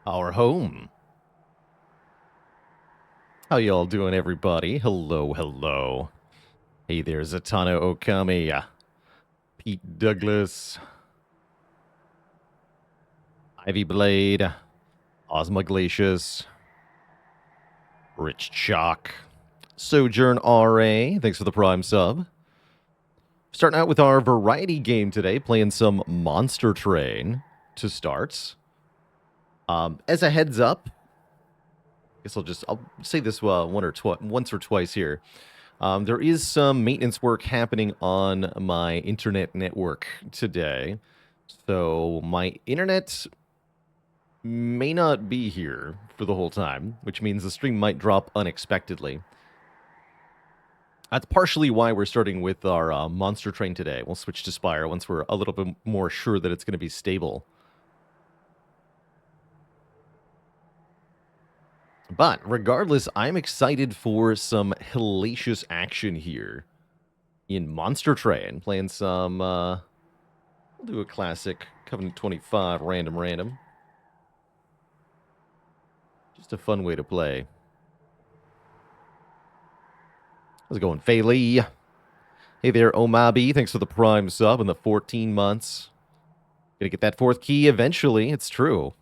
our home. How y'all doing, everybody? Hello, hello. Hey there, Zatanna Okami, Pete Douglas, Ivy Blade, Ozma Glacius, Rich Chalk, Sojourn RA, thanks for the Prime sub. Starting out with our variety game today, playing some Monster Train to start. As a heads up, I guess I'll say this once or twice here. There is some maintenance work happening on my internet network today. So my internet may not be here for the whole time, which means the stream might drop unexpectedly. That's partially why we're starting with our Monster Train today. We'll switch to Spire once we're a little bit more sure that it's going to be stable. But regardless, I'm excited for some hellacious action here in Monster Train. Playing some, we'll do a classic Covenant 25 random. Just a fun way to play. How's it going, Fei Lee? Hey there, Omabi. Thanks for the Prime sub and the 14 months. Gonna get that fourth key eventually, it's true.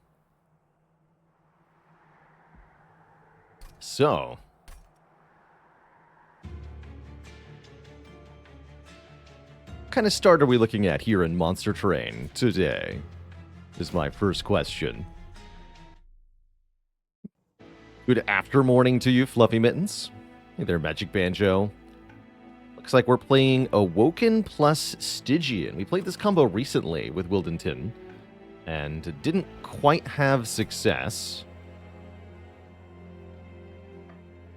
So, what kind of start are we looking at here in Monster Train today? Is my first question. Good after morning to you, Fluffy Mittens. Hey there, Magic Banjo. Looks like we're playing Awoken plus Stygian. We played this combo recently with Wildenton and didn't quite have success.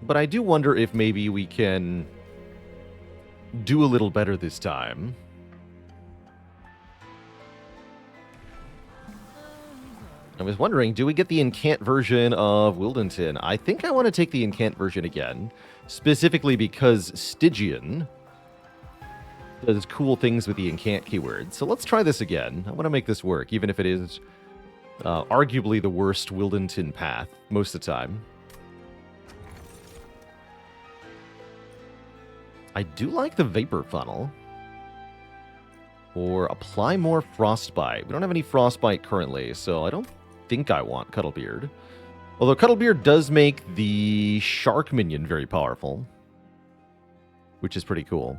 But I do wonder if maybe we can do a little better this time. I was wondering, do we get the Incant version of Wildenton? I think I want to take the Incant version again, specifically because Stygian does cool things with the Incant keyword. So let's try this again. I want to make this work, even if it is arguably the worst Wildenton path most of the time. I do like the Vapor Funnel. Or apply more Frostbite. We don't have any Frostbite currently, so I don't think I want Cuddlebeard. Although Cuddlebeard does make the Shark minion very powerful, which is pretty cool.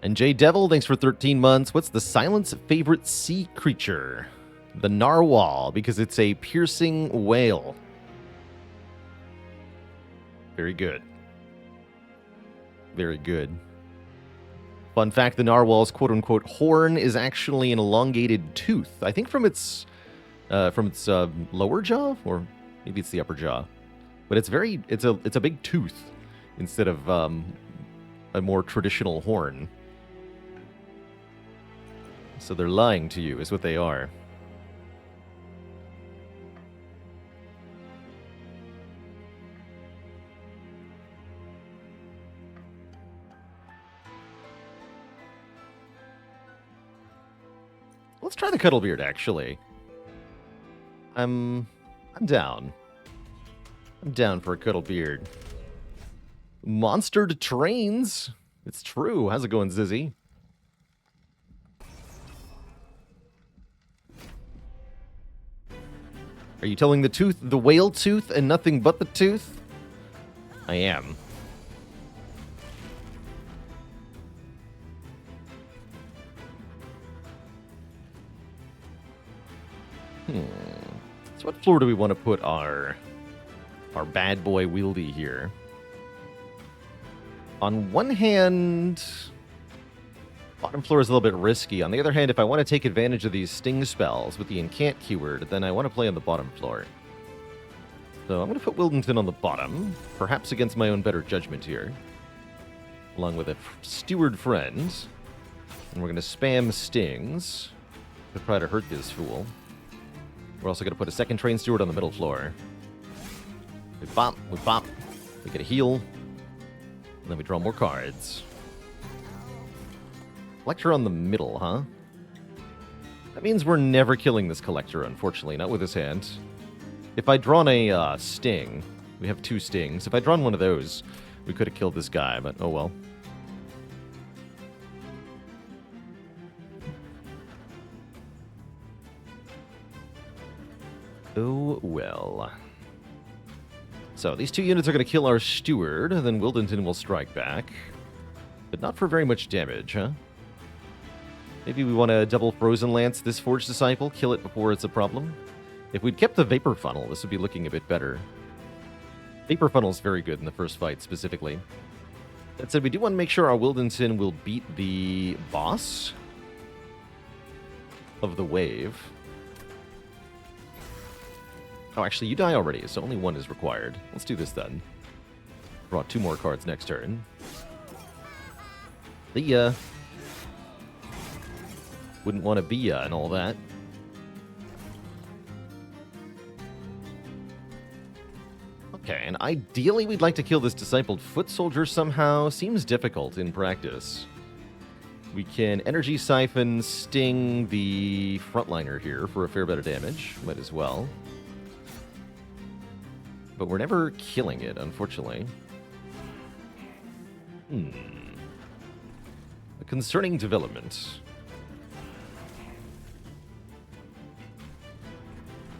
And J Devil, thanks for 13 months. What's the Silent's favorite sea creature? The Narwhal, because it's a piercing whale. Very good. Very good. Fun fact, the Narwhal's quote-unquote horn is actually an elongated tooth. I think from its lower jaw, or maybe it's the upper jaw. But it's a big tooth instead of a more traditional horn. So they're lying to you, is what they are. Let's try the Cuddlebeard, actually. I'm down. I'm down for a Cuddlebeard. Monstered trains. It's true. How's it going, Zizzy? Are you telling the tooth the whale tooth and nothing but the tooth? I am. So what floor do we want to put our bad boy wieldy here? On one hand, bottom floor is a little bit risky. On the other hand, if I want to take advantage of these sting spells with the incant keyword, then I want to play on the bottom floor. So I'm going to put Wildenton on the bottom, perhaps against my own better judgment here, along with a steward friend. And we're going to spam stings to try to hurt this fool. We're also going to put a second train steward on the middle floor. We bop, we get a heal. And then we draw more cards. Collector on the middle, huh? That means we're never killing this collector, unfortunately, not with this hand. If I'd drawn a sting, we have 2 stings. If I'd drawn one of those, we could have killed this guy, but oh well. Oh well. So these 2 units are going to kill our steward, then Wildington will strike back. But not for very much damage, huh? Maybe we want to double Frozen Lance this Forged Disciple, kill it before it's a problem. If we'd kept the Vapor Funnel, this would be looking a bit better. Vapor Funnel is very good in the first fight, specifically. That said, we do want to make sure our Wildington will beat the boss of the wave. Oh, actually, you die already, so only 1 is required. Let's do this then. Draw 2 more cards next turn. The, wouldn't want to be and all that. Okay, and ideally we'd like to kill this Discipled Foot Soldier somehow. Seems difficult in practice. We can Energy Siphon, Sting the Frontliner here for a fair bit of damage. Might as well. But we're never killing it, unfortunately. A concerning development.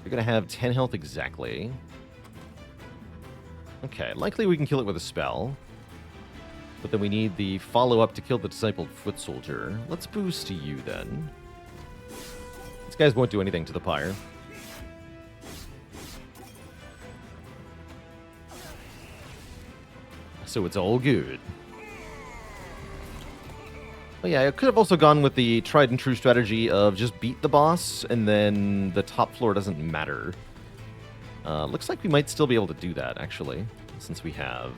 You're going to have 10 health exactly. Okay, likely we can kill it with a spell. But then we need the follow-up to kill the Discipled Foot Soldier. Let's boost to you, then. These guys won't do anything to the pyre. So it's all good. Well, yeah, I could have also gone with the tried and true strategy of just beat the boss, and then the top floor doesn't matter. Looks like we might still be able to do that, actually, since we have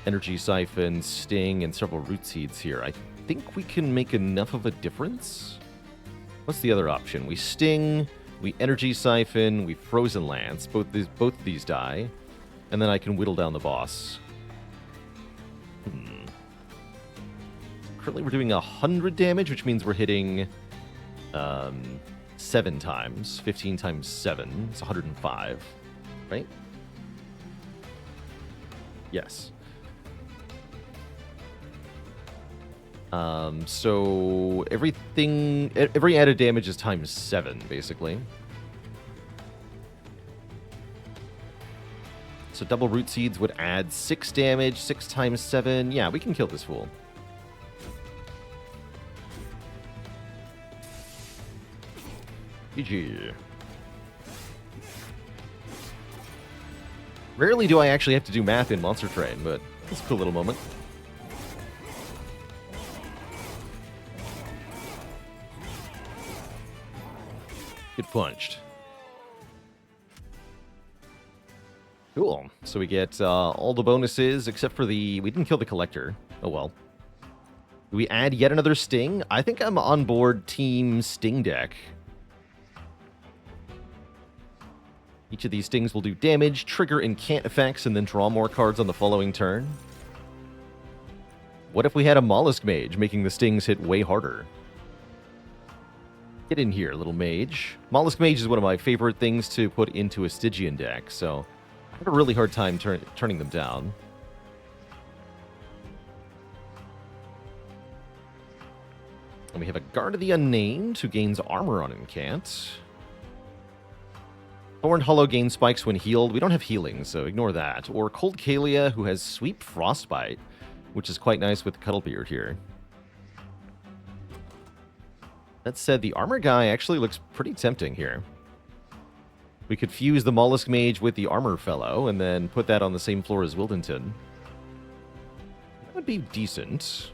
Energy Siphon, Sting, and several Root Seeds here. I think we can make enough of a difference. What's the other option? We Sting, we Energy Siphon, we Frozen Lance. Both of these die, and then I can whittle down the boss. Currently we're doing 100 damage, which means we're hitting 7 times. 15 times 7 is 105, right? Yes. So every added damage is times 7, basically. So double Root Seeds would add 6 damage, 6 times 7. Yeah, we can kill this fool. GG. Rarely do I actually have to do math in Monster Train, but it's a cool little moment. Get punched. Cool. So we get all the bonuses except for the... We didn't kill the Collector. Oh well. Do we add yet another Sting? I think I'm on board Team Sting deck. Each of these stings will do damage, trigger incant effects, and then draw more cards on the following turn. What if we had a Mollusk Mage, making the stings hit way harder? Get in here, little mage. Mollusk Mage is one of my favorite things to put into a Stygian deck, so I have a really hard time turning them down. And we have a Guard of the Unnamed, who gains armor on incant. Thorned Hollow gains spikes when healed. We don't have healing, so ignore that. Or Cold Kalia, who has Sweep Frostbite, which is quite nice with Cuddlebeard here. That said, the armor guy actually looks pretty tempting here. We could fuse the Mollusk Mage with the Armor Fellow, and then put that on the same floor as Wildington. That would be decent.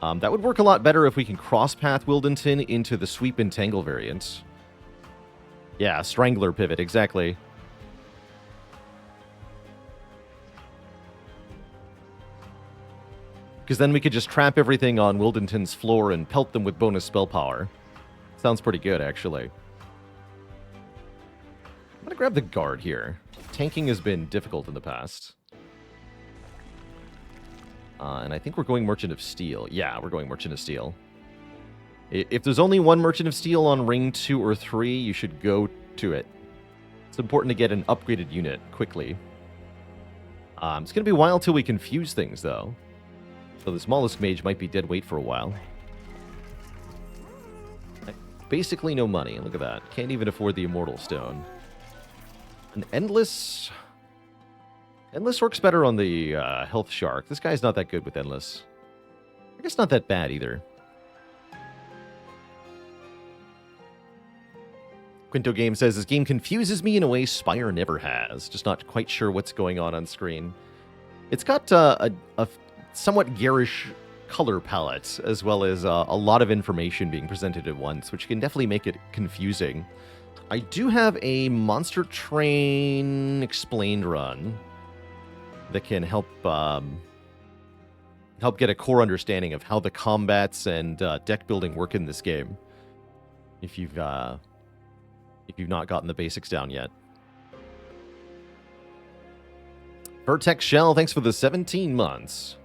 That would work a lot better if we can cross-path Wildington into the Sweep and Tangle variant. Yeah, Strangler pivot, exactly. Because then we could just trap everything on Wildington's floor and pelt them with bonus spell power. Sounds pretty good, actually. I'm going to grab the Guard here. Tanking has been difficult in the past. And I think we're going Merchant of Steel. Yeah, we're going Merchant of Steel. If there's only one Merchant of Steel on Ring 2 or 3, you should go to it. It's important to get an upgraded unit quickly. It's going to be a while till we confuse things, though. So this Mollusk Mage might be dead weight for a while. Basically no money. Look at that. Can't even afford the Immortal Stone. An Endless... Endless works better on the Health Shark. This guy's not that good with Endless. I guess not that bad either. Quinto Game says, this game confuses me in a way Spire never has. Just not quite sure what's going on screen. It's got a somewhat garish color palette, as well as a lot of information being presented at once, which can definitely make it confusing. I do have a Monster Train Explained run that can help get a core understanding of how the combats and deck building work in this game. If you've not gotten the basics down yet. Vertex Shell, thanks for the 17 months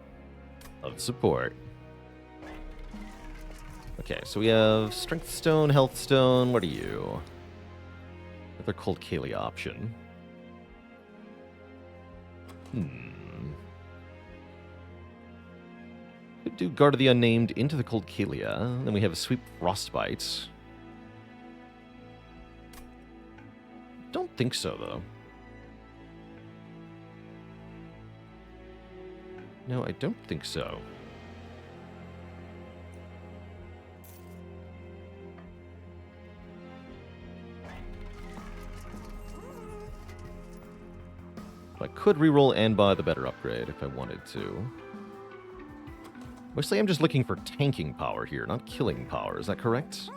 of support. Okay, so we have Strength Stone, Health Stone. What are you? Another Cold Kalia option. Could do Guard of the Unnamed into the Cold Kalia. Then we have a Sweep Frostbite. Don't think so, though. No, I don't think so. I could reroll and buy the better upgrade if I wanted to. Mostly I'm just looking for tanking power here, not killing power. Is that correct?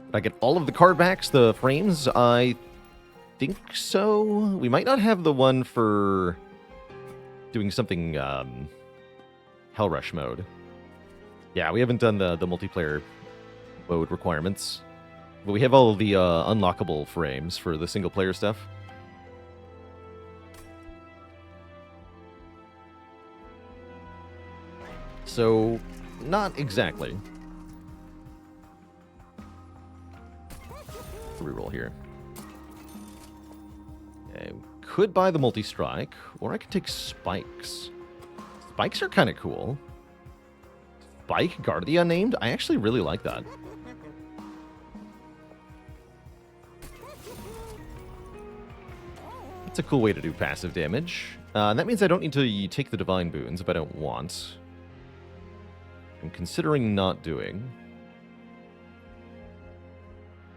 Did I get all of the card backs, the frames? I think so. We might not have the one for doing something Hell Rush mode. Yeah, we haven't done the multiplayer mode requirements. But we have all of the unlockable frames for the single player stuff. So, not exactly. Reroll here. Okay, could buy the multi-strike, or I could take spikes. Spikes are kind of cool. Spike, Guard of the Unnamed? I actually really like that. It's a cool way to do passive damage. That means I don't need to take the Divine Boons if I don't want. I'm considering not doing.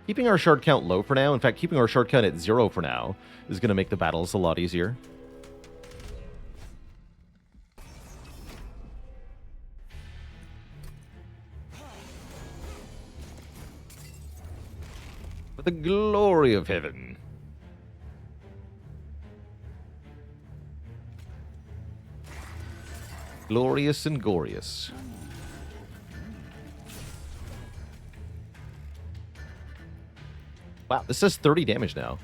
Keeping our shard count low for now, in fact, keeping our shard count at 0 for now, is going to make the battles a lot easier. For the glory of heaven. Glorious and Gorious. Wow, this says 30 damage now.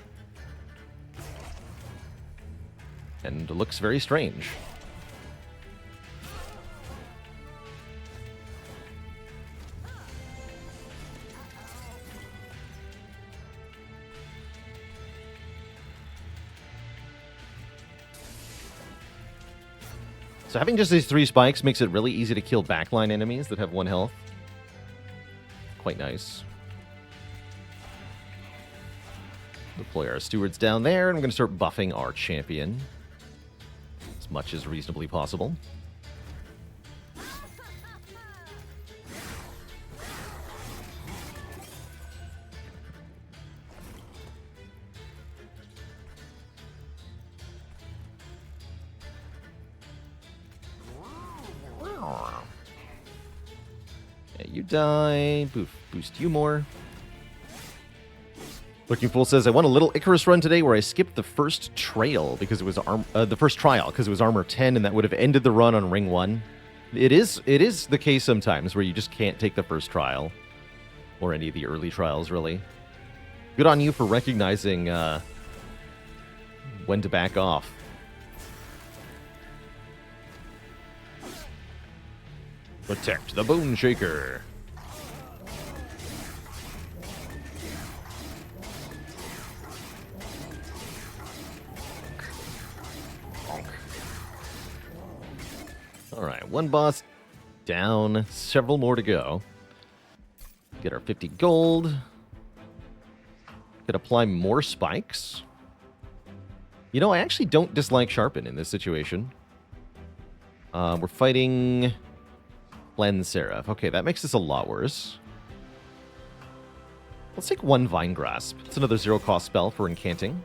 And looks very strange. So having just these 3 spikes makes it really easy to kill backline enemies that have 1 health. Quite nice. Deploy our stewards down there, and we're going to start buffing our champion as much as reasonably possible. Yeah, you die. Boost you more. Looking Fool says, I won a little Icarus run today where I skipped the first trail because it was the first trial because it was armor 10, and that would have ended the run on ring 1. It is the case sometimes where you just can't take the first trial or any of the early trials, really. Good on you for recognizing when to back off. Protect the Bone Shaker. Alright, one boss down, several more to go. Get our 50 gold. Could apply more spikes. You know, I actually don't dislike Sharpen in this situation. We're fighting Cleanse Seraph. Okay, that makes this a lot worse. Let's take one Vine Grasp. It's another zero-cost spell for incanting.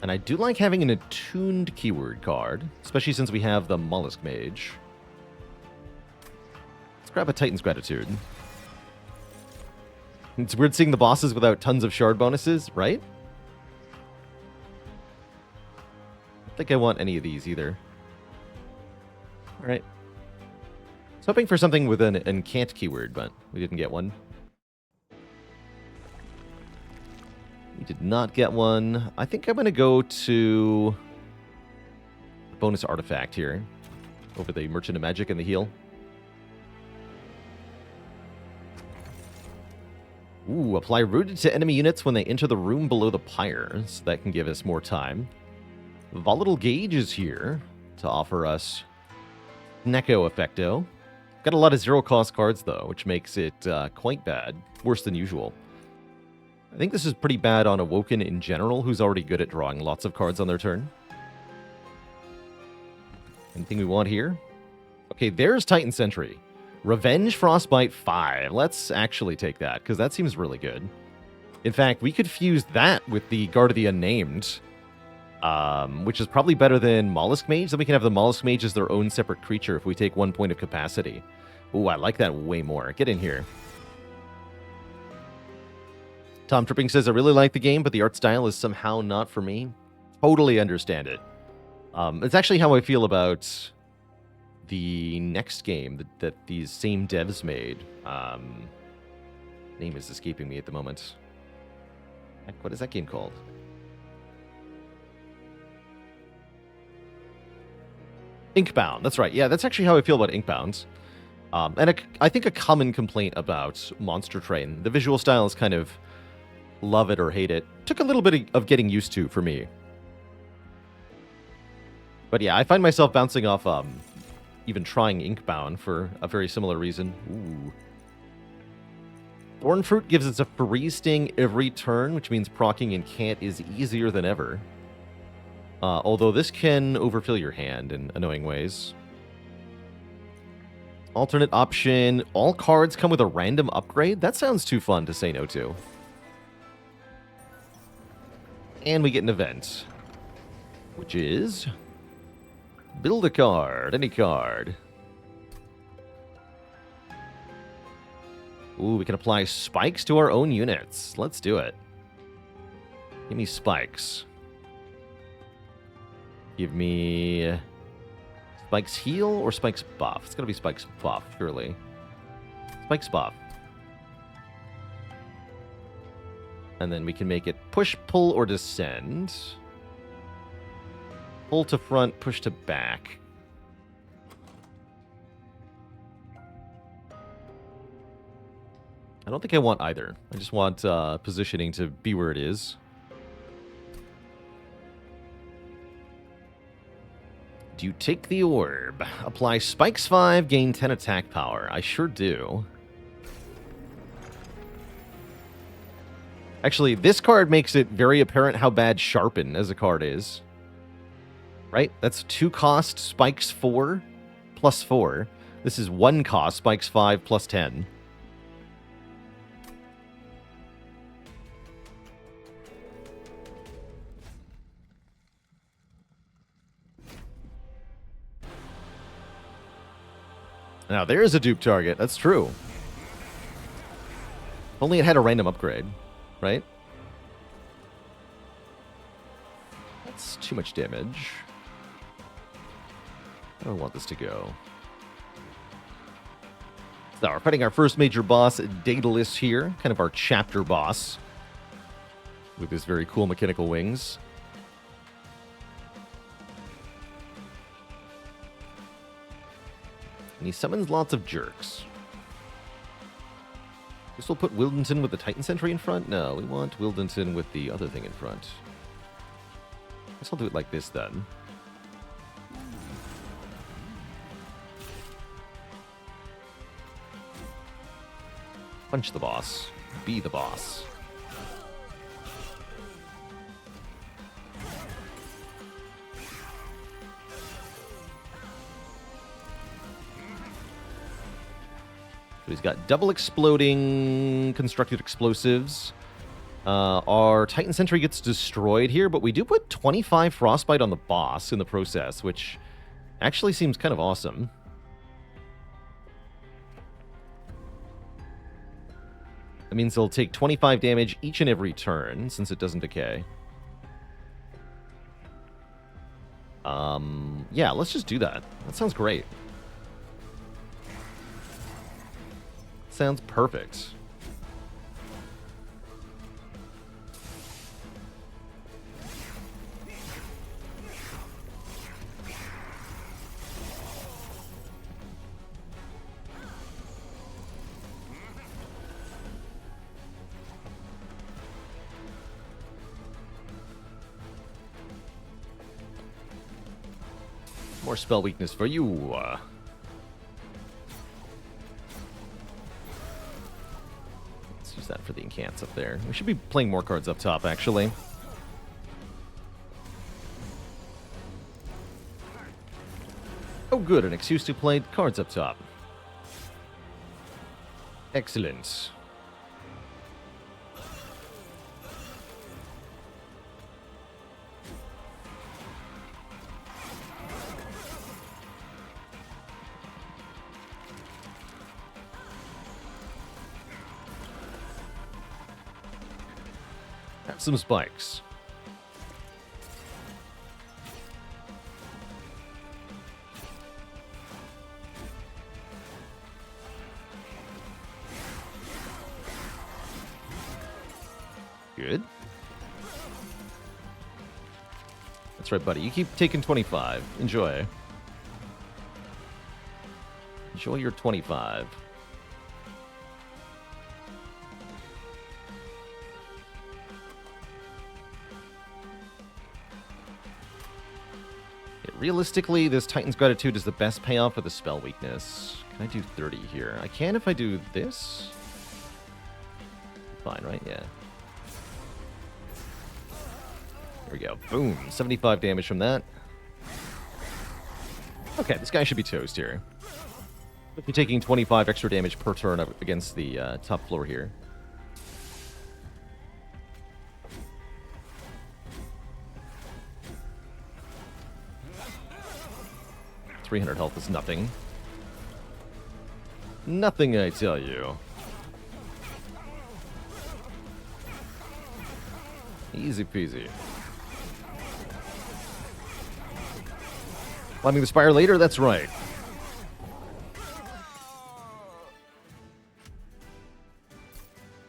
And I do like having an attuned keyword card, especially since we have the Mollusk Mage. Let's grab a Titan's Gratitude. It's weird seeing the bosses without tons of shard bonuses, right? I don't think I want any of these either. Alright. I was hoping for something with an incant keyword, but we didn't get one. We did not get one. I think I'm going to go to bonus artifact here over the Merchant of Magic and the heal. Ooh, apply rooted to enemy units when they enter the room below the pyre. So that can give us more time. Volatile Gauge is here to offer us Neko Effecto. Got a lot of zero-cost cards, though, which makes it quite bad. Worse than usual. I think this is pretty bad on Awoken in general, who's already good at drawing lots of cards on their turn. Anything we want here? Okay, there's Titan Sentry. Revenge Frostbite 5. Let's actually take that, because that seems really good. In fact, we could fuse that with the Guard of the Unnamed, which is probably better than Mollusk Mage. Then we can have the Mollusk Mage as their own separate creature if we take 1 point of capacity. Ooh, I like that way more. Get in here. Tom Tripping says, I really like the game, but the art style is somehow not for me. Totally understand it. It's actually how I feel about the next game that these same devs made. Name is escaping me at the moment. Heck, what is that game called? Inkbound. That's right. Yeah, that's actually how I feel about Inkbound. I think a common complaint about Monster Train, the visual style is kind of love it or hate it. Took a little bit of getting used to for me. But yeah, I find myself bouncing off even trying Inkbound for a very similar reason. Ooh. Thorn Fruit gives us a freeze sting every turn, which means proccing Incant is easier than ever. Although this can overfill your hand in annoying ways. Alternate option, all cards come with a random upgrade? That sounds too fun to say no to. And we get an event, which is build a card, any card. Ooh, we can apply spikes to our own units. Let's do it. Give me spikes. Give me spikes heal or spikes buff. It's going to be spikes buff, surely. Spikes buff. And then we can make it push, pull, or descend. Pull to front, push to back. I don't think I want either. I just want positioning to be where it is. Do you take the orb? Apply spikes 5, gain 10 attack power. I sure do. Actually, this card makes it very apparent how bad Sharpen as a card is. Right? That's 2 cost, spikes 4, plus 4. This is 1 cost, spikes 5, plus 10. Now, there's a dupe target. That's true. Only it had a random upgrade, right? That's too much damage. I don't want this to go. So we're fighting our first major boss, Daedalus here. Kind of our chapter boss. With his very cool mechanical wings. And he summons lots of jerks. Guess we'll put Wildenton with the Titan Sentry in front? No, we want Wildenton with the other thing in front. Guess I'll do it like this then. Punch the boss. Be the boss. So he's got double exploding constructed explosives. Our Titan Sentry gets destroyed here, but we do put 25 Frostbite on the boss in the process, which actually seems kind of awesome. That means they'll take 25 damage each and every turn, since it doesn't decay. Yeah, let's just do that. That sounds great. Sounds perfect. More spell weakness for you. Let's use that for the incants up there. We should be playing more cards up top, actually. Oh, good. An excuse to play cards up top. Excellent. Have some spikes. Good. That's right, buddy. You keep taking 25. Enjoy. Enjoy your 25. Realistically, this Titan's Gratitude is the best payoff for the spell weakness. Can I do 30 here? I can if I do this. Fine, right? Yeah. There we go. Boom. 75 damage from that. Okay, this guy should be toast here. If you're taking 25 extra damage per turn up against the top floor here. .300 health is nothing. Nothing, I tell you. Easy peasy. Climbing the Spire later? That's right.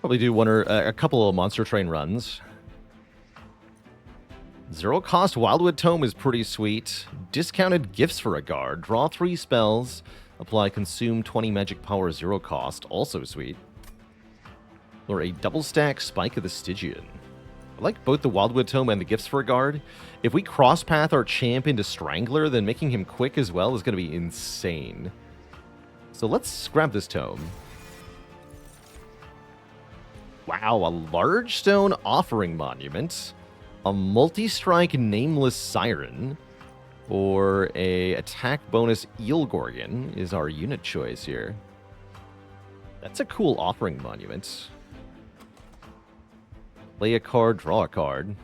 Probably do one or a couple of Monster Train runs. Zero cost Wildwood Tome is pretty sweet. Discounted gifts for a guard. Draw 3 spells. Apply consume 20 magic power 0 cost. Also sweet. Or a double stack Spike of the Stygian. I like both the Wildwood Tome and the gifts for a guard. If we cross path our champ into Strangler, then making him quick as well is going to be insane. So let's grab this tome. Wow, a large stone offering monument. A multi-strike Nameless Siren, or a attack bonus Eel Gorgon is our unit choice here. That's a cool offering monument. Play a card, draw a card.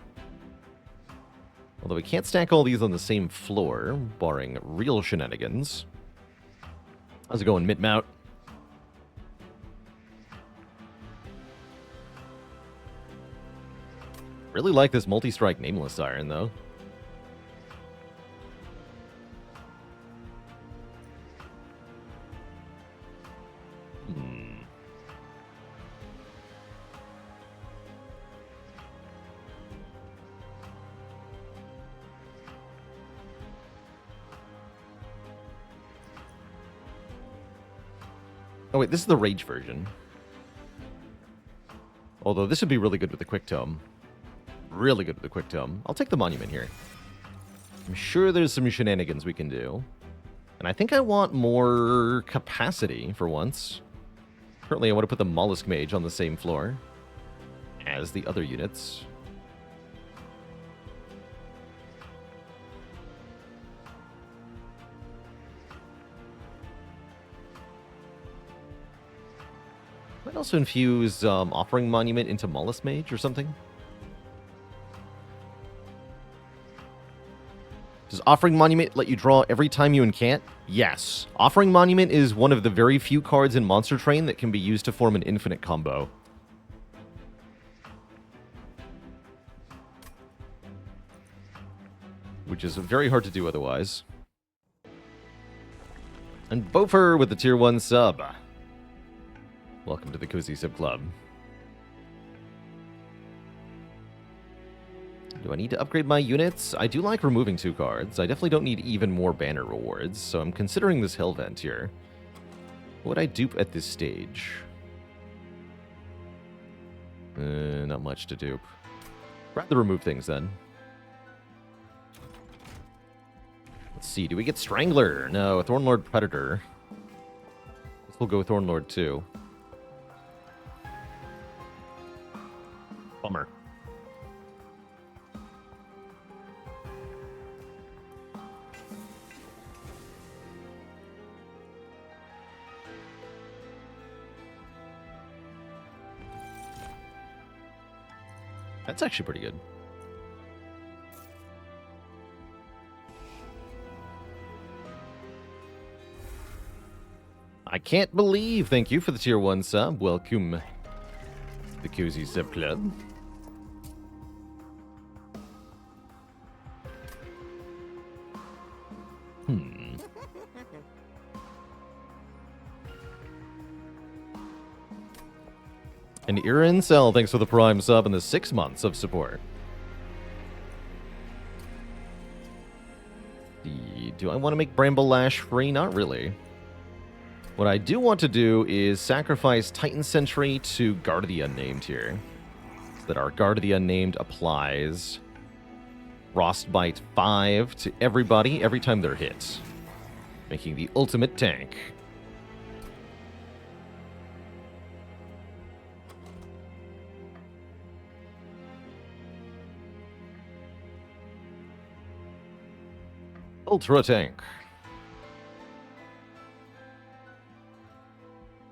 Although we can't stack all these on the same floor, barring real shenanigans. How's it going, Mitmount? Really like this multi-strike Nameless Siren, though. Oh, wait, this is the Rage version. Although this would be really good with the Quick Tome. Really good with the Quick Tome. I'll take the Monument here. I'm sure there's some shenanigans we can do. And I think I want more capacity for once. Currently, I want to put the Mollusk Mage on the same floor as the other units. Might also infuse Offering Monument into Mollusk Mage or something. Does Offering Monument let you draw every time you incant? Yes. Offering Monument is one of the very few cards in Monster Train that can be used to form an infinite combo. Which is very hard to do otherwise. And Bofer with the Tier 1 sub. Welcome to the Cozy Sub Club. Do I need to upgrade my units? I do like removing 2 cards. I definitely don't need even more banner rewards, so I'm considering this Hellvent here. What would I dupe at this stage? Not much to dupe. Rather remove things then. Let's see, do we get Strangler? No, Thornlord Predator. Guess we'll go Thornlord too. Bummer. That's actually pretty good. I can't believe. Thank you for the Tier 1 sub. Welcome to the Cozy Sub Club. And Irincel, thanks for the Prime sub and the 6 months of support. Do I want to make Bramble Lash free? Not really. What I do want to do is sacrifice Titan Sentry to Guard of the Unnamed here. So that our Guard of the Unnamed applies Frostbite 5 to everybody every time they're hit. Making the ultimate tank. Ultra tank.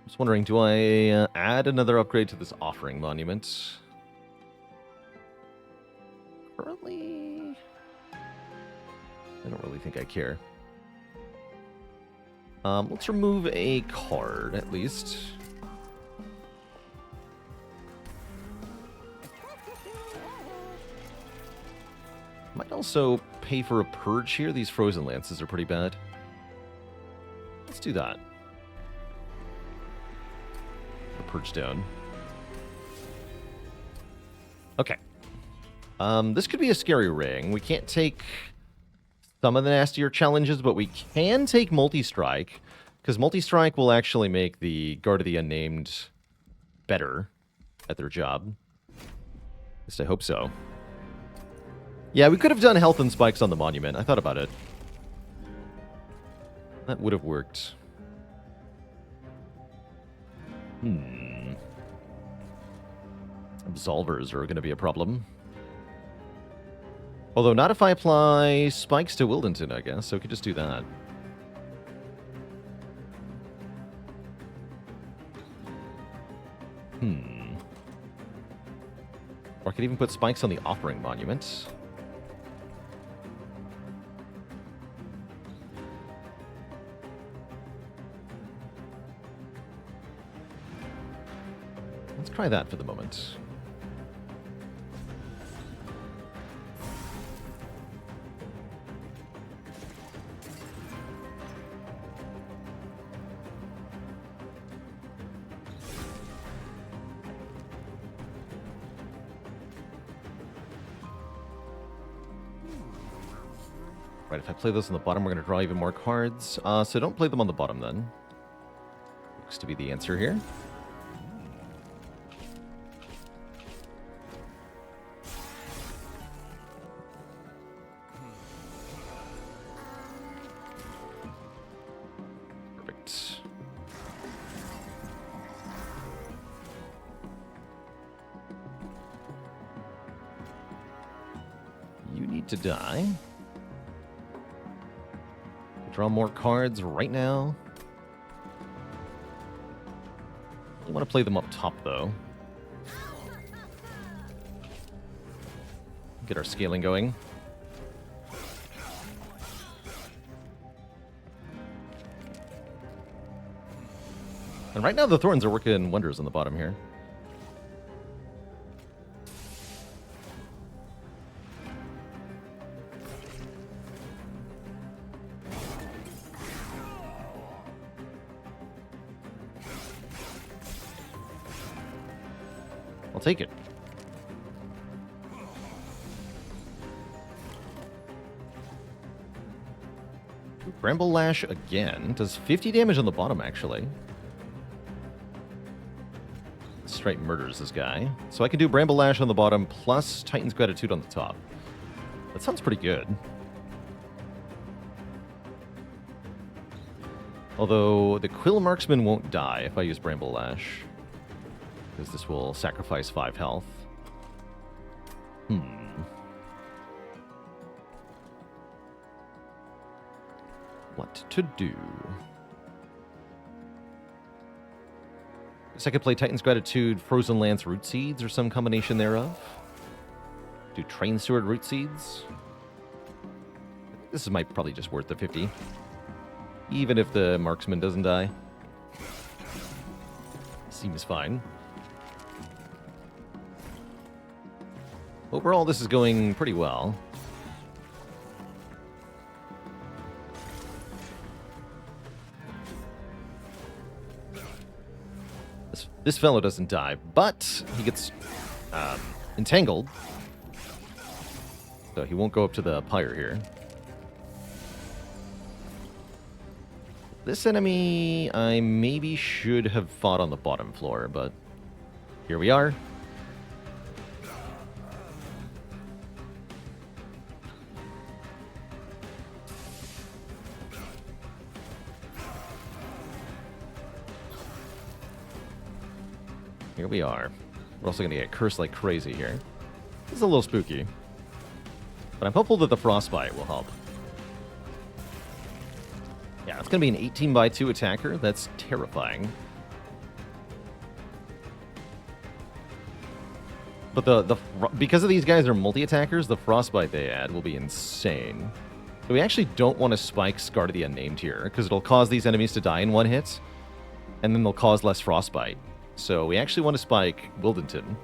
Just wondering, do I add another upgrade to this Offering Monument? Currently, I don't really think I care. Let's remove a card, at least. Might also pay for a Purge here. These Frozen Lances are pretty bad. Let's do that. Purge down. Okay. This could be a scary ring. We can't take some of the nastier challenges, but we can take Multi-Strike, because Multi-Strike will actually make the Guard of the Unnamed better at their job. At least I hope so. Yeah, we could have done Health and Spikes on the Monument. I thought about it. That would have worked. Absolvers are going to be a problem. Although not if I apply Spikes to Wildenton, I guess, so we could just do that. Or I could even put Spikes on the Offering Monument. Let's try that for the moment. Right, if I play those on the bottom, we're going to draw even more cards. So don't play them on the bottom then. Looks to be the answer here. Perfect. You need to die. Draw more cards right now. I want to play them up top, though. Get our scaling going. And right now, the thorns are working wonders on the bottom here. I'll take it. Bramble Lash again. Does 50 damage on the bottom, actually. Straight murders this guy. So I can do Bramble Lash on the bottom plus Titan's Gratitude on the top. That sounds pretty good. Although the Quill Marksman won't die if I use Bramble Lash, because this will sacrifice 5 health. What to do? Guess I could play Titan's Gratitude, Frozen Lance, Root Seeds, or some combination thereof. Do Train Steward, Root Seeds. This might probably just worth the 50. Even if the Marksman doesn't die. Seems fine. Overall, this is going pretty well. This fellow doesn't die, but he gets entangled. So he won't go up to the pyre here. This enemy, I maybe should have fought on the bottom floor, but here we are. Here we are. We're also going to get cursed like crazy here. This is a little spooky. But I'm hopeful that the Frostbite will help. Yeah, it's going to be an 18x2 attacker. That's terrifying. But because of these guys are multi-attackers, the Frostbite they add will be insane. So we actually don't want to spike Scar to the Unnamed here, because it'll cause these enemies to die in one hit, and then they'll cause less Frostbite. So we actually want to spike Wildenton.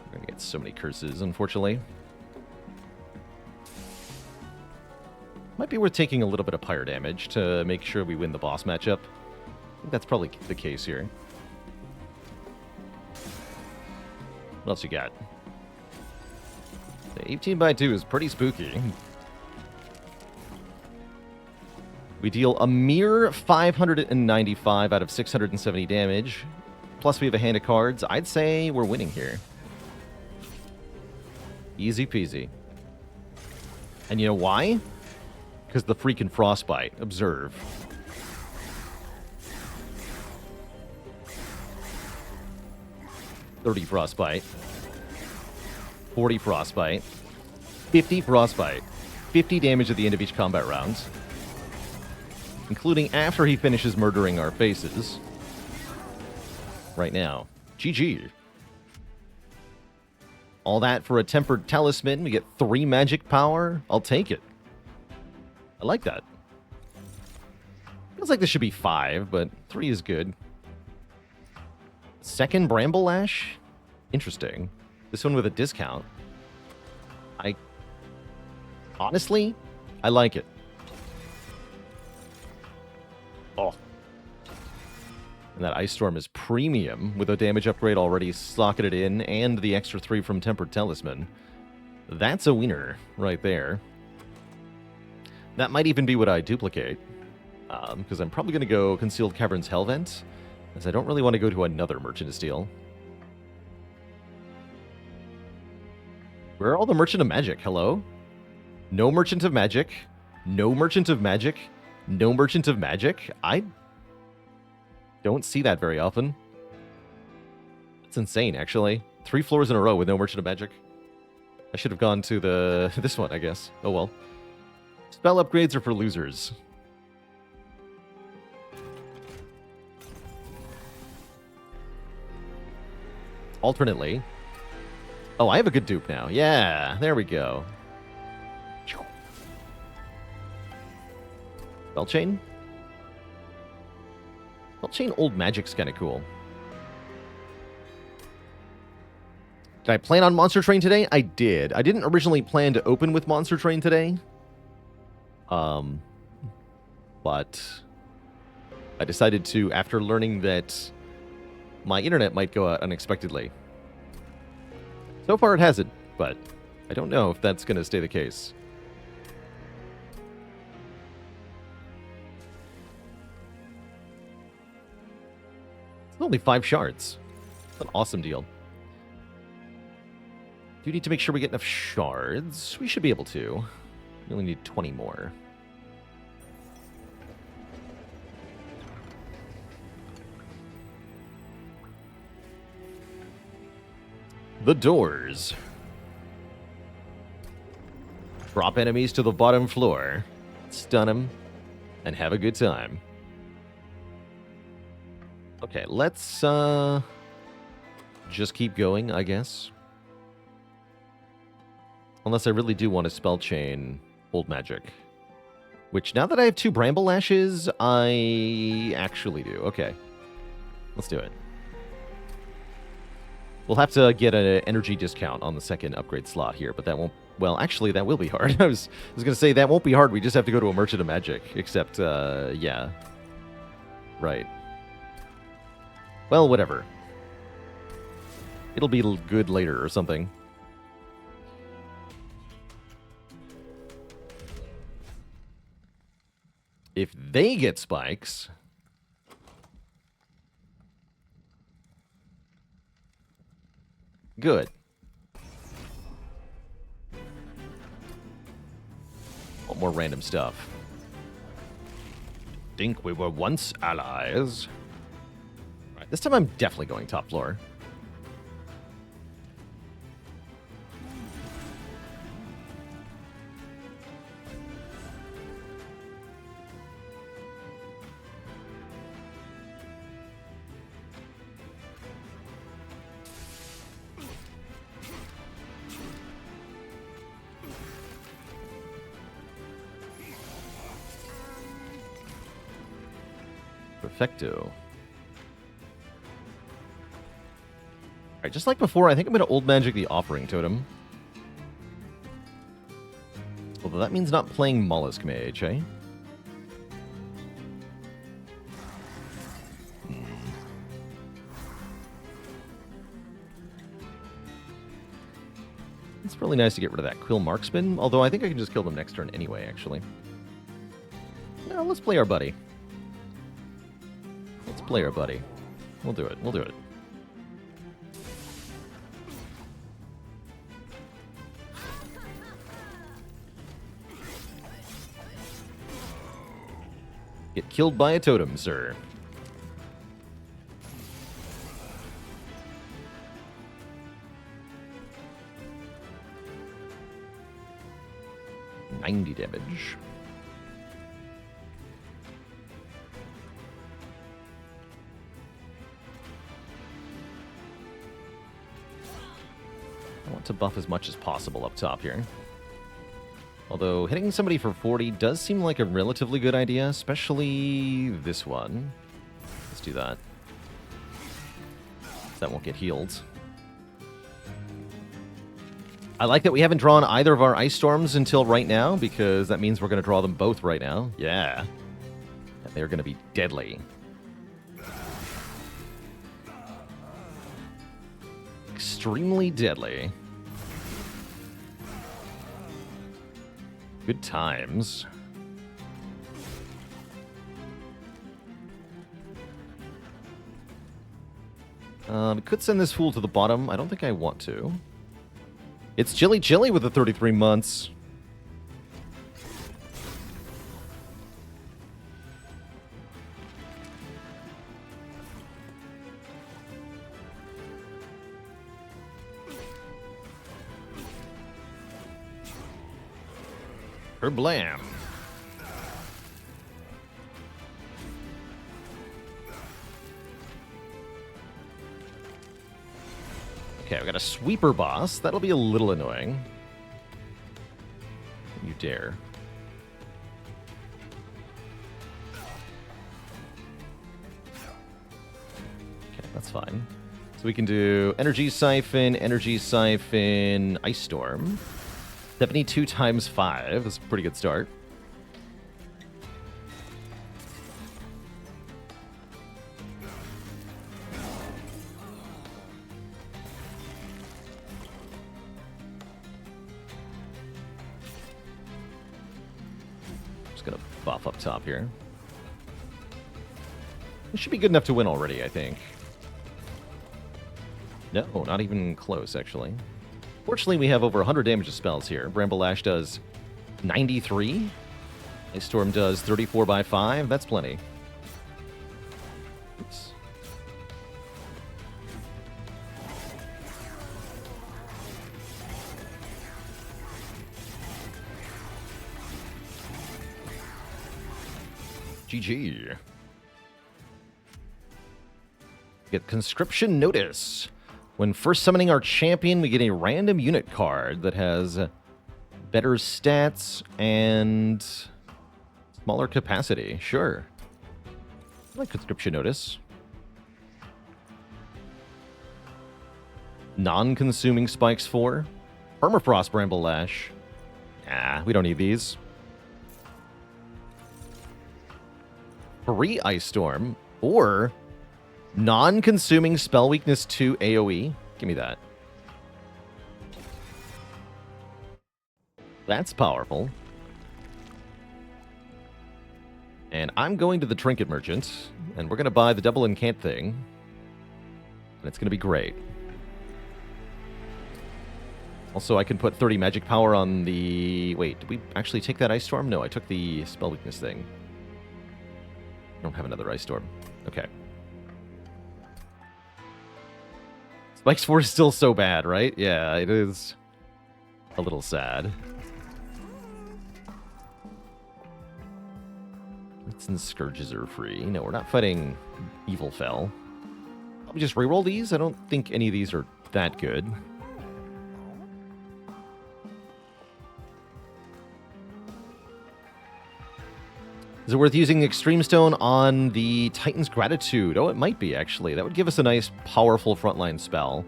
We're going to get so many curses, unfortunately. Might be worth taking a little bit of pyre damage to make sure we win the boss matchup. I think that's probably the case here. What else you got? The 18x2 is pretty spooky. We deal a mere 595 out of 670 damage. Plus we have a hand of cards. I'd say we're winning here. Easy peasy. And you know why? Because the freaking Frostbite. Observe. $30 Frostbite. 40 Frostbite. 50 Frostbite. 50 damage at the end of each combat round. Including after he finishes murdering our faces. Right now. GG. All that for a Tempered Talisman. We get 3 magic power. I'll take it. I like that. Feels like this should be 5, but 3 is good. Second Bramble Lash? Interesting. This one with a discount. Honestly, I like it. Oh. And that Ice Storm is premium with a damage upgrade already socketed in and the extra 3 from Tempered Talisman. That's a winner right there. That might even be what I duplicate. Because I'm probably going to go Concealed Caverns Hellvent, as I don't really want to go to another Merchant of Steel. Where are all the Merchant of Magic? Hello? No Merchant of Magic. No Merchant of Magic. No Merchant of Magic. I don't see that very often. It's insane, actually. 3 floors in a row with no Merchant of Magic. I should have gone to this one, I guess. Oh well. Spell upgrades are for losers. Alternately. Oh, I have a good dupe now. Yeah, there we go. Spell Chain? Spell Chain Old Magic's kind of cool. Did I plan on Monster Train today? I did. I didn't originally plan to open with Monster Train today. But I decided to, after learning that my internet might go out unexpectedly. So far it hasn't, but I don't know if that's going to stay the case. It's only 5 shards. That's an awesome deal. Do you need to make sure we get enough shards? We should be able to. We only need 20 more. The doors. Drop enemies to the bottom floor, stun them, and have a good time. Okay, let's just keep going, I guess. Unless I really do want to spell chain Old Magic. Which, now that I have 2 Bramble Lashes, I actually do. Okay. Let's do it. We'll have to get an energy discount on the second upgrade slot here, but that won't... Well, actually, that will be hard. I was going to say, that won't be hard. We just have to go to a Merchant of Magic. Except, yeah. Right. Well, whatever. It'll be good later or something. If they get spikes... Good. Oh, more random stuff. Think we were once allies. Right, this time I'm definitely going top floor. Perfecto. Alright, just like before, I think I'm going to Old Magic the Offering Totem. Although that means not playing Mollusk Mage, eh? It's really nice to get rid of that Quill Marksman, although I think I can just kill them next turn anyway, actually. Now, let's play our buddy. Let's play our buddy. We'll do it. We'll do it. Get killed by a totem, sir. $90 damage. I want to buff as much as possible up top here. Although hitting somebody for 40 does seem like a relatively good idea, especially this one. Let's do that. That won't get healed. I like that we haven't drawn either of our Ice Storms until right now, because that means we're going to draw them both right now. Yeah. And they're going to be deadly. Extremely deadly. Good times. Could send this fool to the bottom. I don't think I want to. It's Chili Chili with the 33 months. Blam. Okay, we got a sweeper boss. That'll be a little annoying. You dare. Okay, that's fine. So we can do Energy Siphon, Ice Storm. 72 times 5. That's a pretty good start. Just gonna buff up top here. This should be good enough to win already, I think. No, not even close, actually. Fortunately, we have over 100 damage of spells here. Bramble Lash does 93. Ice Storm does 34 by 5. That's plenty. Oops. GG. Get Conscription Notice. When first summoning our champion, we get a random unit card that has better stats and smaller capacity. Sure. I like Conscription Notice. Non-consuming spikes 4. Permafrost Bramble Lash. Nah, we don't need these. Free Ice Storm. Or non-consuming spell weakness 2 AoE. Give me that. That's powerful. And I'm going to the Trinket Merchant, and we're going to buy the double incant thing. And it's going to be great. Also, I can put 30 magic power on the... Wait, did we actually take that Ice Storm? No, I took the spell weakness thing. I don't have another Ice Storm. Okay. Spikes 4 is still so bad, right? Yeah, it is a little sad. Blitz and Scourges are free. No, we're not fighting Evil Fell. Probably just reroll these. I don't think any of these are that good. Is it worth using Extreme Stone on the Titan's Gratitude? Oh, it might be, actually. That would give us a nice, powerful frontline spell.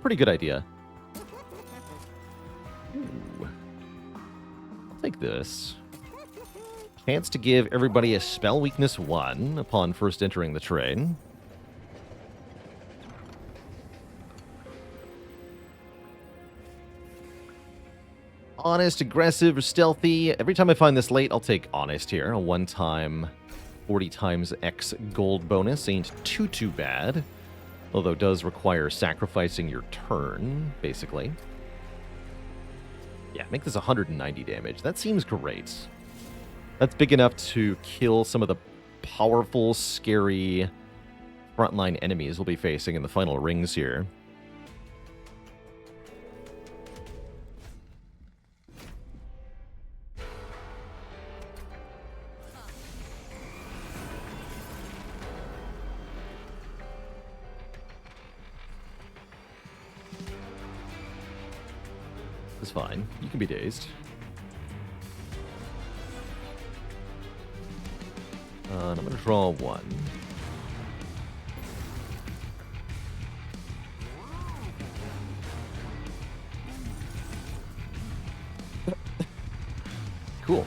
Pretty good idea. Ooh. I'll take this. Chance to give everybody a spell weakness 1 upon first entering the terrain. Honest, aggressive, or stealthy. Every time I find this late, I'll take Honest here. A one-time 40 times X gold bonus. Ain't too bad. Although it does require sacrificing your turn, basically. Yeah, make this 190 damage. That seems great. That's big enough to kill some of the powerful, scary frontline enemies we'll be facing in the final rings here. It's fine. You can be dazed. I'm going to draw 1. Cool.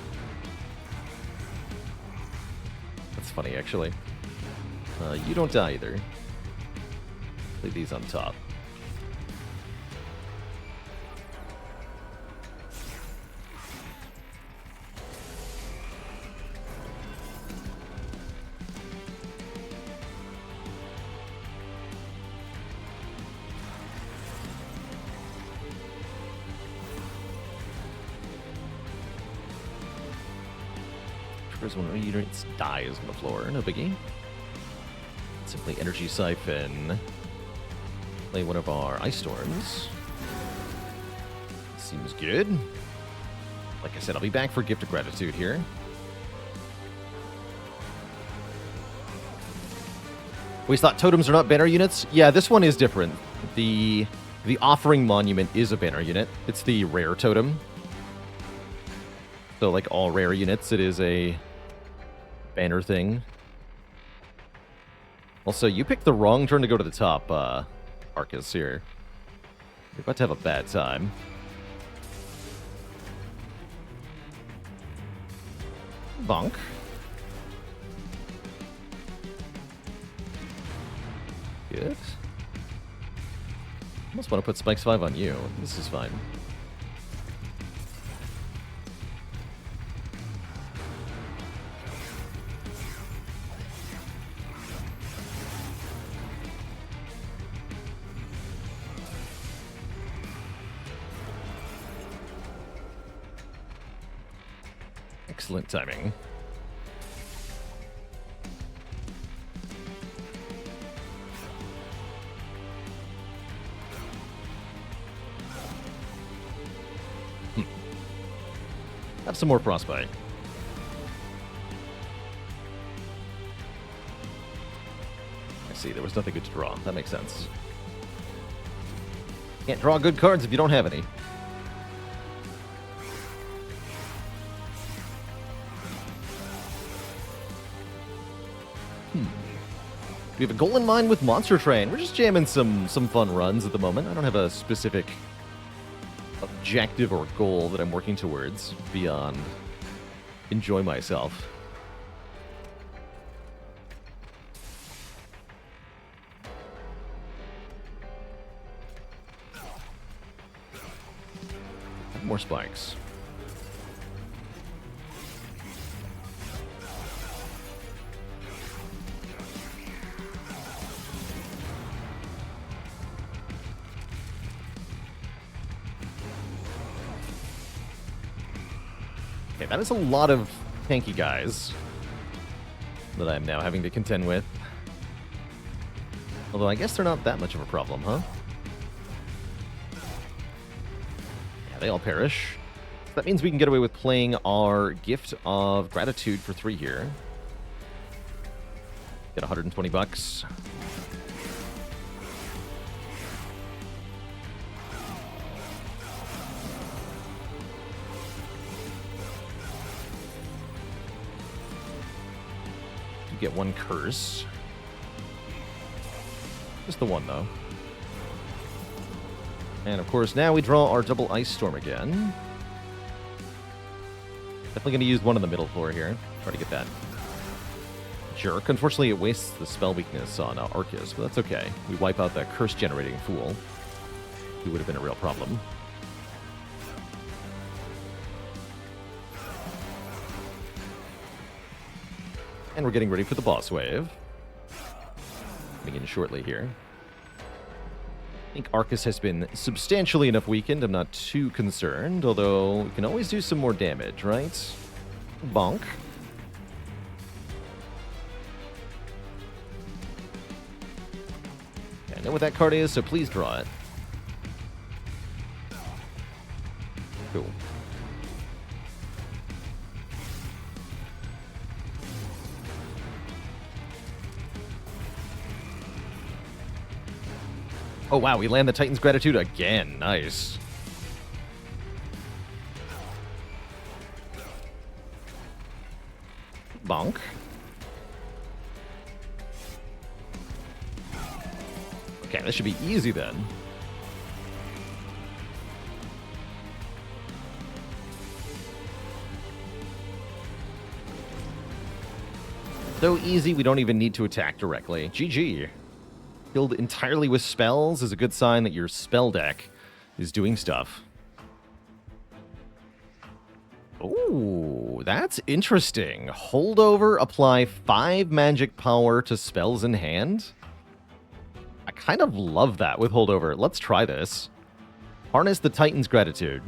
That's funny, actually. You don't die either. Leave these on top. There's one of the units dies on the floor. No biggie. Simply Energy Siphon. Play one of our Ice Storms. Seems good. Like I said, I'll be back for Gift of Gratitude here. We thought totems are not banner units. Yeah, this one is different. The Offering Monument is a banner unit. It's the rare totem. So like all rare units, it is a banner thing. Also, you picked the wrong turn to go to the top, Arcus here. You're about to have a bad time. Bonk. Good. Almost want to put Spikes 5 on you. This is fine. Excellent timing. Have some more Frostbite. I see, there was nothing good to draw. That makes sense. Can't draw good cards if you don't have any. We have a goal in mind with Monster Train. We're just jamming some fun runs at the moment. I don't have a specific objective or goal that I'm working towards beyond enjoy myself. More spikes. Okay, that is a lot of tanky guys that I'm now having to contend with. Although I guess they're not that much of a problem, huh? Yeah, they all perish. That means we can get away with playing our Gift of Gratitude for 3 here. Get 120 bucks. Get 1 curse. Just the 1, though. And, of course, now we draw our double Ice Storm again. Definitely going to use 1 on the middle floor here. Try to get that jerk. Unfortunately, it wastes the spell weakness on Arcus, but that's okay. We wipe out that curse-generating fool, who would have been a real problem. And we're getting ready for the boss wave. Coming in shortly here. I think Arcus has been substantially enough weakened. I'm not too concerned, although we can always do some more damage, right? Bonk. Okay, I know what that card is, so please draw it. Cool. Oh, wow, we land the Titan's Gratitude again. Nice. Bonk. Okay, this should be easy then. So easy, we don't even need to attack directly. GG. Killed entirely with spells is a good sign that your spell deck is doing stuff. Ooh, that's interesting. Holdover, apply 5 magic power to spells in hand. I kind of love that with Holdover. Let's try this. Harness the Titan's Gratitude.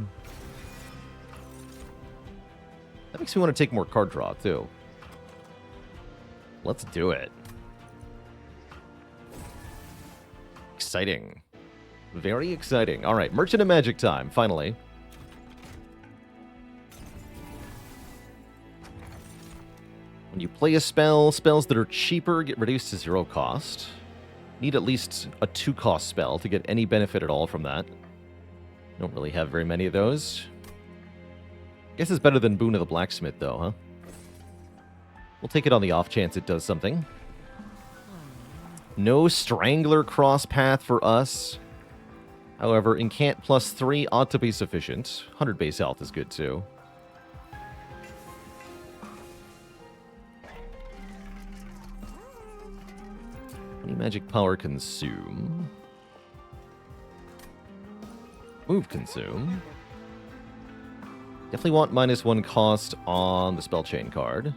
That makes me want to take more card draw, too. Let's do it. Exciting. Very exciting. All right, Merchant of Magic time, finally. When you play a spell, spells that are cheaper get reduced to 0 cost. Need at least a 2-cost spell to get any benefit at all from that. Don't really have very many of those. Guess it's better than Boon of the Blacksmith, though, huh? We'll take it on the off chance it does something. No Strangler cross path for us. However, Incant +3 ought to be sufficient. 100 base health is good, too. Any magic power consume? Move consume. Definitely want -1 cost on the spell chain card.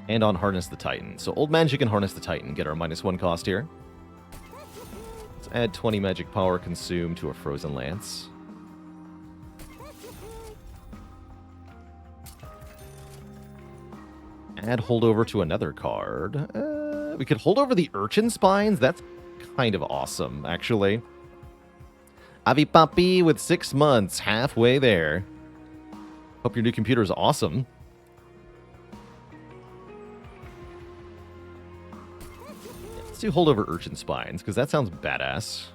And on Harness the Titan. So Old Magic and Harness the Titan get our -1 cost here. Let's add 20 magic power consume to a Frozen Lance. Add holdover to another card. We could hold over the Urchin Spines. That's kind of awesome, actually. Avi Papi with 6 months. Halfway there. Hope your new computer is awesome. Let's do holdover Urchin Spines, because that sounds badass.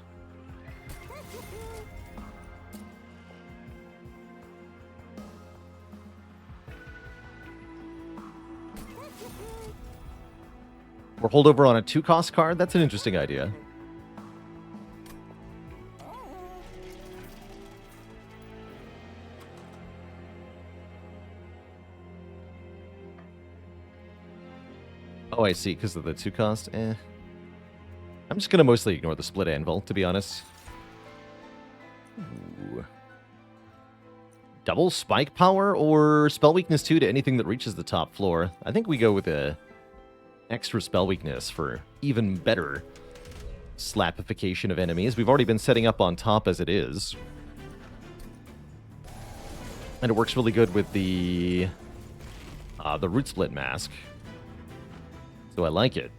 Or holdover on a 2-cost card? That's an interesting idea. Oh, I see, because of the 2-cost? I'm just going to mostly ignore the split anvil, to be honest. Ooh. Double spike power or spell weakness 2 to anything that reaches the top floor? I think we go with a extra spell weakness for even better slapification of enemies. We've already been setting up on top as it is. And it works really good with the Root Split Mask. So I like it.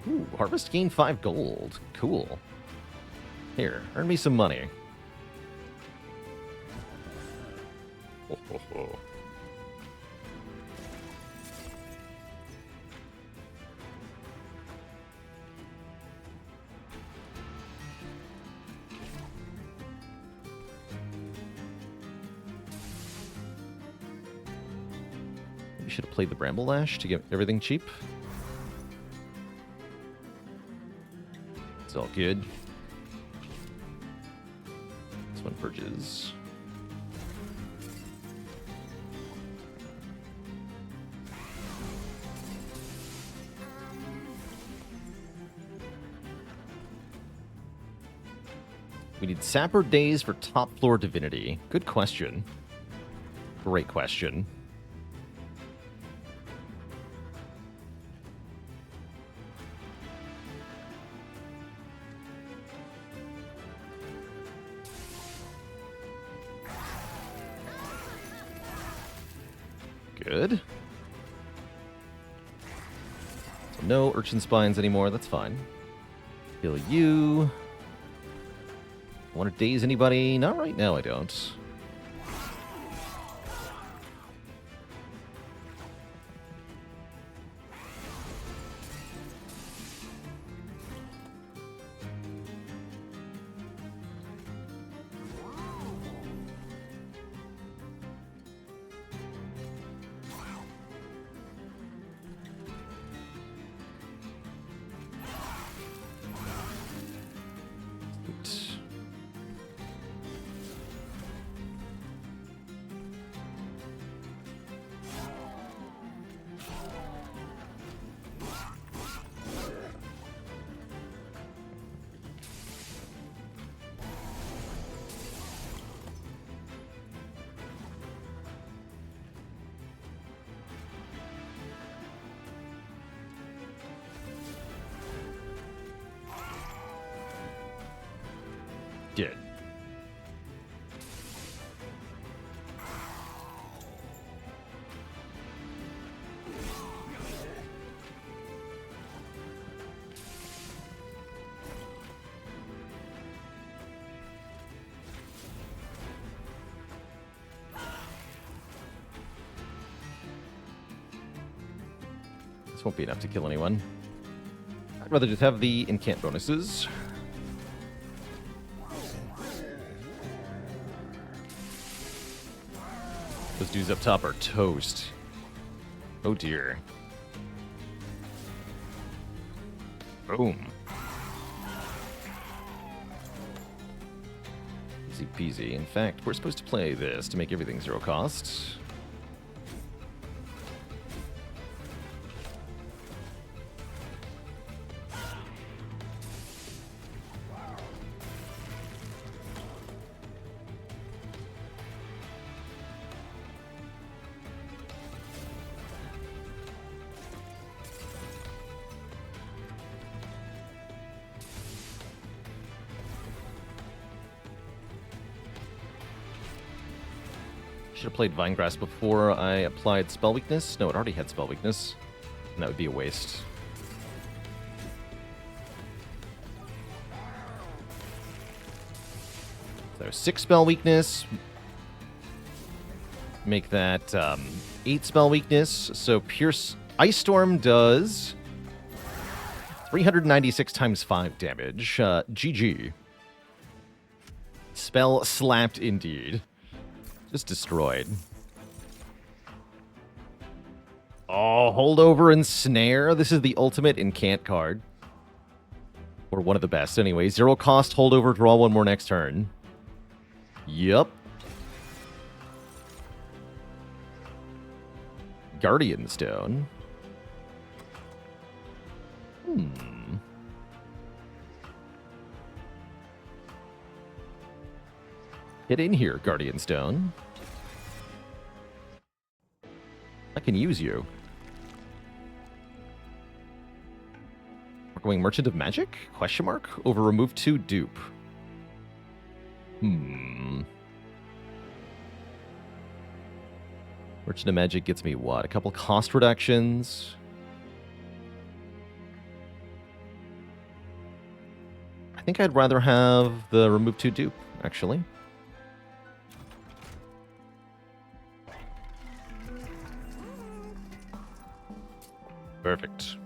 Ooh, harvest gain 5 gold. Cool. Here, earn me some money. Ho, ho, ho. We should have played the Bramble Lash to get everything cheap. It's all good. This one purges. We need Sapper Days for top floor divinity. Good question. Great question. Good. So no Urchin Spines anymore, that's fine. Kill you. Want to daze anybody? Not right now, I don't. Good. This won't be enough to kill anyone. I'd rather just have the incant bonuses. Those dudes up top are toast. Oh dear. Boom. Easy peasy. In fact, we're supposed to play this to make everything 0 cost. Should have played Vinegrass before I applied Spell Weakness. No, it already had Spell Weakness. And that would be a waste. So 6 Spell Weakness. Make that 8 Spell Weakness. So Pierce Ice Storm does 396 times 5 damage. GG. Spell slapped indeed. Just destroyed. Oh, Holdover and Snare. This is the ultimate incant card. Or one of the best anyway. 0 cost, Holdover, draw 1 more next turn. Yup. Guardian Stone. Get in here, Guardian Stone. I can use you. We're going Merchant of Magic? Question mark? Over remove 2 dupe. Merchant of Magic gets me what? A couple cost reductions. I think I'd rather have the remove 2 dupe, actually. Perfect.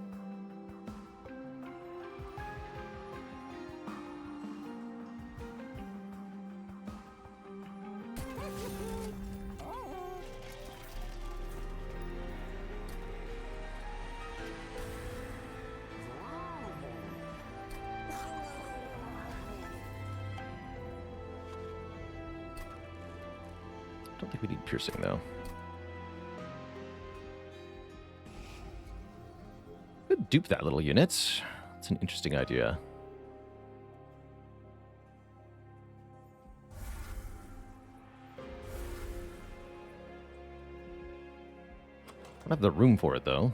Don't think we need piercing, though. Could dupe that little unit. It's an interesting idea. I don't have the room for it, though.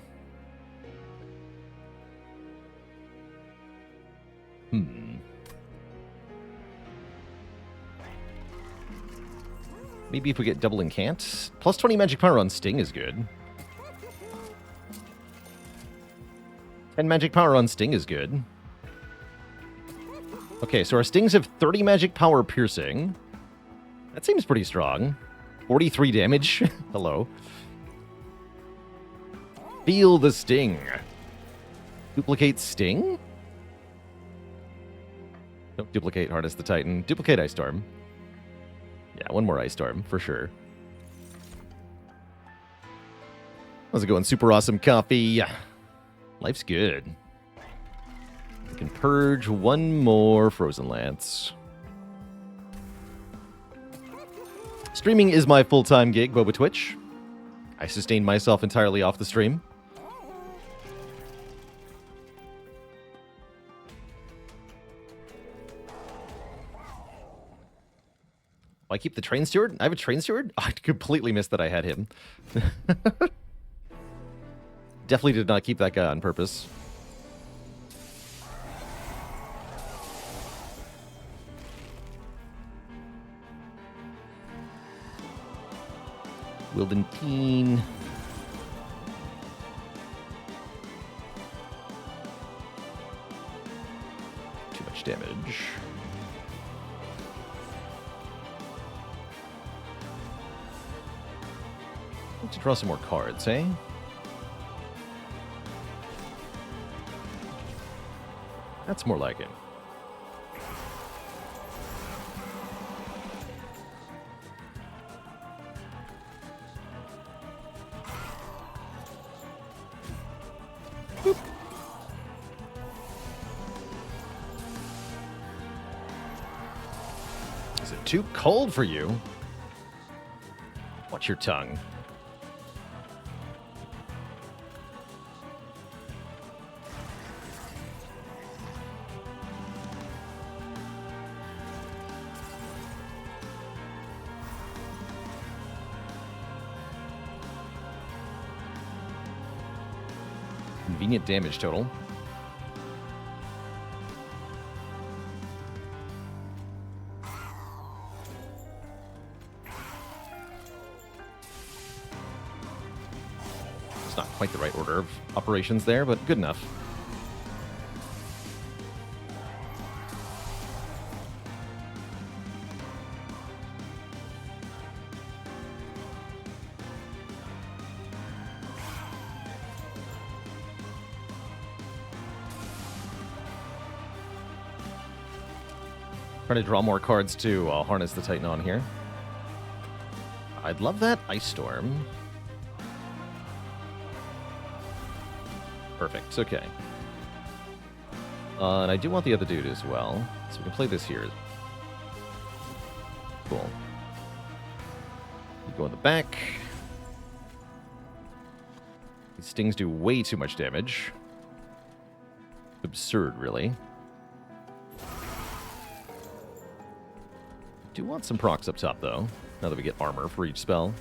Maybe if we get double incant. Plus 20 magic power on Sting is good. 10 magic power on Sting is good. Okay, so our Stings have 30 magic power piercing. That seems pretty strong. 43 damage. Hello. Feel the Sting. Duplicate Sting? Don't duplicate Harness the Titan. Duplicate Ice Storm. Yeah, one more Ice Storm, for sure. How's it going, super awesome coffee? Life's good. We can purge one more Frozen Lance. Streaming is my full-time gig, Boba Twitch. I sustained myself entirely off the stream. I keep the train steward? I have a train steward? I completely missed that I had him. Definitely did not keep that guy on purpose. Wildentine. Too much damage. Need to draw some more cards, eh? That's more like it. Boop. Is it too cold for you? Watch your tongue. Convenient damage total. It's not quite the right order of operations there, but good enough. Trying to draw more cards too. I'll harness the Titan on here. I'd love that Ice Storm. Perfect. Okay. And I do want the other dude as well, so we can play this here. Cool. You go in the back. These stings do way too much damage. Absurd, really. Do want some procs up top, though, now that we get armor for each spell.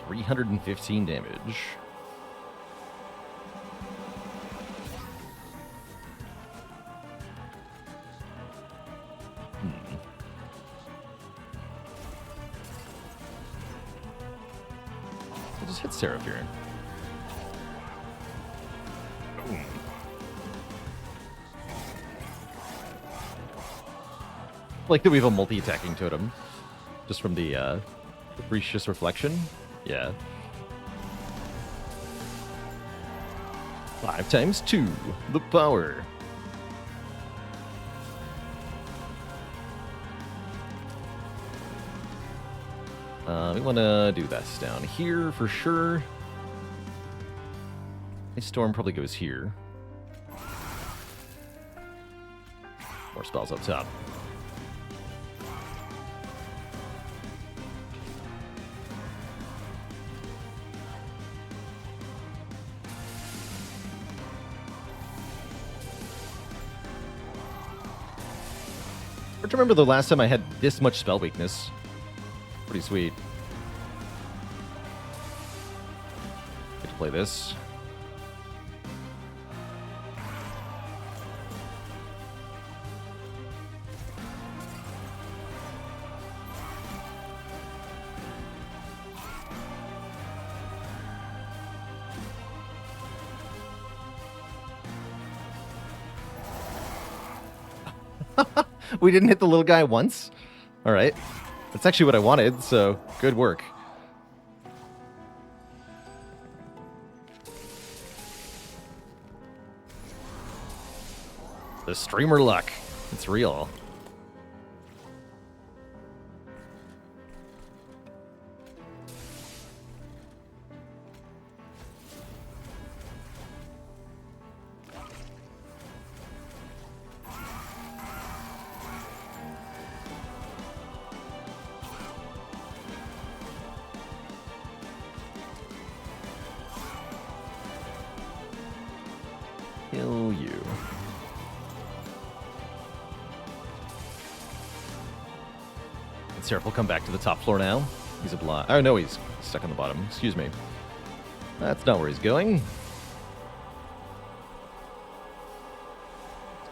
$315 damage. We'll just hit Seraph here. Boom. Like that we have a multi-attacking totem. Just from the Capricious Reflection. Yeah. 5 times 2. The power. We want to do this down here for sure. Ice Storm probably goes here. More spells up top. I remember the last time I had this much spell weakness. Pretty sweet. Get to play this. We didn't hit the little guy once? All right. That's actually what I wanted, so good work. The streamer luck. It's real. Kill you. And Seraph will come back to the top floor now. He's obliged. Oh, no, he's stuck on the bottom. Excuse me. That's not where he's going. He's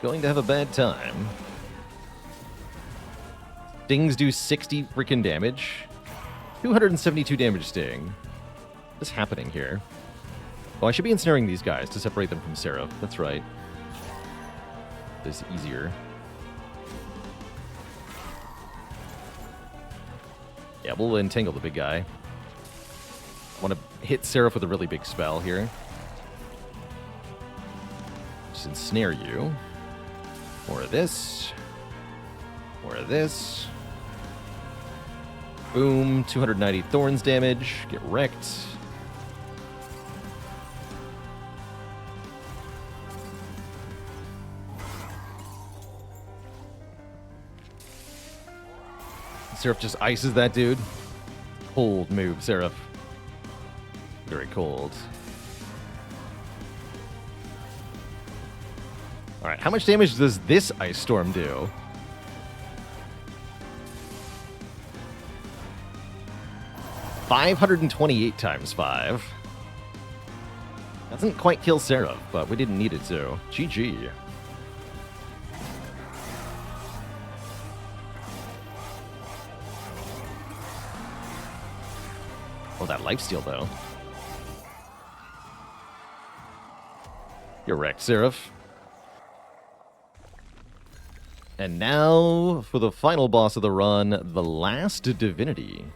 going to have a bad time. Stings do 60 freaking damage. 272 damage sting. What's happening here? Oh, I should be ensnaring these guys to separate them from Seraph. That's right. This is easier. Yeah, we'll entangle the big guy. I want to hit Seraph with a really big spell here. Just ensnare you. More of this. More of this. Boom. 290 thorns damage. Get wrecked. Seraph just ices that dude. Cold move, Seraph. Very cold. Alright, how much damage does this Ice Storm do? $528 times 5. Doesn't quite kill Seraph, but we didn't need it to. GG. Oh, that lifesteal, though. You're wrecked, Seraph. And now, for the final boss of the run, the last divinity.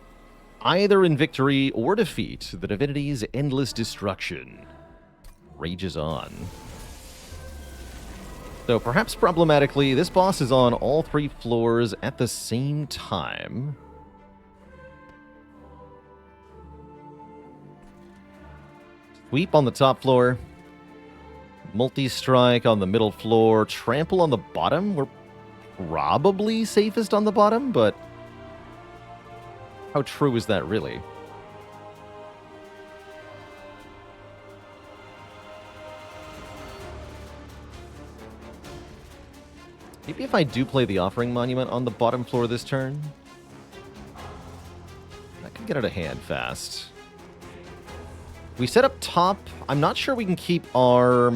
Either in victory or defeat, the divinity's endless destruction rages on. So, perhaps problematically, this boss is on all 3 floors at the same time. Sweep on the top floor. Multi-strike on the middle floor. Trample on the bottom. We're probably safest on the bottom, but how true is that really? Maybe if I do play the Offering Monument on the bottom floor this turn, that could get out of hand fast. We set up top. I'm not sure we can keep our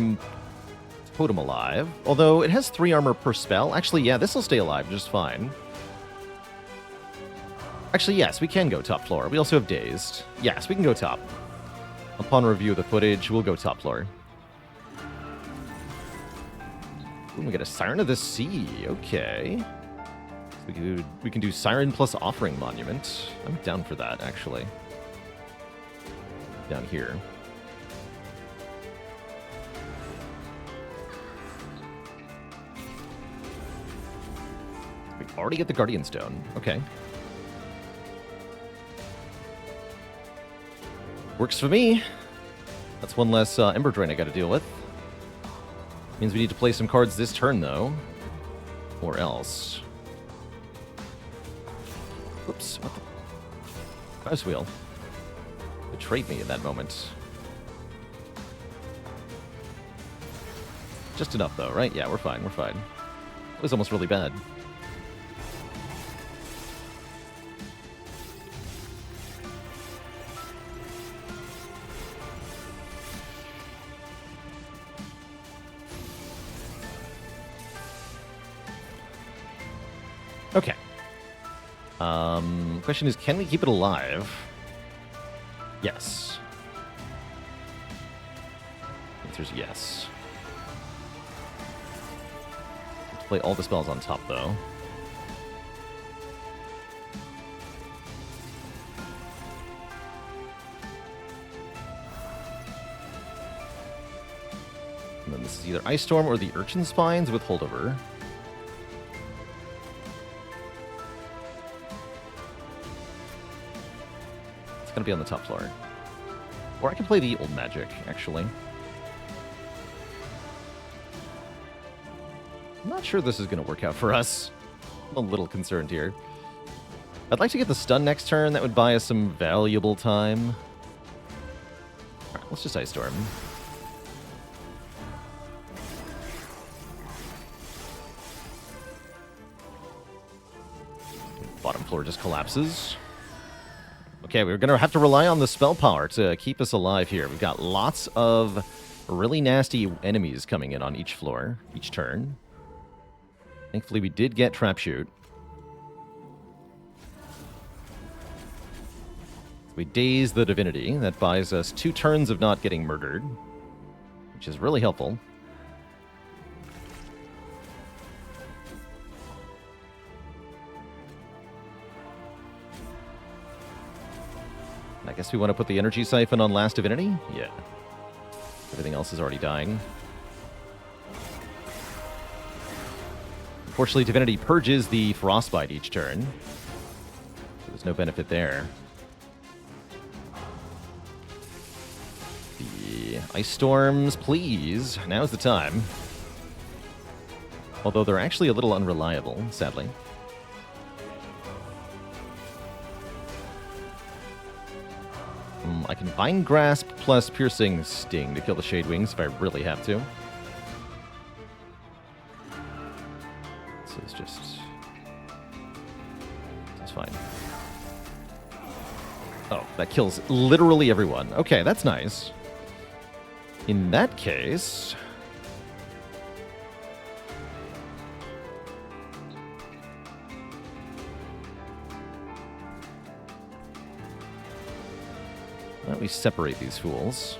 totem alive, although it has 3 armor per spell. Actually, yeah, this will stay alive just fine. Actually, yes, we can go top floor. We also have Dazed. Yes, we can go top. Upon review of the footage, we'll go top floor. Ooh, we get a Siren of the Sea. Okay. We can do Siren plus Offering Monument. I'm down for that, actually. Down here. We already get the Guardian Stone. Okay. Works for me. That's one less Ember Drain I got to deal with. Means we need to play some cards this turn, though. Or else. Whoops. What the? Mouse wheel. Betrayed me in that moment. Just enough, though, right? Yeah, we're fine. We're fine. It was almost really bad. Okay. Question is, can we keep it alive? Yes. Answer's yes. Let's play all the spells on top, though. And then this is either Ice Storm or the Urchin Spines with Holdover. Going to be on the top floor. Or I can play the Old Magic, actually. I'm not sure this is going to work out for us. I'm a little concerned here. I'd like to get the stun next turn. That would buy us some valuable time. Alright, let's just Ice Storm. Bottom floor just collapses. Okay, we're going to have to rely on the spell power to keep us alive here. We've got lots of really nasty enemies coming in on each floor, each turn. Thankfully, we did get Trap Shoot. We daze the divinity. That buys us 2 turns of not getting murdered, which is really helpful. I guess we want to put the energy siphon on last divinity? Yeah. Everything else is already dying. Unfortunately, divinity purges the frostbite each turn. So there's no benefit there. The ice storms, please. Now's the time. Although they're actually a little unreliable, sadly. I can Vine Grasp plus Piercing Sting to kill the Shade Wings if I really have to. This is just... It's fine. Oh, that kills literally everyone. Okay, that's nice. In that case... Why don't we separate these fools?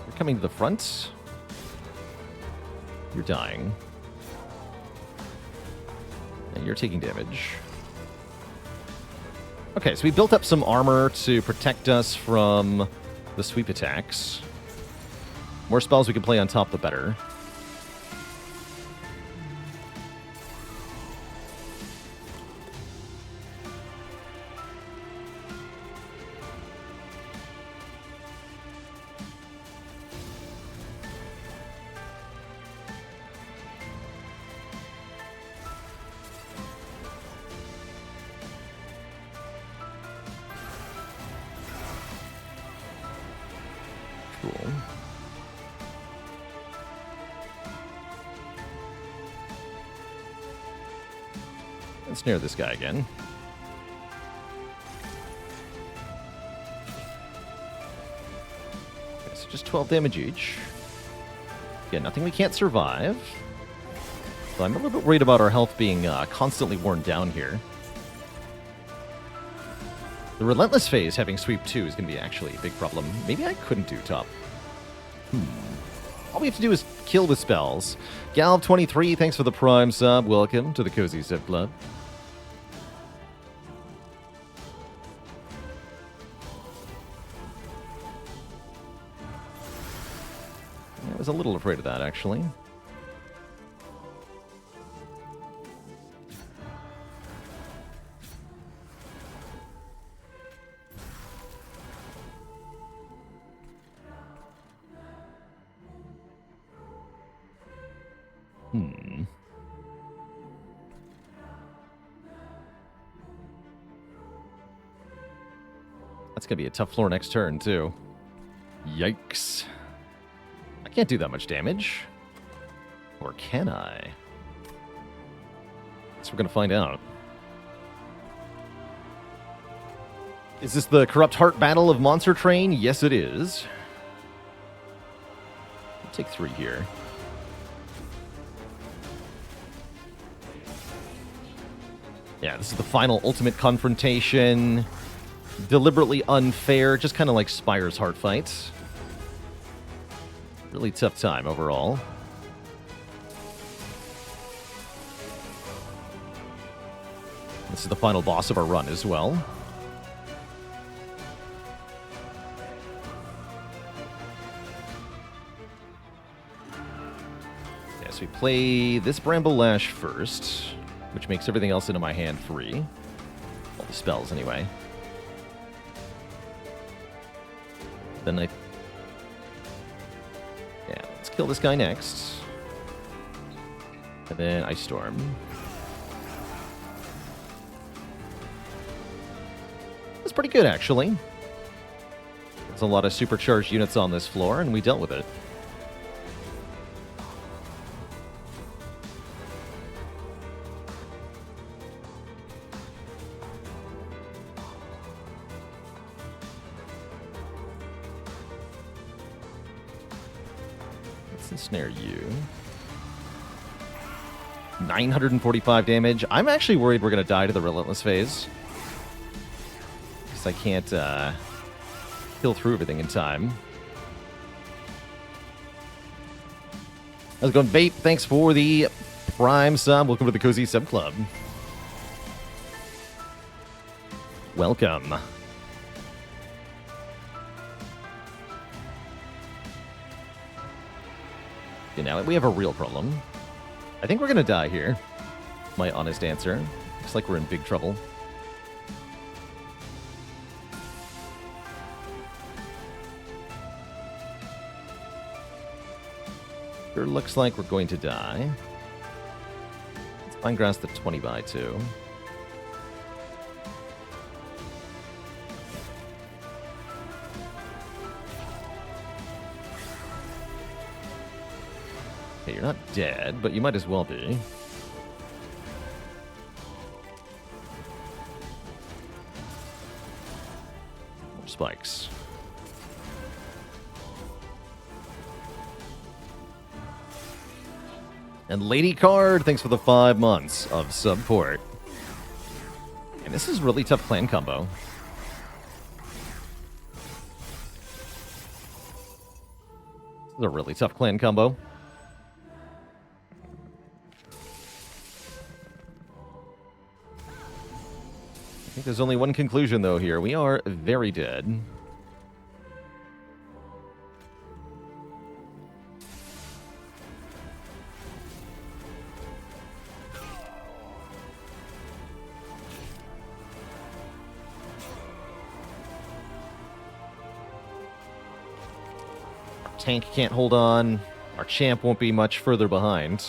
You're coming to the front. You're dying. And you're taking damage. Okay, so we built up some armor to protect us from the sweep attacks. More spells we can play on top, the better. Cool. Let's snare this guy again. Okay, so just 12 damage each. Yeah, nothing we can't survive. So I'm a little bit worried about our health being constantly worn down here. The Relentless phase having Sweep 2 is going to be actually a big problem. Maybe I couldn't do top. All we have to do is kill with spells. Galv23, thanks for the Prime sub. Welcome to the Cozy Zip Club. I was a little afraid of that, actually. That's going to be a tough floor next turn, too. Yikes. I can't do that much damage. Or can I? Guess we're going to find out. Is this the Corrupt Heart Battle of Monster Train? Yes, it is. I'll take 3 here. Yeah, this is the final ultimate confrontation. Deliberately unfair, just kind of like Spire's Heart Fight. Really tough time overall. This is the final boss of our run as well. Yes, we play this Bramble Lash first, which makes everything else into my hand free. All the spells, anyway. Then yeah, let's kill this guy next. And then Ice Storm. That's pretty good, actually. There's a lot of supercharged units on this floor, and we dealt with it. Let's ensnare you. 945 damage. I'm actually worried we're going to die to the Relentless phase. Because I can't kill through everything in time. How's it going, Bape? Thanks for the Prime sub. Welcome to the Cozy Sub Club. Welcome. Okay, now we have a real problem. I think we're going to die here. My honest answer. Looks like we're in big trouble. Sure looks like we're going to die. Let's find grass the 20 by 2. Okay, you're not dead, but you might as well be. More spikes. And Lady Card, thanks for the 5 months of support. And this is a really tough clan combo. This is a really tough clan combo. I think there's only one conclusion, though, here. We are very dead. Tank can't hold on. Our champ won't be much further behind.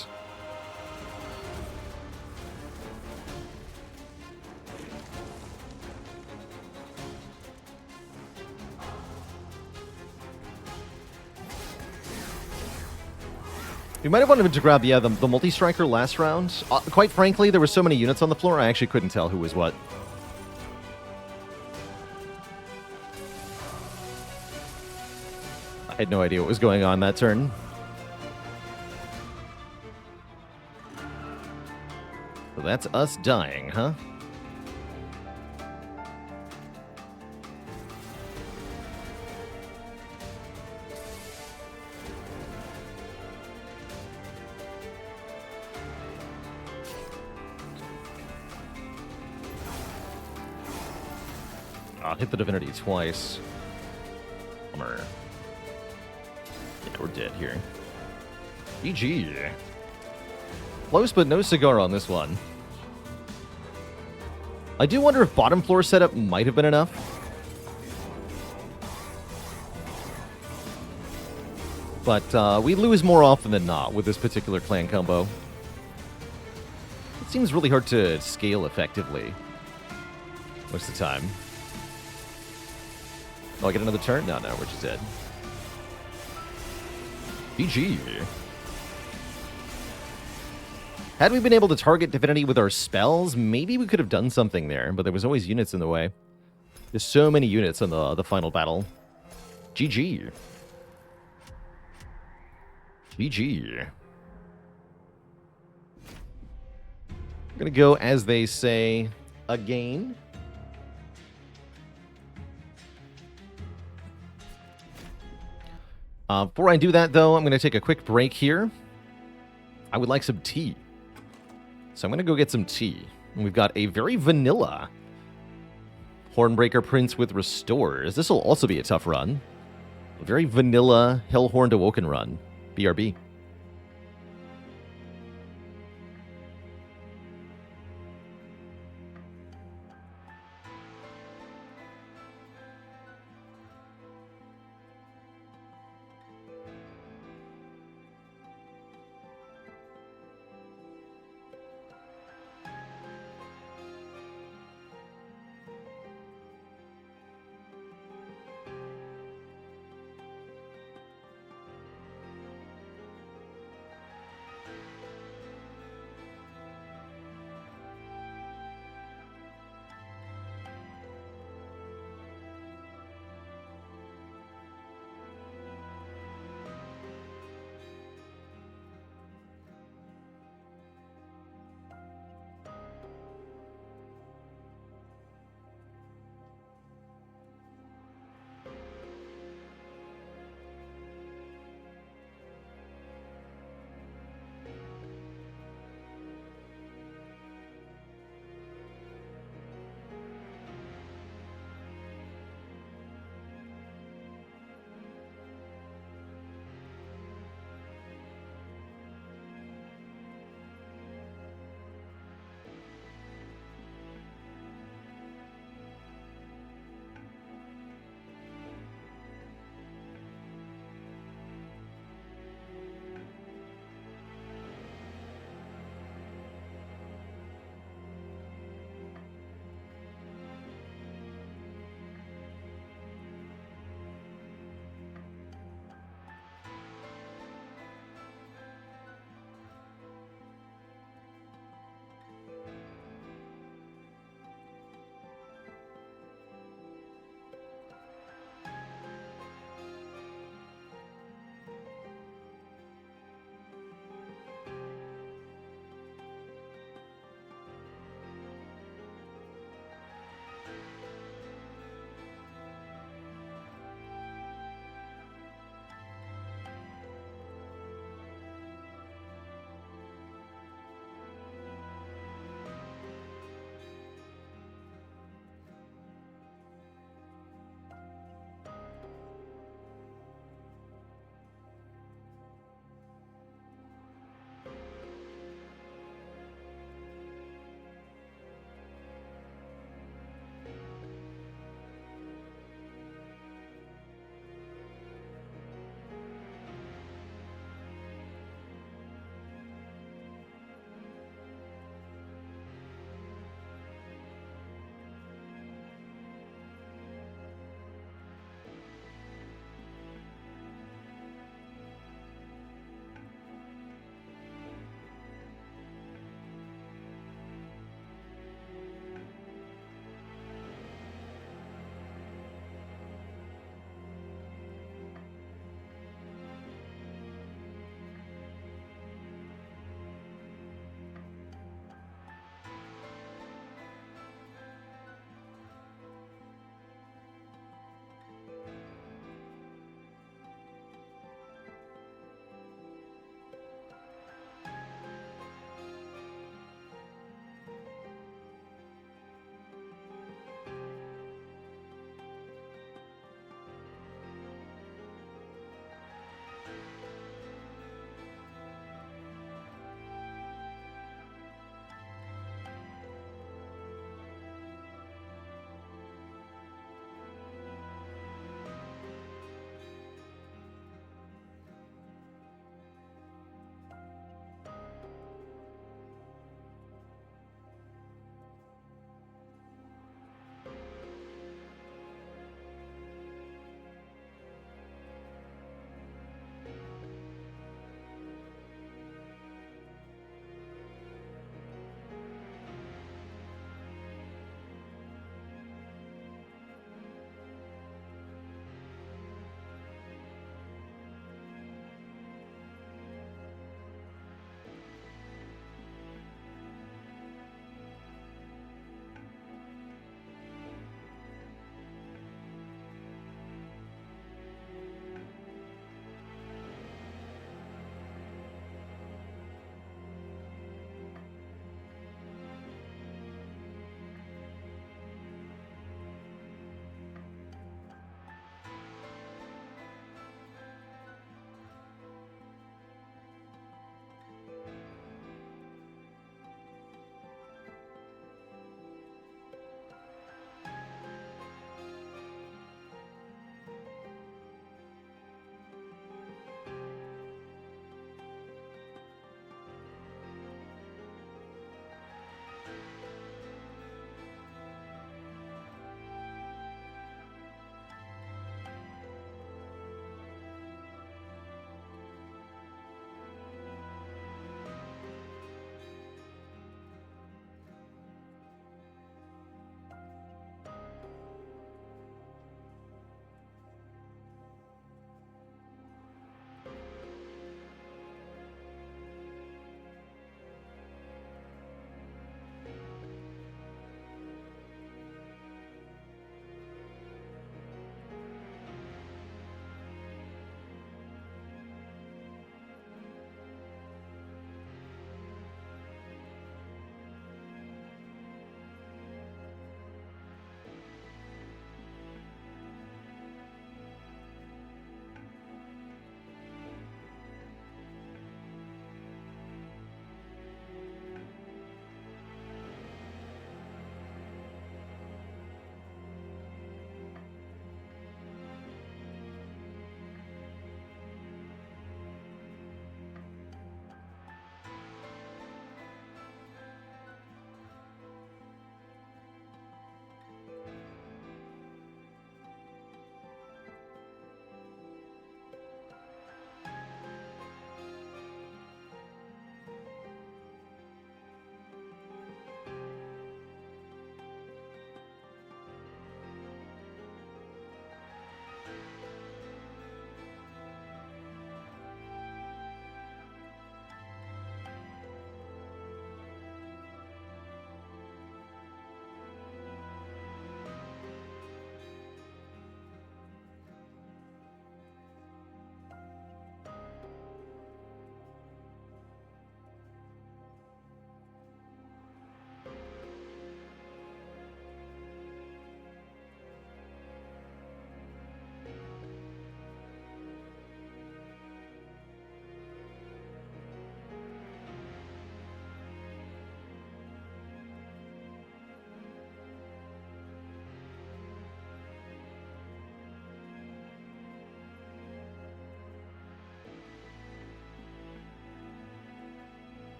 We might have wanted to grab, yeah, the multi-striker last round. Quite frankly, there were so many units on the floor, I actually couldn't tell who was what. I had no idea what was going on that turn. So that's us dying, huh? Hit the divinity twice. Bummer. Yeah, we're dead here. GG. Close, but no cigar on this one. I do wonder if bottom floor setup might have been enough. But we lose more often than not with this particular clan combo. It seems really hard to scale effectively most of the time. Oh, I get another turn? No, we're just dead. GG. Had we been able to target Divinity with our spells, maybe we could have done something there, but there was always units in the way. There's so many units in the final battle. GG. GG. I'm gonna go, as they say, again. Before I do that, though, I'm going to take a quick break here. I would like some tea. So I'm going to go get some tea. And we've got a very vanilla Hornbreaker Prince with Restores. This will also be a tough run. A very vanilla Hellhorned Awoken run. BRB.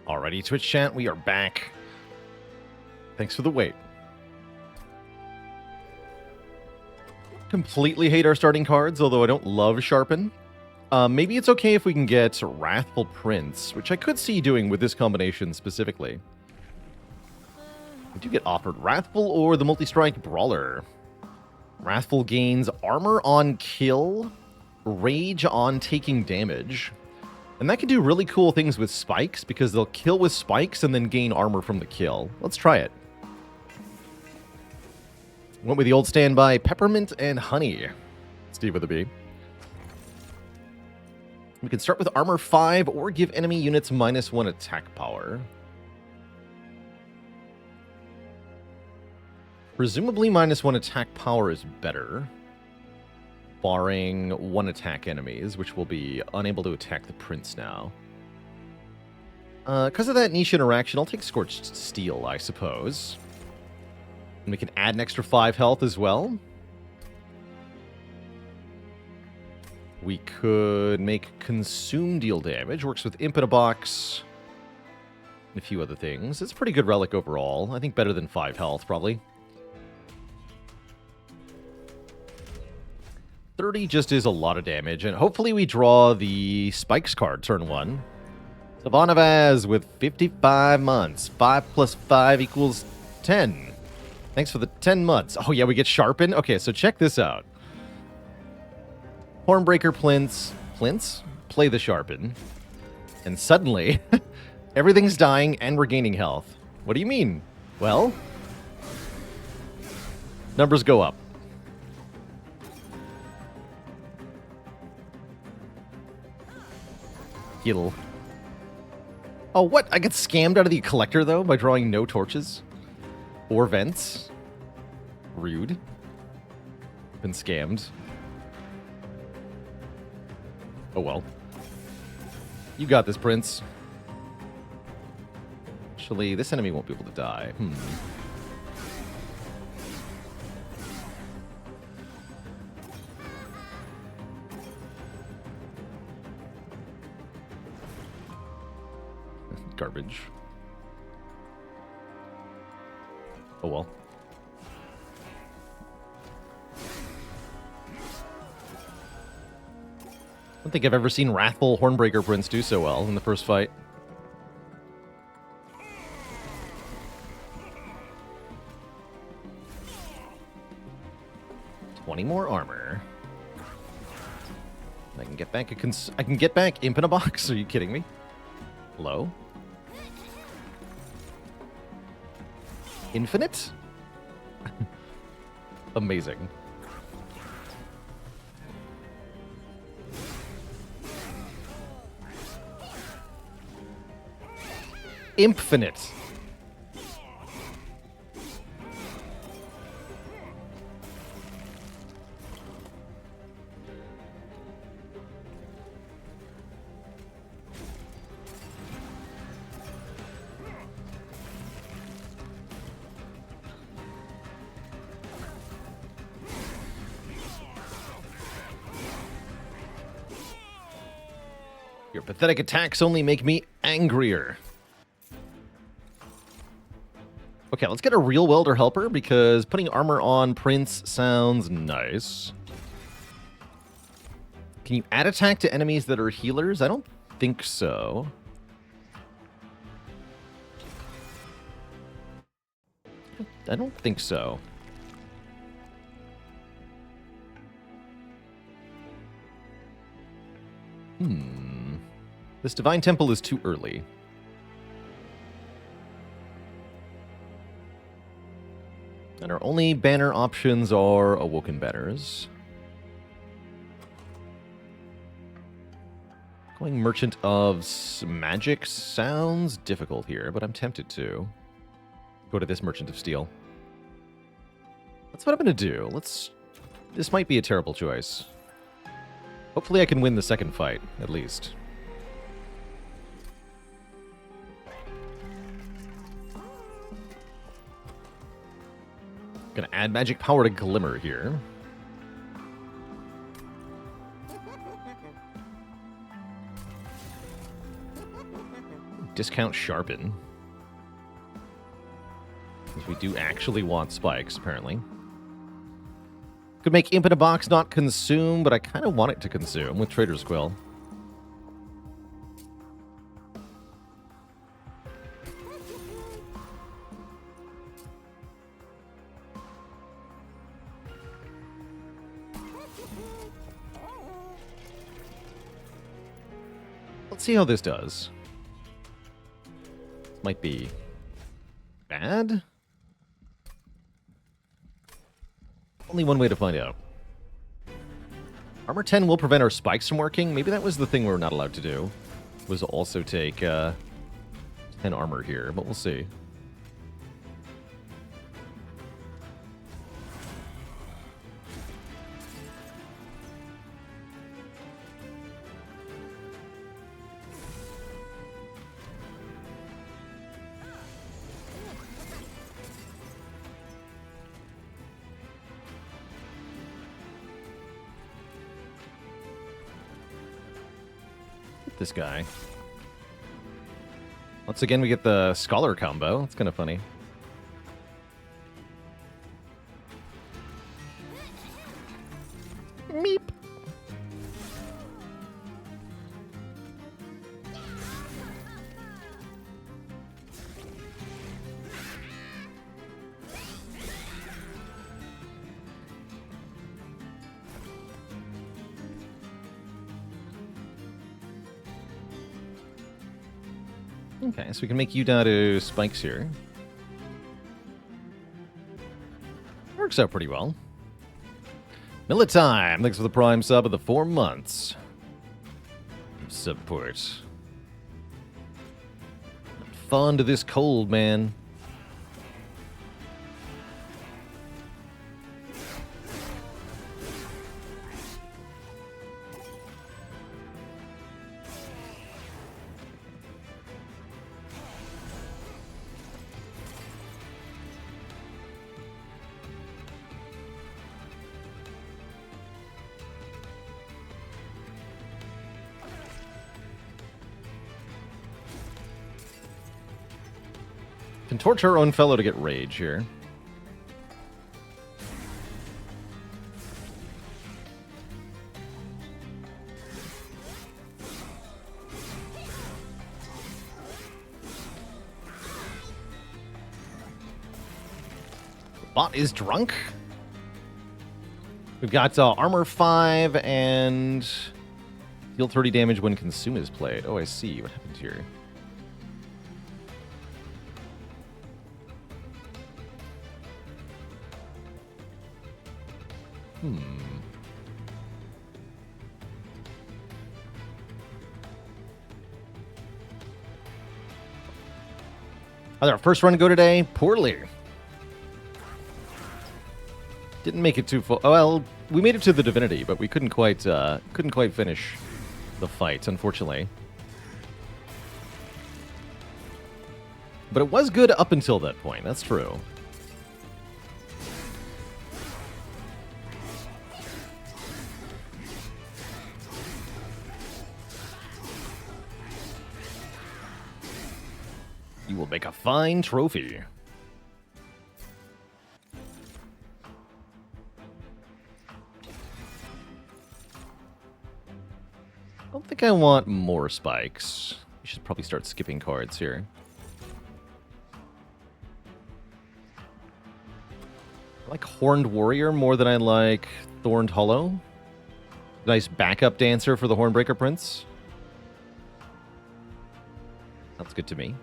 Alrighty, Twitch chat, we are back. Thanks for the wait. Completely hate our starting cards, although I don't love Sharpen. Maybe it's okay if we can get Wrathful Prince, which I could see doing with this combination specifically. We do get offered Wrathful or the Multi-Strike Brawler. Wrathful gains armor on kill, rage on taking damage. And that can do really cool things with spikes, because they'll kill with spikes and then gain armor from the kill. Let's try it. Went with the old standby, Peppermint and Honey. Steve with a B. We can start with Armor 5 or give enemy units -1 attack power. Presumably -1 attack power is better, barring 1 attack enemies, which will be unable to attack the Prince now. Because of that niche interaction, I'll take Scorched Steel, I suppose. And we can add an extra 5 health as well. We could make Consume deal damage. Works with Imp in a Box. And a few other things. It's a pretty good relic overall. I think better than 5 health, probably. 30 just is a lot of damage. And hopefully we draw the Spikes card turn 1. Savannah Vaz with 55 months. 5 plus 5 equals 10. Thanks for the 10 months. Oh yeah, we get Sharpen? Okay, so check this out. Hornbreaker Plints, play the Sharpen. And suddenly, everything's dying and we're gaining health. What do you mean? Well, numbers go up. Heal. Oh, what? I get scammed out of the collector, though, by drawing no torches? Or vents? Rude. Been scammed. Oh well. You got this, Prince. Actually, this enemy won't be able to die. Garbage. Oh well. I don't think I've ever seen Wrathful Hornbreaker Prince do so well in the first fight. $20 more armor. I can get back I can get back Imp in a Box. Are you kidding me? Hello? Infinite? Amazing. Infinite. Your pathetic attacks only make me angrier. Okay, let's get a real welder helper, because putting armor on Prince sounds nice. Can you add attack to enemies that are healers? I don't think so. I don't think so. This Divine Temple is too early. And our only banner options are Awoken Banners. Going Merchant of Magic sounds difficult here, but I'm tempted to go to this Merchant of Steel. That's what I'm going to do. This might be a terrible choice. Hopefully I can win the second fight, at least. Gonna add magic power to Glimmer here. discount sharpen. Because we do actually want spikes, apparently. Could make imp in a box not consume, but I kind of want it to consume with Trader's Quill. Let's see how this does. This might be bad. Only one way to find out. Armor 10 will prevent our spikes from working. Maybe that was the thing we're not allowed to do. Was also take 10 armor here, but we'll see. This guy. Once again, we get the Scholar combo. It's kind of funny. Meep. Okay, so we can make you down to spikes here. Works out pretty well. Millet time! Thanks for the prime sub of the 4 months. Support. Not fond of this cold, man. Can torture our own fellow to get rage here. The bot is drunk. We've got armor 5 and deal 30 damage when consume is played. Oh, I see. What happened here? How'd our first run go today? Poorly. Didn't make it too full. Oh, well, we made it to the divinity, but we couldn't quite finish the fight, unfortunately. But it was good up until that point. That's true. You will make a fine trophy. I don't think I want more spikes. We should probably start skipping cards here. I like Horned Warrior more than I like Thorned Hollow. Nice backup dancer for the Hornbreaker Prince. Sounds good to me.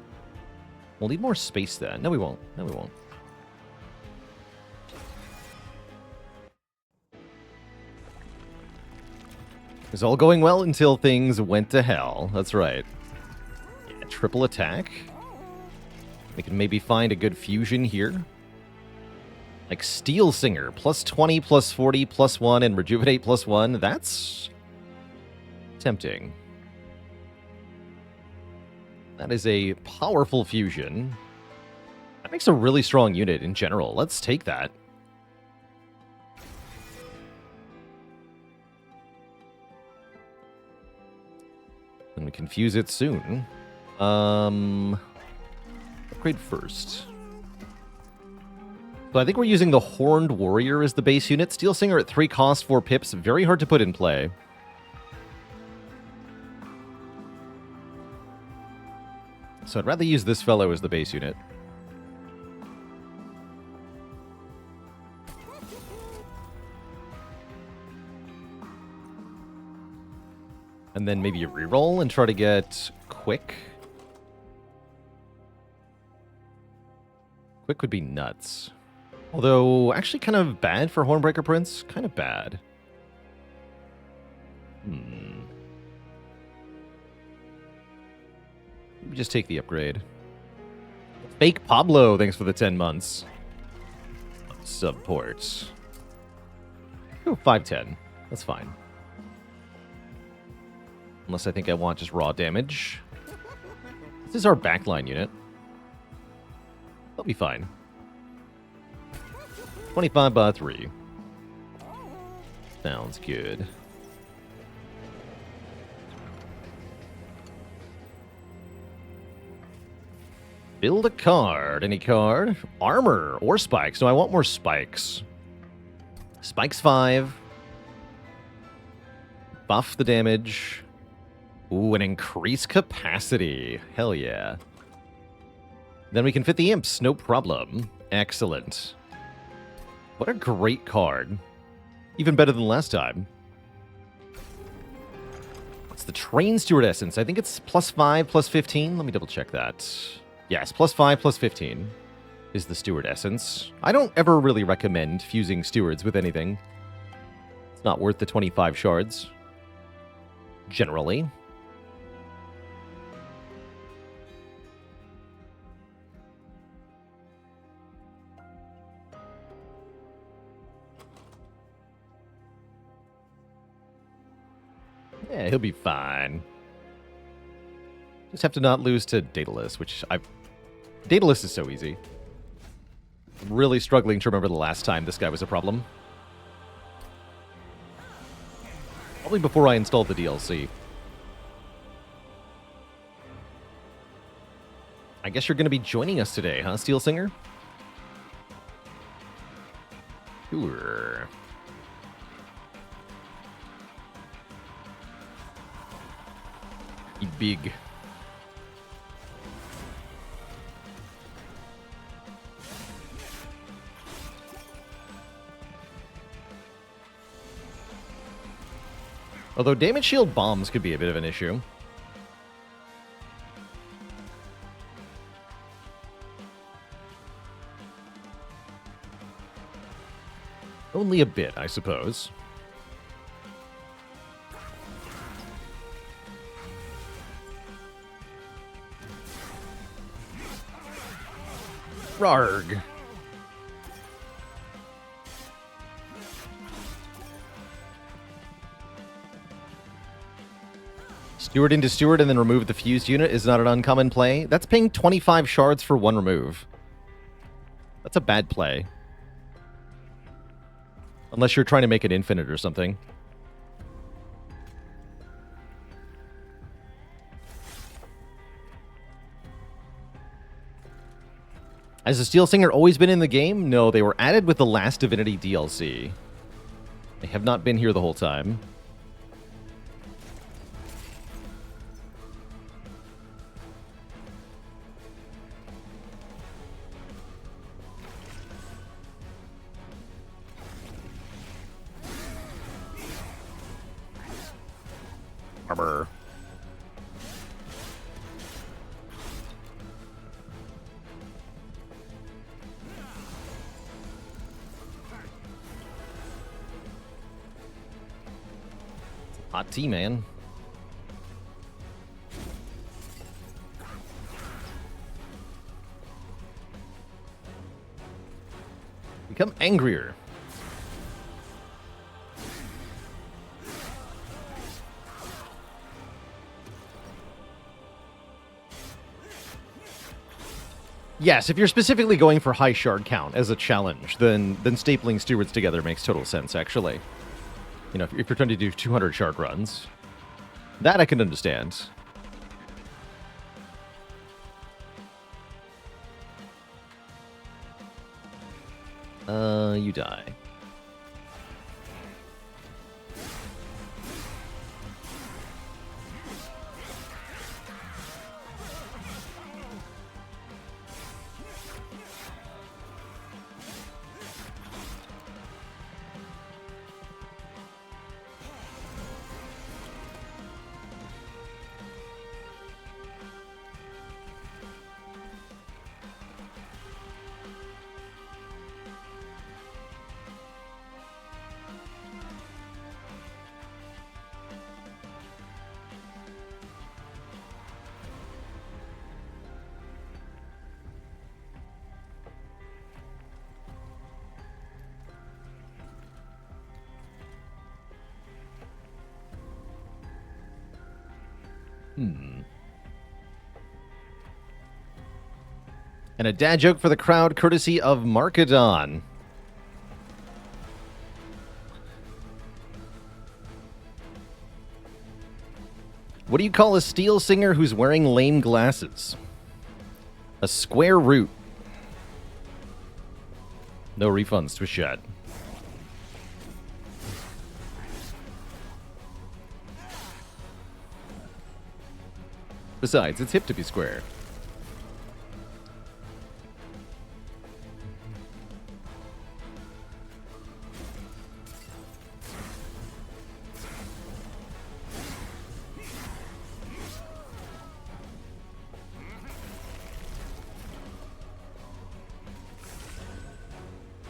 We'll need more space then. No, we won't. No, we won't. It was all going well until things went to hell. That's right. Yeah, triple attack. We can maybe find a good fusion here. Like Steel Singer, plus 20, plus 40, plus 1, and Rejuvenate plus 1. That's tempting. That is a powerful fusion. That makes a really strong unit in general. Let's take that. And we can fuse it soon. Upgrade first. So I think we're using the Horned Warrior as the base unit. Steel Singer at 3 cost, 4 pips. Very hard to put in play. So I'd rather use this fellow as the base unit. And then maybe a reroll and try to get Quick. Quick would be nuts. Although, actually kind of bad for Hornbreaker Prince. Kind of bad. Maybe just take the upgrade. Fake Pablo, thanks for the 10 months. Subports. Ooh, 510. That's fine. Unless I think I want just raw damage. This is our backline unit. They'll be fine. 25 by 3. Sounds good. Build a card. Any card? Armor or spikes. No, I want more spikes. Spikes 5. Buff the damage. Ooh, an increased capacity. Hell yeah. Then we can fit the imps. No problem. Excellent. What a great card. Even better than last time. What's the Train Steward Essence? I think it's +5, +15. Let me double check that. Yes, +5, +15 is the Steward Essence. I don't ever really recommend fusing stewards with anything. It's not worth the 25 shards. Generally. Yeah, he'll be fine. Just have to not lose to Daedalus, which Daedalus is so easy. I'm really struggling to remember the last time this guy was a problem. Probably before I installed the DLC. I guess you're going to be joining us today, huh, Steel Singer? Sure. You big. Although damage shield bombs could be a bit of an issue. Only a bit, I suppose. Rarg. Steward into Steward and then remove the fused unit is not an uncommon play. That's paying 25 shards for 1 remove. That's a bad play. Unless you're trying to make it infinite or something. Has the Steel Singer always been in the game? No, they were added with the last Divinity DLC. They have not been here the whole time. Armor. Hot tea, man. Become angrier. Yes, if you're specifically going for high shard count as a challenge, then stapling stewards together makes total sense, actually. You know, if you're trying to do 200 shard runs, that I can understand. You die. And a dad joke for the crowd, courtesy of Markadon. What do you call a steel singer who's wearing lame glasses? A square root. No refunds to a shed. Besides, it's hip to be square.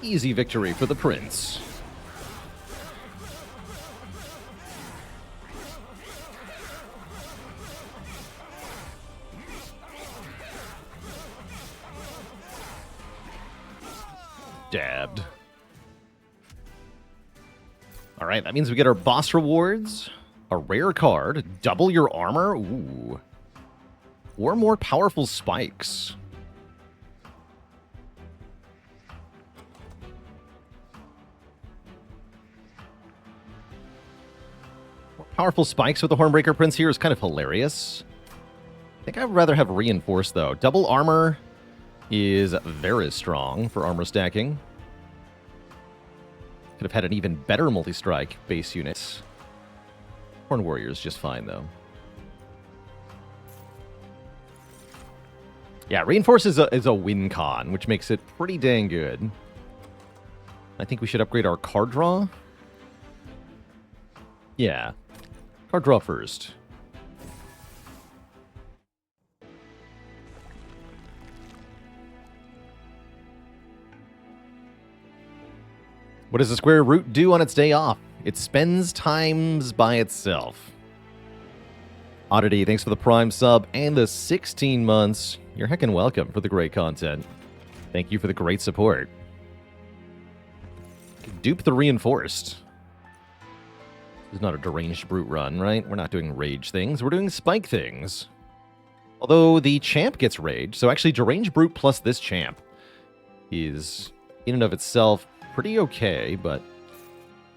Easy victory for the prince. Dabbed. All right, that means we get our boss rewards, a rare card, double your armor, ooh, or more powerful spikes. Powerful spikes with the Hornbreaker Prince here is kind of hilarious. I think I'd rather have reinforced, though. Double armor is very strong for armor stacking. Could have had an even better multi-strike base unit. Horn Warrior's just fine, though. Yeah, reinforce is a win con, which makes it pretty dang good. I think we should upgrade our card draw. Yeah. Card draw first. What does the square root do on its day off? It spends times by itself. Oddity, thanks for the Prime sub and the 16 months. You're heckin' welcome for the great content. Thank you for the great support. Dupe the reinforced. This is not a deranged brute run, right? We're not doing rage things. We're doing spike things. Although the champ gets rage, so actually deranged brute plus this champ is, in and of itself, pretty okay, but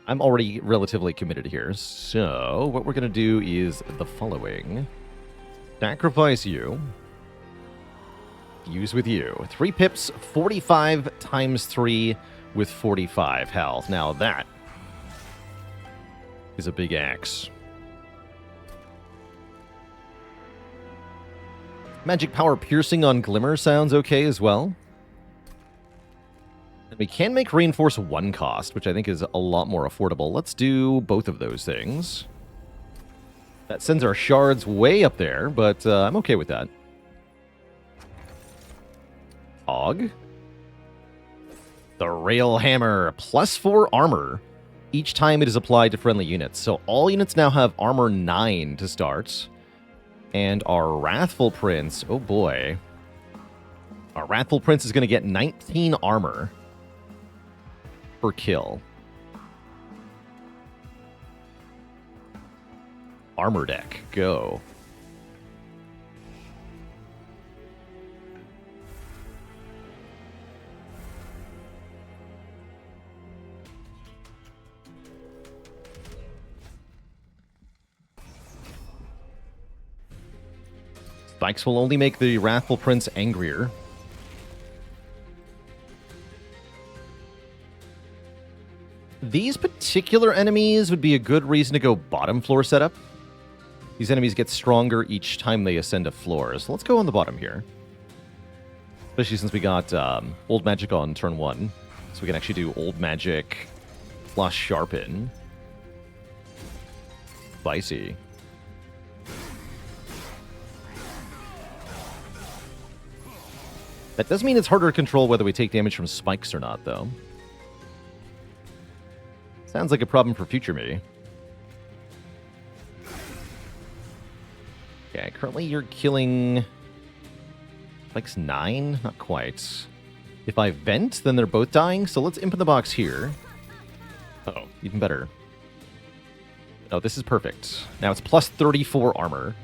I'm already relatively committed here. So what we're going to do is the following. Sacrifice you. Use with you. 3 pips, 45 times 3 with 45 health. Now that is a big axe. Magic power piercing on Glimmer sounds okay as well. And we can make reinforce 1 cost, which I think is a lot more affordable. Let's do both of those things. That sends our shards way up there, but I'm okay with that. Og. The Rail Hammer, plus 4 armor each time it is applied to friendly units. So all units now have armor 9 to start. And our Wrathful Prince, oh boy. Our Wrathful Prince is going to get 19 armor per kill. Armor deck, go. Spikes will only make the Wrathful Prince angrier. These particular enemies would be a good reason to go bottom floor setup. These enemies get stronger each time they ascend a floor. So let's go on the bottom here. Especially since we got Old Magic on turn 1. So we can actually do Old Magic plus Sharpen. Spicy. That does mean it's harder to control whether we take damage from spikes or not, though. Sounds like a problem for future me. Okay, currently you're killing... Spikes 9? Not quite. If I vent, then they're both dying, so let's imp in the box here. Uh-oh, even better. Oh, this is perfect. Now it's plus 34 armor.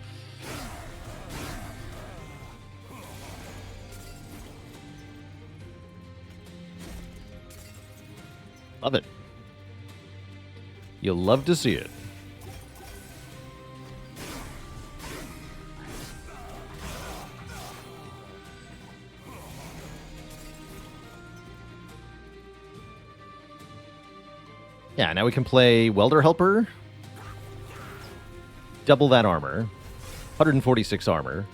Love it. You'll love to see it. Yeah, now we can play Welder Helper. Double that armor. 146 armor.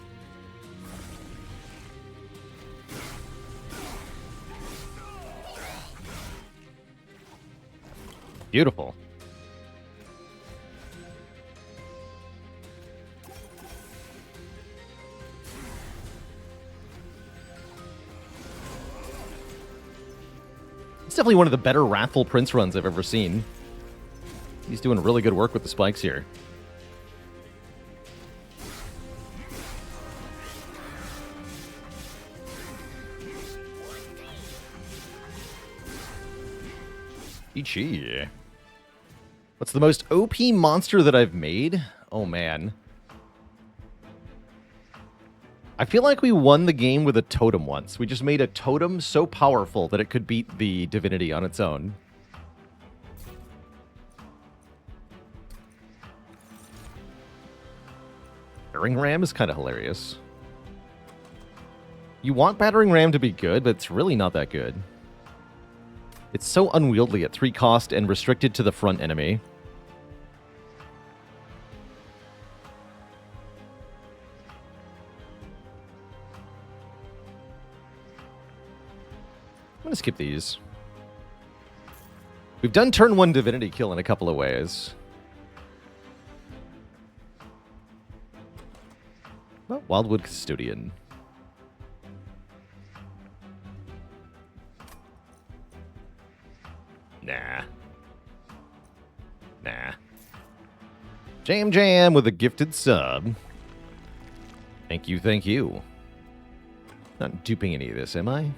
Beautiful. It's definitely one of the better Wrathful Prince runs I've ever seen. He's doing really good work with the spikes here. GG. What's the most OP monster that I've made? Oh, man. I feel like we won the game with a totem once. We just made a totem so powerful that it could beat the divinity on its own. Battering Ram is kind of hilarious. You want Battering Ram to be good, but it's really not that good. It's so unwieldy at 3 cost and restricted to the front enemy. I'm going to skip these. We've done turn 1 divinity kill in a couple of ways. Oh, Wildwood Custodian. Nah. Nah. Jam with a gifted sub. Thank you, thank you. Not duping any of this, am I?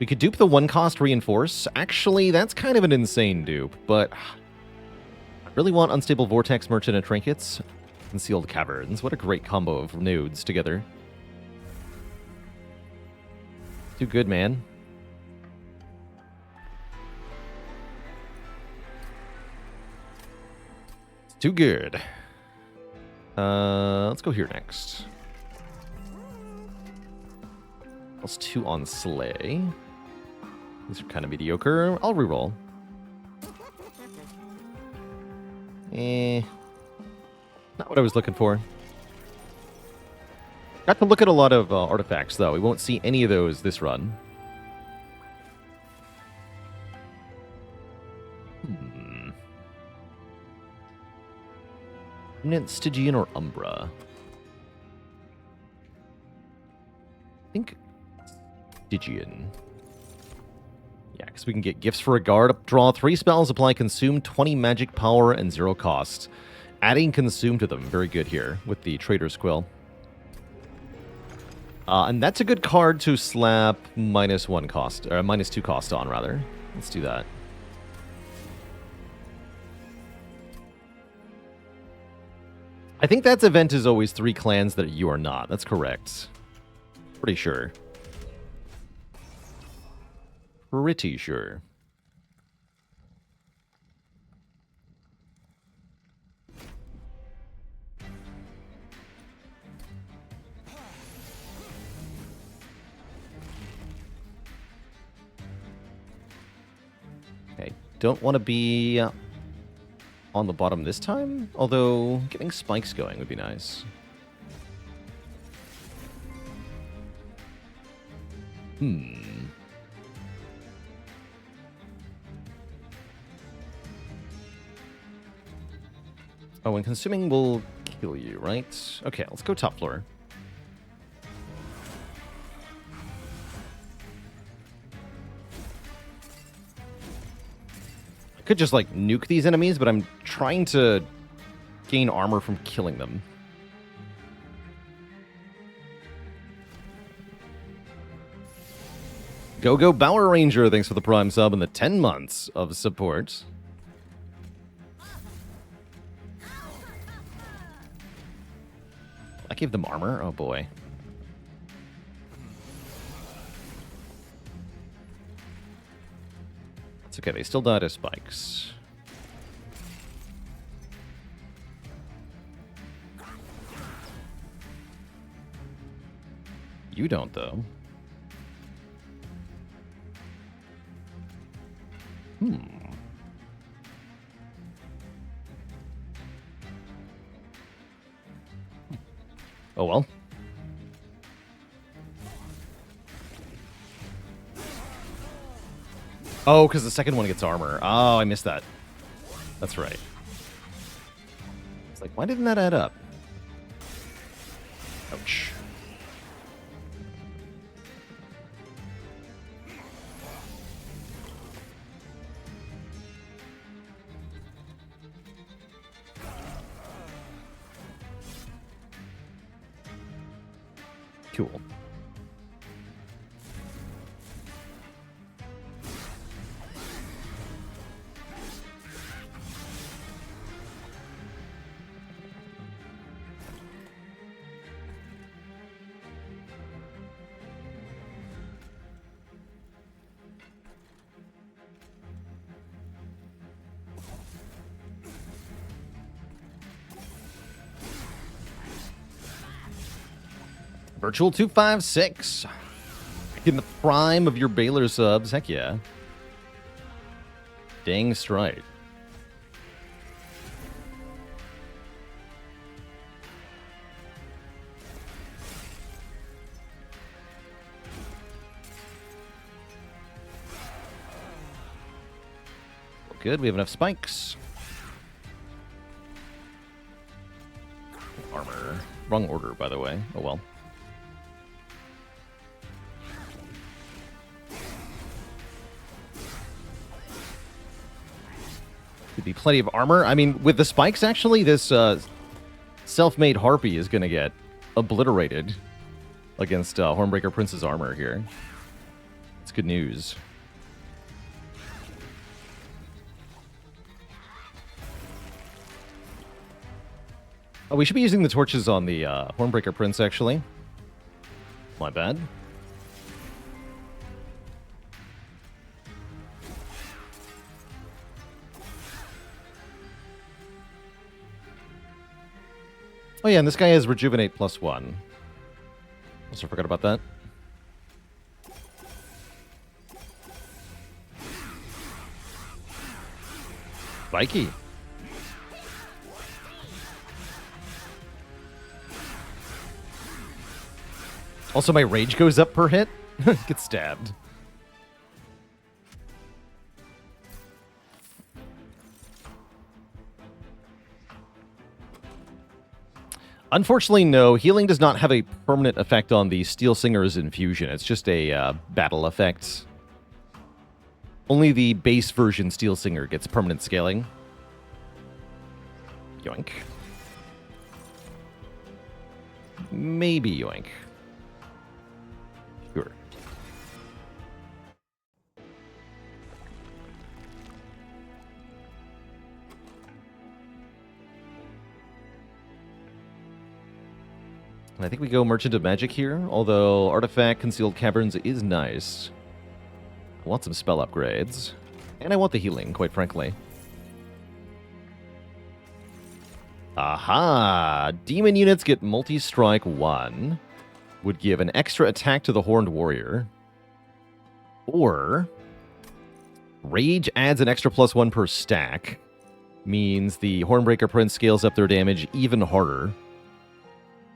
We could dupe the 1-cost Reinforce. Actually, that's kind of an insane dupe, but I really want Unstable Vortex, Merchant, and Trinkets. Concealed Caverns. What a great combo of nudes together. Too good, man. It's too good. Let's go here next. +2 on Slay. These are kind of mediocre. I'll reroll. Not what I was looking for. Got to look at a lot of artifacts, though. We won't see any of those this run. Remnant, Stygian, or Umbra? I think Stygian. Yeah, because we can get gifts for a guard, draw 3 spells, apply consume, 20 magic power, and 0 cost. Adding consume to them, very good here with the Trader's Quill. And that's a good card to slap -1 cost, or -2 cost on, rather. Let's do that. I think that event is always 3 clans that you are not. That's correct. Pretty sure. Pretty sure. Okay, don't want to be on the bottom this time, although getting spikes going would be nice. Oh, and consuming will kill you, right? Okay, let's go top floor. I could just, like, nuke these enemies, but I'm trying to gain armor from killing them. Go Bower Ranger, thanks for the Prime sub and the 10 months of support. I gave them armor? Oh boy. It's okay, they still died to spikes. You don't, though. Oh well. Oh, because the second one gets armor. Oh, I missed that. That's right. It's like, why didn't that add up? Ouch. Cool. Virtual 256. In the prime of your Baylor subs. Heck yeah. Dang straight. Good, we have enough spikes. Armor. Wrong order, by the way. Oh well. Could be plenty of armor. I mean, with the spikes, actually, this self-made Harpy is going to get obliterated against Hornbreaker Prince's armor here. It's good news. Oh, we should be using the torches on the Hornbreaker Prince, actually. My bad. Oh yeah, and this guy has Rejuvenate +1. Also forgot about that. Vikey. Also, my rage goes up per hit. Get stabbed. Unfortunately, no. Healing does not have a permanent effect on the Steel Singer's infusion. It's just a battle effect. Only the base version Steel Singer gets permanent scaling. Yoink. Maybe yoink. Sure. And I think we go Merchant of Magic here, although Artifact Concealed Caverns is nice. I want some spell upgrades. And I want the healing, quite frankly. Aha! Demon units get multi-strike 1. Would give an extra attack to the Horned Warrior. Or Rage adds an extra +1 per stack. Means the Hornbreaker Prince scales up their damage even harder.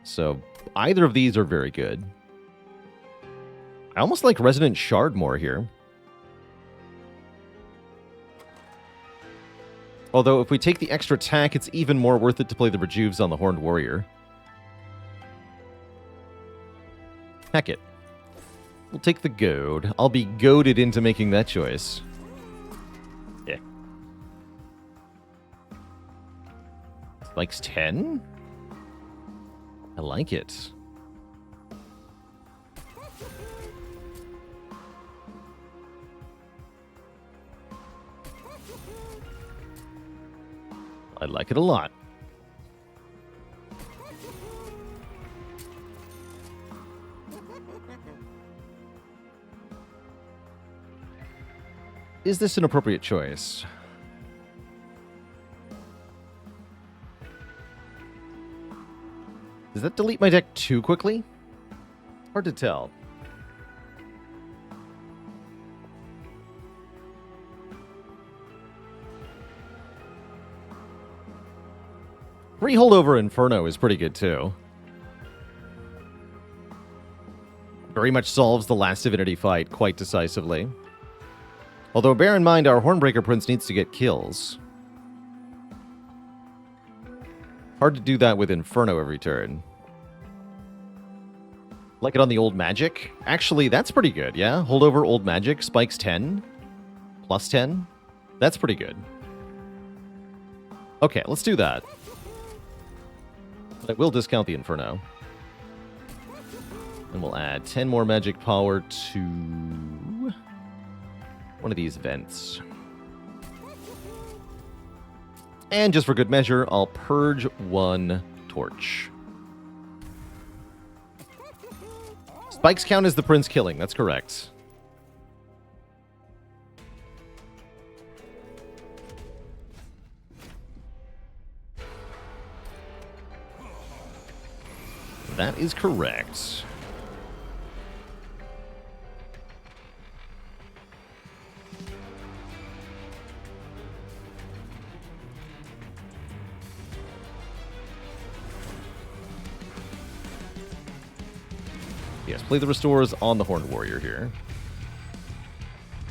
So either of these are very good. I almost like Resonant Shard more here. Although if we take the extra attack, it's even more worth it to play the Rejuves on the Horned Warrior. Heck it. We'll take the goad. I'll be goaded into making that choice. Yeah. Spikes 10? I like it. I like it a lot. Is this an appropriate choice? Does that delete my deck too quickly? Hard to tell. Free Holdover Inferno is pretty good too. Very much solves the last Divinity fight quite decisively. Although bear in mind our Hornbreaker Prince needs to get kills. Hard to do that with Inferno every turn. Like it on the Old Magic? Actually, that's pretty good, yeah? Holdover Old Magic, spikes 10. Plus 10. That's pretty good. Okay, let's do that. But I will discount the Inferno. And we'll add 10 more magic power to one of these vents. And just for good measure, I'll purge one torch. Spikes count as the Prince killing, that's correct. That is correct. Yes, play the Restores on the Horned Warrior here.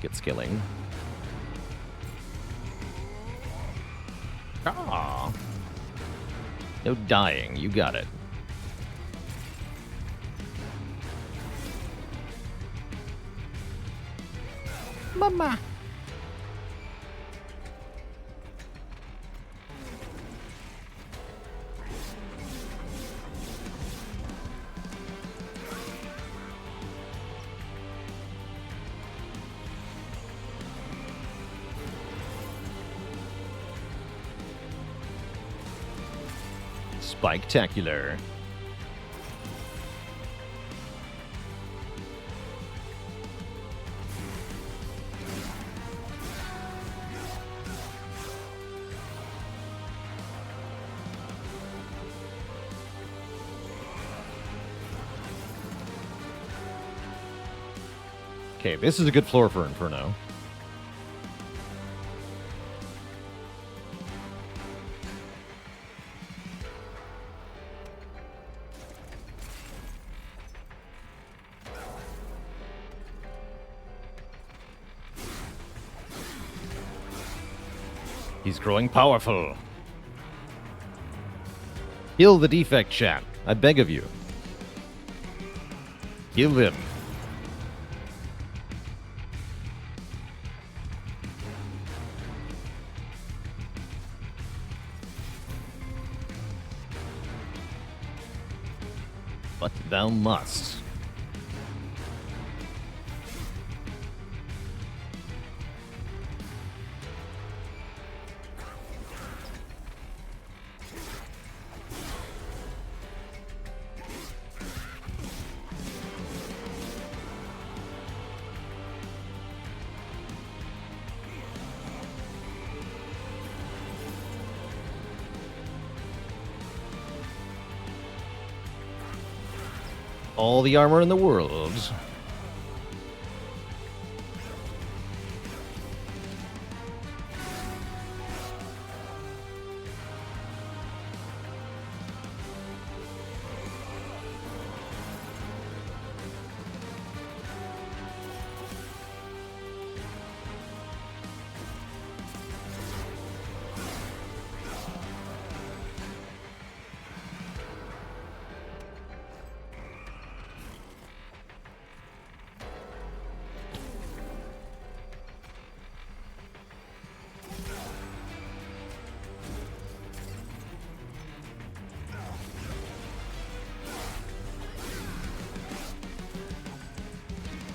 Get skilling. Ah. No dying, you got it. Mama. Spectacular. Okay, this is a good floor for Inferno. He's growing powerful. Kill the defect, chat. I beg of you. Kill him. But thou must. All the armor in the world.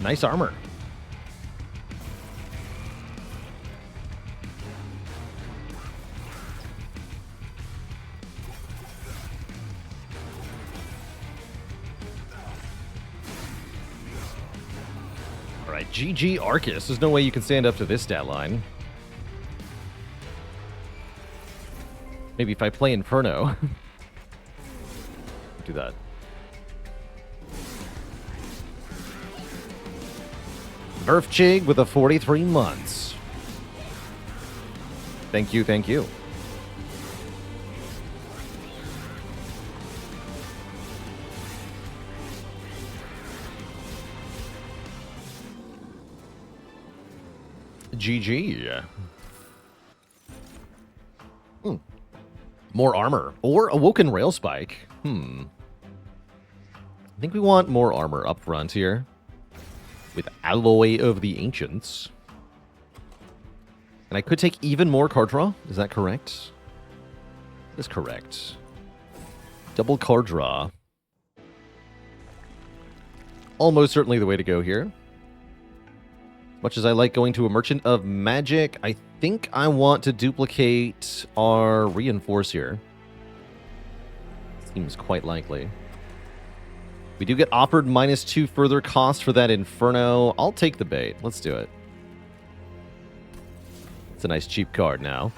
Nice armor. All right, GG Arcus. There's no way you can stand up to this stat line. Maybe if I play Inferno. Do that. Earthchig with a 43 months. Thank you, thank you. GG. More armor. Or Awoken Rail Spike. I think we want more armor up front here. With Alloy of the Ancients. And I could take even more card draw. Is that correct? That is correct. Double card draw. Almost certainly the way to go here. Much as I like going to a Merchant of Magic, I think I want to duplicate our Reinforce here. Seems quite likely. We do get offered -2 further cost for that Inferno. I'll take the bait. Let's do it. It's a nice cheap card now.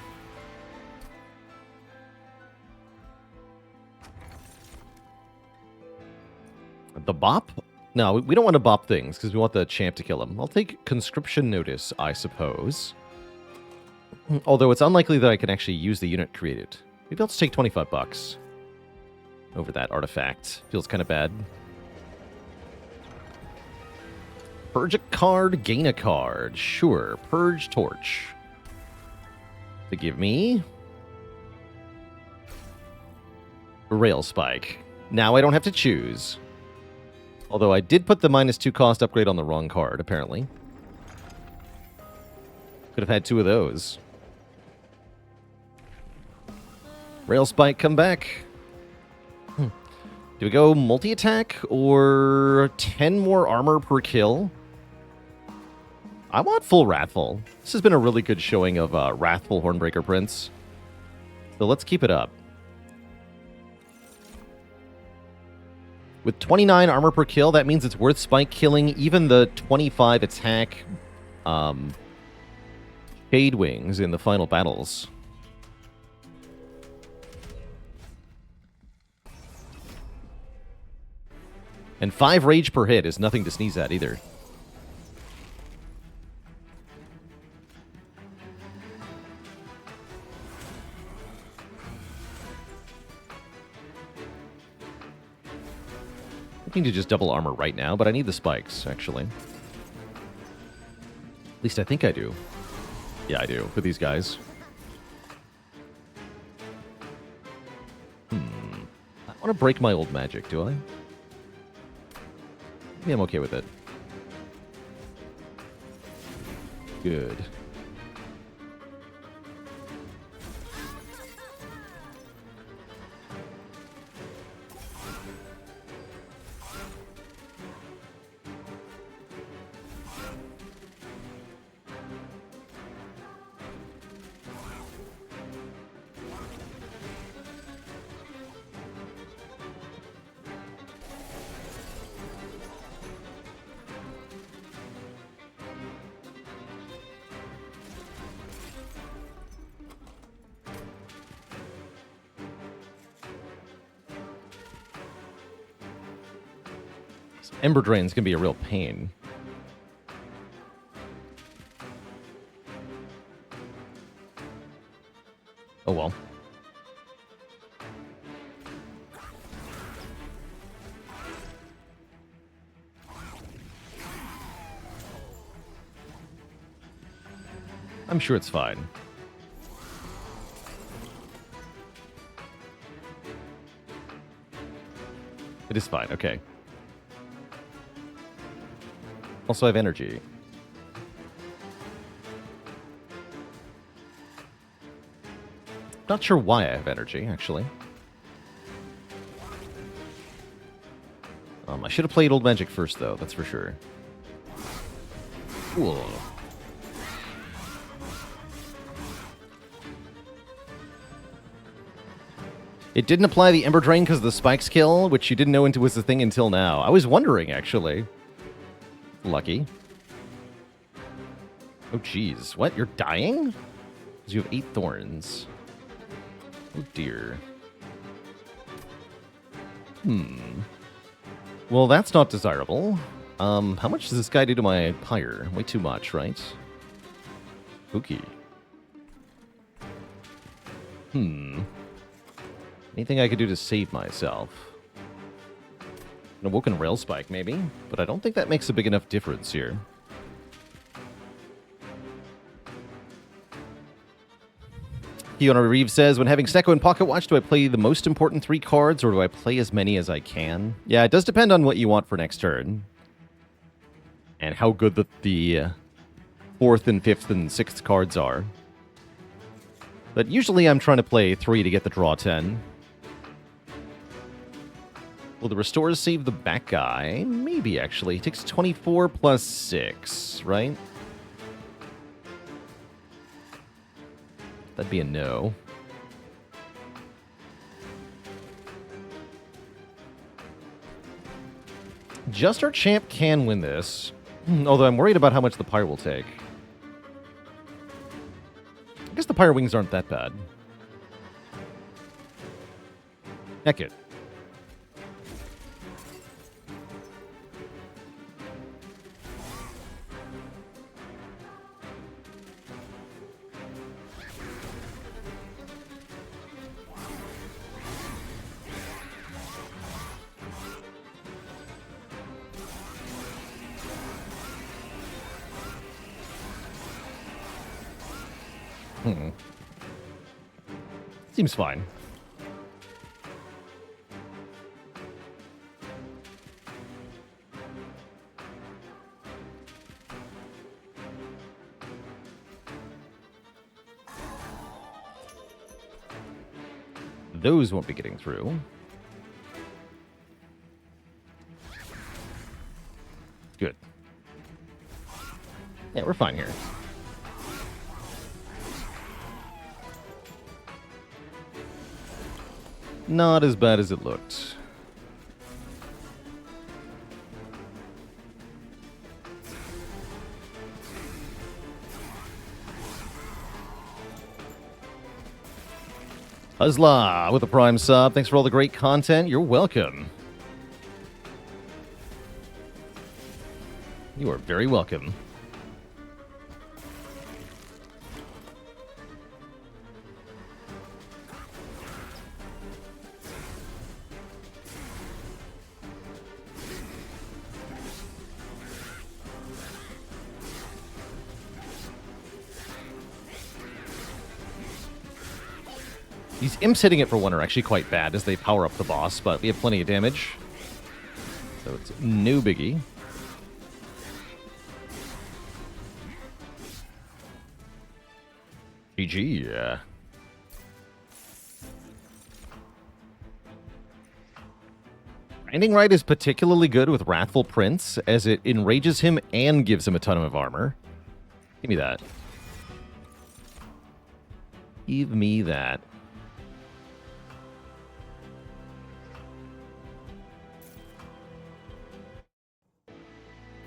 The bop? No, we don't want to bop things, because we want the champ to kill him. I'll take Conscription Notice, I suppose. Although it's unlikely that I can actually use the unit created. Maybe I'll just take 25 bucks over that artifact. Feels kind of bad. Purge a card, gain a card. Sure. Purge Torch. To give me Rail Spike. Now I don't have to choose. Although I did put the -2 cost upgrade on the wrong card, apparently. Could have had 2 of those. Rail Spike, come back. Do we go multi-attack or 10 more armor per kill? I want full Wrathful. This has been a really good showing of Wrathful Hornbreaker Prince. So let's keep it up. With 29 armor per kill, that means it's worth Spike killing even the 25 attack Shade Wings in the final battles. And 5 rage per hit is nothing to sneeze at either. I need to just double armor right now, but I need the spikes, actually. At least I think I do. Yeah, I do, for these guys. I want to break my old magic, do I? Maybe I'm okay with it. Good. Ember Drain's gonna be a real pain. Oh well. I'm sure it's fine. It is fine, okay. Also, I have energy. Not sure why I have energy, actually. I should have played Old Magic first, though, that's for sure. Cool. It didn't apply the Ember Drain because of the spikes kill, which you didn't know was the thing until now. I was wondering, actually. Lucky. Oh, jeez. What? You're dying? Because you have 8 thorns. Oh, dear. Well, that's not desirable. How much does this guy do to my pyre? Way too much, right? Spooky. Anything I could do to save myself? An Awoken Rail Spike, maybe? But I don't think that makes a big enough difference here. Fiona Reeves says, when having Snecko and Pocket Watch, do I play the most important 3 cards, or do I play as many as I can? Yeah, it does depend on what you want for next turn. And how good the 4th and 5th and 6th cards are. But usually I'm trying to play 3 to get the draw 10. Will the Restores save the back guy? Maybe, actually. He takes 24 plus 6, right? That'd be a no. Just our champ can win this. Although I'm worried about how much the Pyre will take. I guess the Pyre Wings aren't that bad. Heck it. Seems fine. Those won't be getting through. Good. Yeah, we're fine here. Not as bad as it looked. Huzla with a Prime sub. Thanks for all the great content. You're welcome. You are very welcome. These imps hitting it for 1 are actually quite bad as they power up the boss, but we have plenty of damage. So it's no biggie. GG, yeah. Grinding Right is particularly good with Wrathful Prince, as it enrages him and gives him a ton of armor. Give me that. Give me that.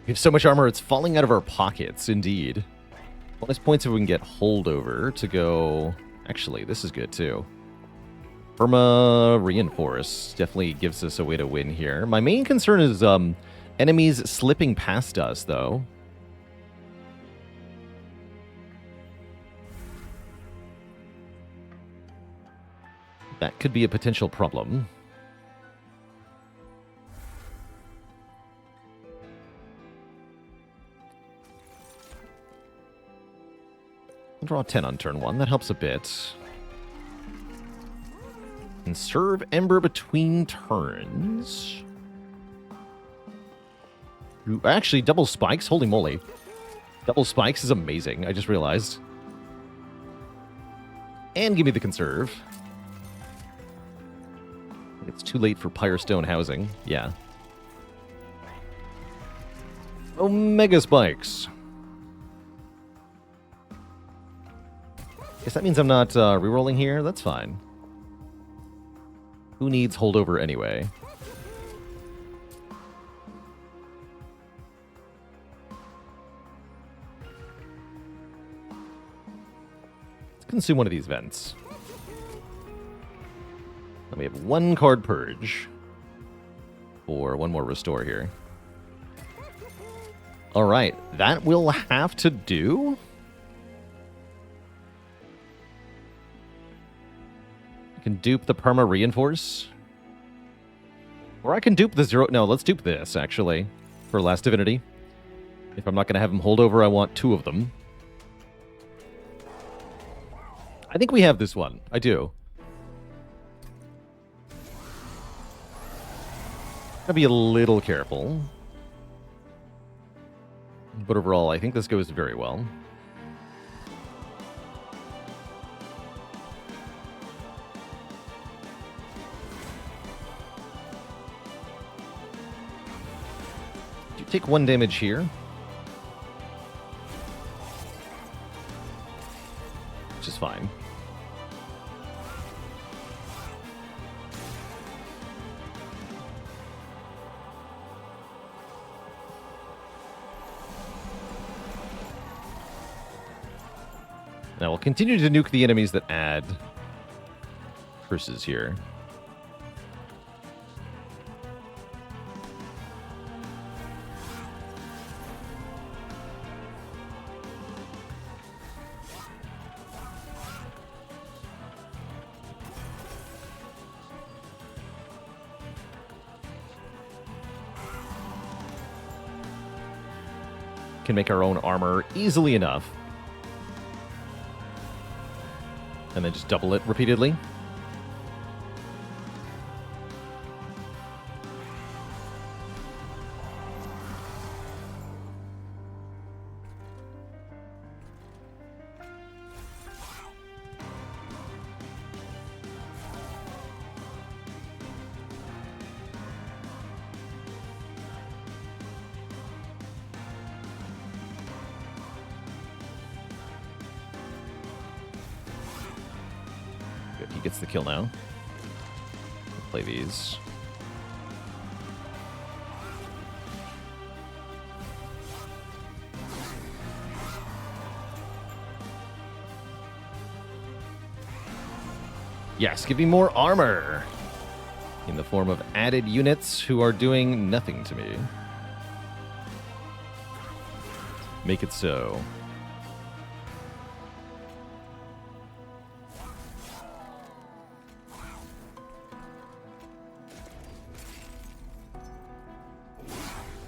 We have so much armor, it's falling out of our pockets, indeed. Bonus points if we can get Holdover to go... Actually, this is good, too. Perma Reinforce definitely gives us a way to win here. My main concern is enemies slipping past us, though. That could be a potential problem. I'll draw 10 on turn 1. That helps a bit. Conserve Ember between turns. Ooh, actually, double spikes? Holy moly. Double spikes is amazing, I just realized. And give me the conserve. It's too late for Pyrestone housing. Yeah. Omega spikes. Guess that means I'm not rerolling here. That's fine. Who needs holdover anyway? Let's consume one of these vents. And we have one card purge. Or one more restore here. Alright, that will have to do. I can dupe the Perma Reinforce. Or I can dupe the zero... No, let's dupe this, actually, for Last Divinity. If I'm not going to have him hold over, I want two of them. I think we have this one. I do. Gotta be a little careful. But overall, I think this goes very well. You take 1 damage here. Which is fine. Now we'll continue to nuke the enemies that add curses here. Can make our own armor easily enough. And then just double it repeatedly. Good, he gets the kill now. Play these. Yes, give me more armor! In the form of added units who are doing nothing to me. Make it so.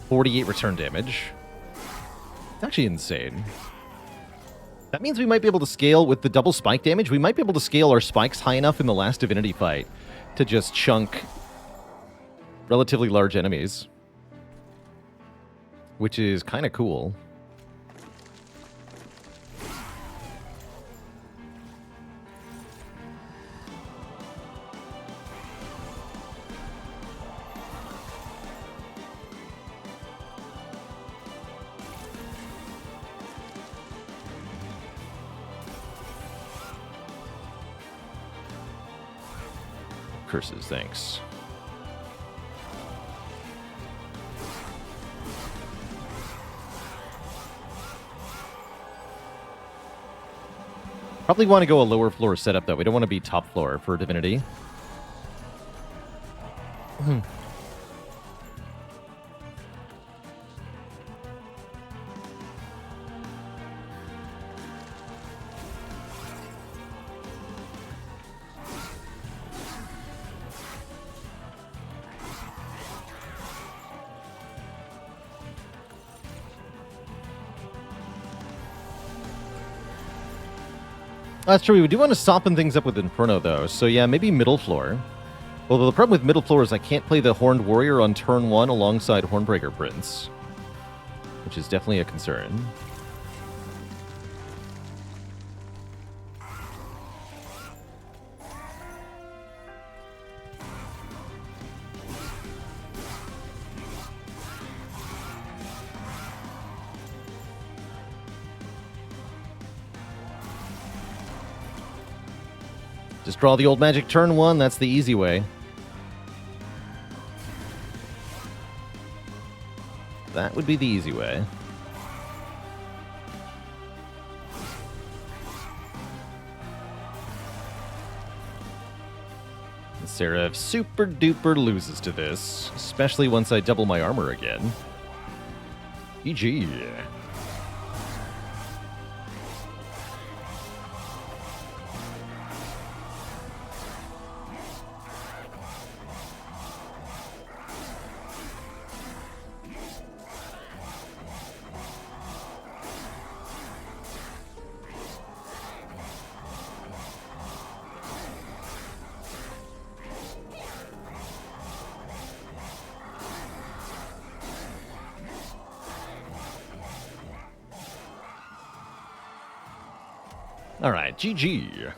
.48 return damage. It's actually insane. That means we might be able to scale with the double spike damage. We might be able to scale our spikes high enough in the last Divinity fight to just chunk relatively large enemies. Which is kind of cool. Curses, thanks. Probably want to go a lower floor setup, though. We don't want to be top floor for Divinity. That's true. We do want to soften things up with Inferno, though. So yeah, maybe middle floor. Although the problem with middle floor is I can't play the Horned Warrior on turn 1 alongside Hornbreaker Prince. Which is definitely a concern. Just draw the old magic turn 1. That's the easy way. That would be the easy way. Seraph super duper loses to this, especially once I double my armor again. GG. Alright, GG. Is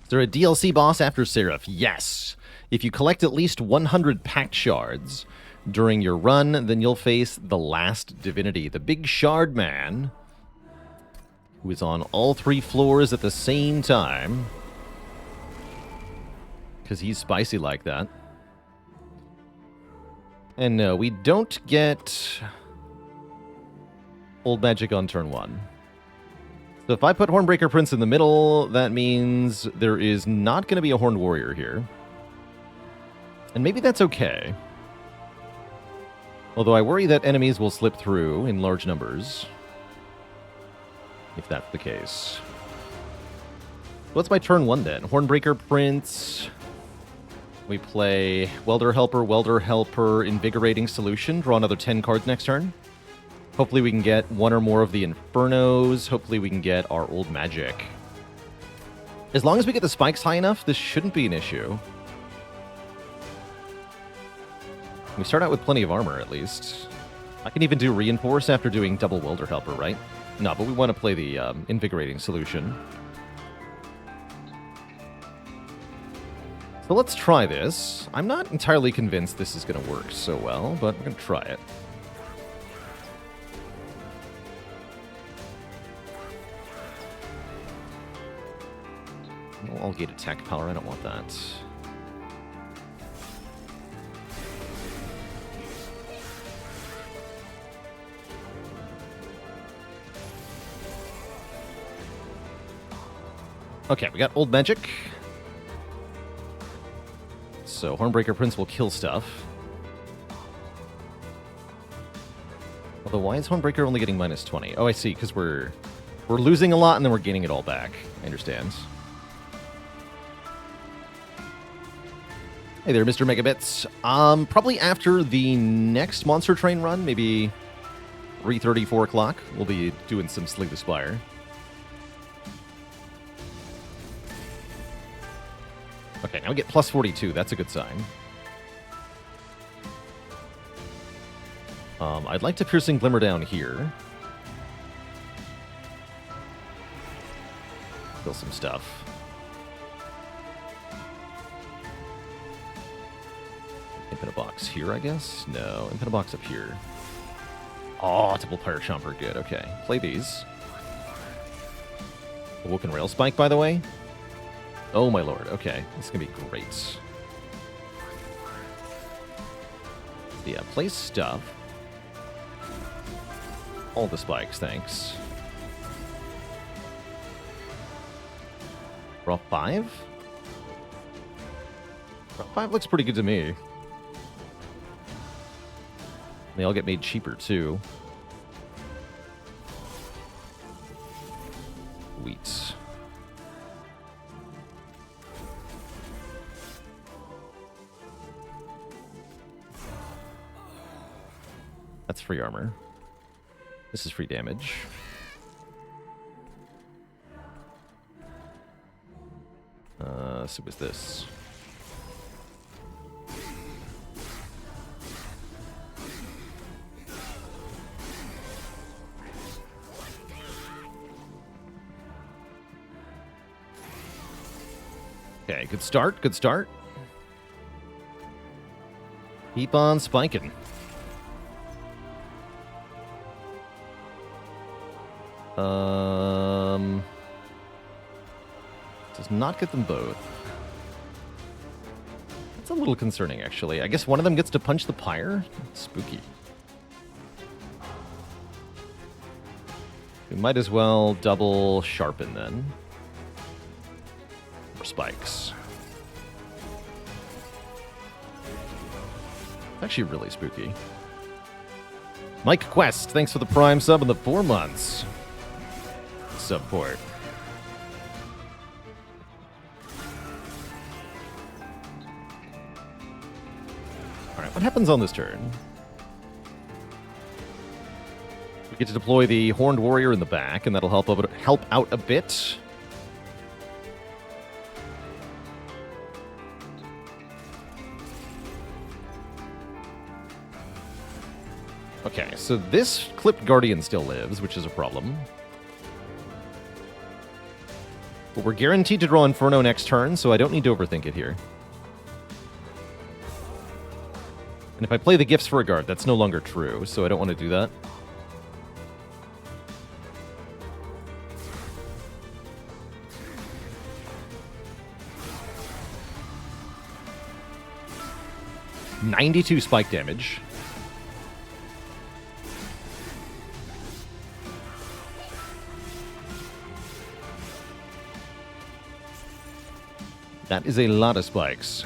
there a DLC boss after Seraph? Yes. If you collect at least 100 Pact Shards during your run, then you'll face the last divinity, the Big Shard Man, who is on all 3 floors at the same time. Because he's spicy like that. And no, we don't get Old Magic on turn 1. So if I put Hornbreaker Prince in the middle, that means there is not going to be a Horned Warrior here. And maybe that's okay. Although I worry that enemies will slip through in large numbers. If that's the case. What's my turn 1 then? Hornbreaker Prince. We play Welder Helper, Invigorating Solution. Draw another 10 cards next turn. Hopefully we can get 1 or more of the Infernos. Hopefully we can get our Old Magic. As long as we get the spikes high enough, this shouldn't be an issue. We start out with plenty of armor, at least. I can even do Reinforce after doing double Welder Helper, right? No, but we want to play the Invigorating Solution. So let's try this. I'm not entirely convinced this is going to work so well, but we're going to try it. I'll gate attack power. I don't want that. Okay, we got Old Magic. So Hornbreaker Prince will kill stuff. Although, why is Hornbreaker only getting minus 20? Oh, I see, because we're losing a lot and then we're gaining it all back. I understand. Hey there, Mr. Megabits. Probably after the next Monster Train run, maybe 3:30, 4 o'clock, we'll be doing some Slay the Spire. Okay, now we get plus 42. That's a good sign. I'd like to Piercing Glimmer down here. Kill some stuff. Infinite Box here, I guess? No, Infinite Box up here. Oh, double Pyre Chomper, good. Okay, play these. Awoken Rail Spike, by the way. Oh, my lord. Okay, this is going to be great. Yeah, play stuff. All the spikes, thanks. Draw 5? Draw 5 looks pretty good to me. They all get made cheaper, too. Wheats. That's free armor. This is free damage. So was this. Okay, good start, good start. Keep on spiking. Does not get them both. That's a little concerning, actually. I guess one of them gets to punch the pyre? Spooky. We might as well double sharpen, then. More spikes. Actually really spooky. Mike Quest, thanks for the Prime sub in the 4 months. Support. Alright, what happens on this turn? We get to deploy the Horned Warrior in the back, and that'll help out a bit. Okay, so this Clipped Guardian still lives, which is a problem. But we're guaranteed to draw Inferno next turn, so I don't need to overthink it here. And if I play the Gifts for a guard, that's no longer true, so I don't want to do that. $92 spike damage. That is a lot of spikes.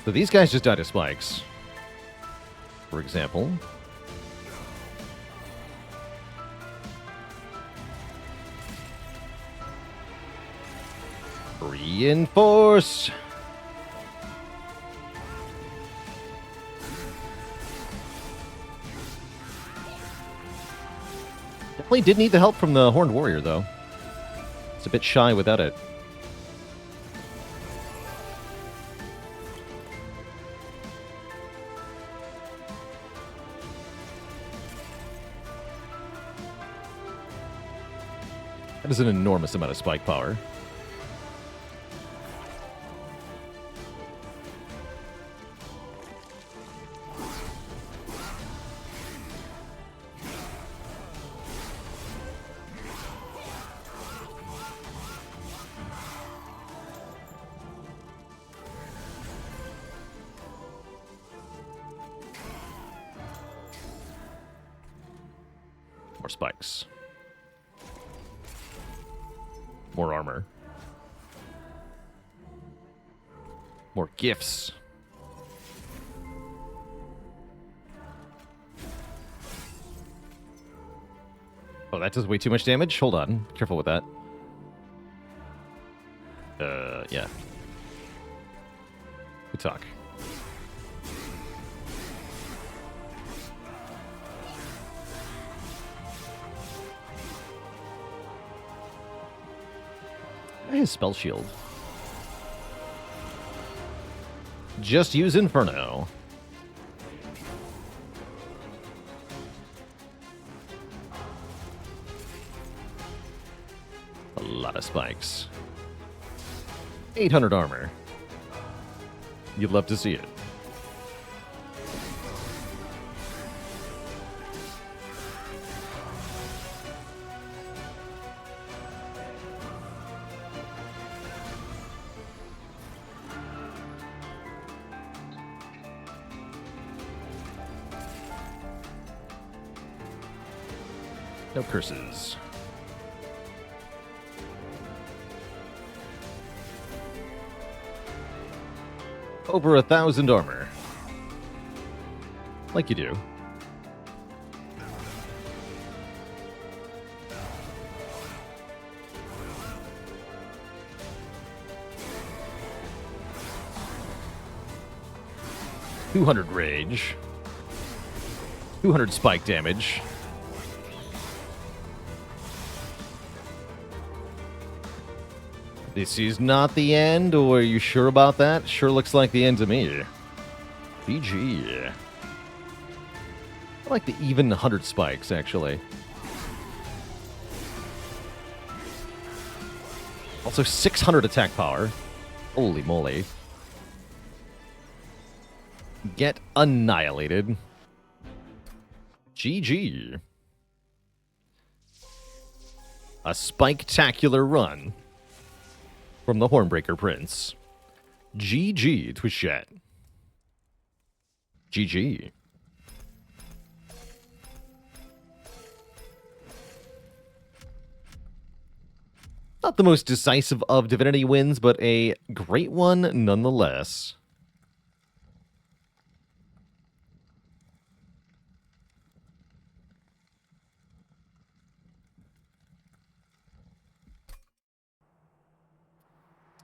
So these guys just died to spikes. For example. Reinforce! Definitely did need the help from the Horned Warrior, though. It's a bit shy without it. That is an enormous amount of spike power. More spikes. More armor. More gifts. Oh, that does way too much damage? Hold on. Careful with that. Yeah. Good talk. His spell shield. Just use Inferno. A lot of spikes. 800 armor. You'd love to see it. No curses. Over 1,000 armor. Like you do. $200 rage. 200 spike damage. This is not the end, or are you sure about that? Sure looks like the end to me. GG. I like the even 100 spikes, actually. Also 600 attack power. Holy moly. Get annihilated. GG. A spike-tacular run from the Hornbreaker Prince. GG, Twitch chat. GG. Not the most decisive of Divinity wins, but a great one nonetheless.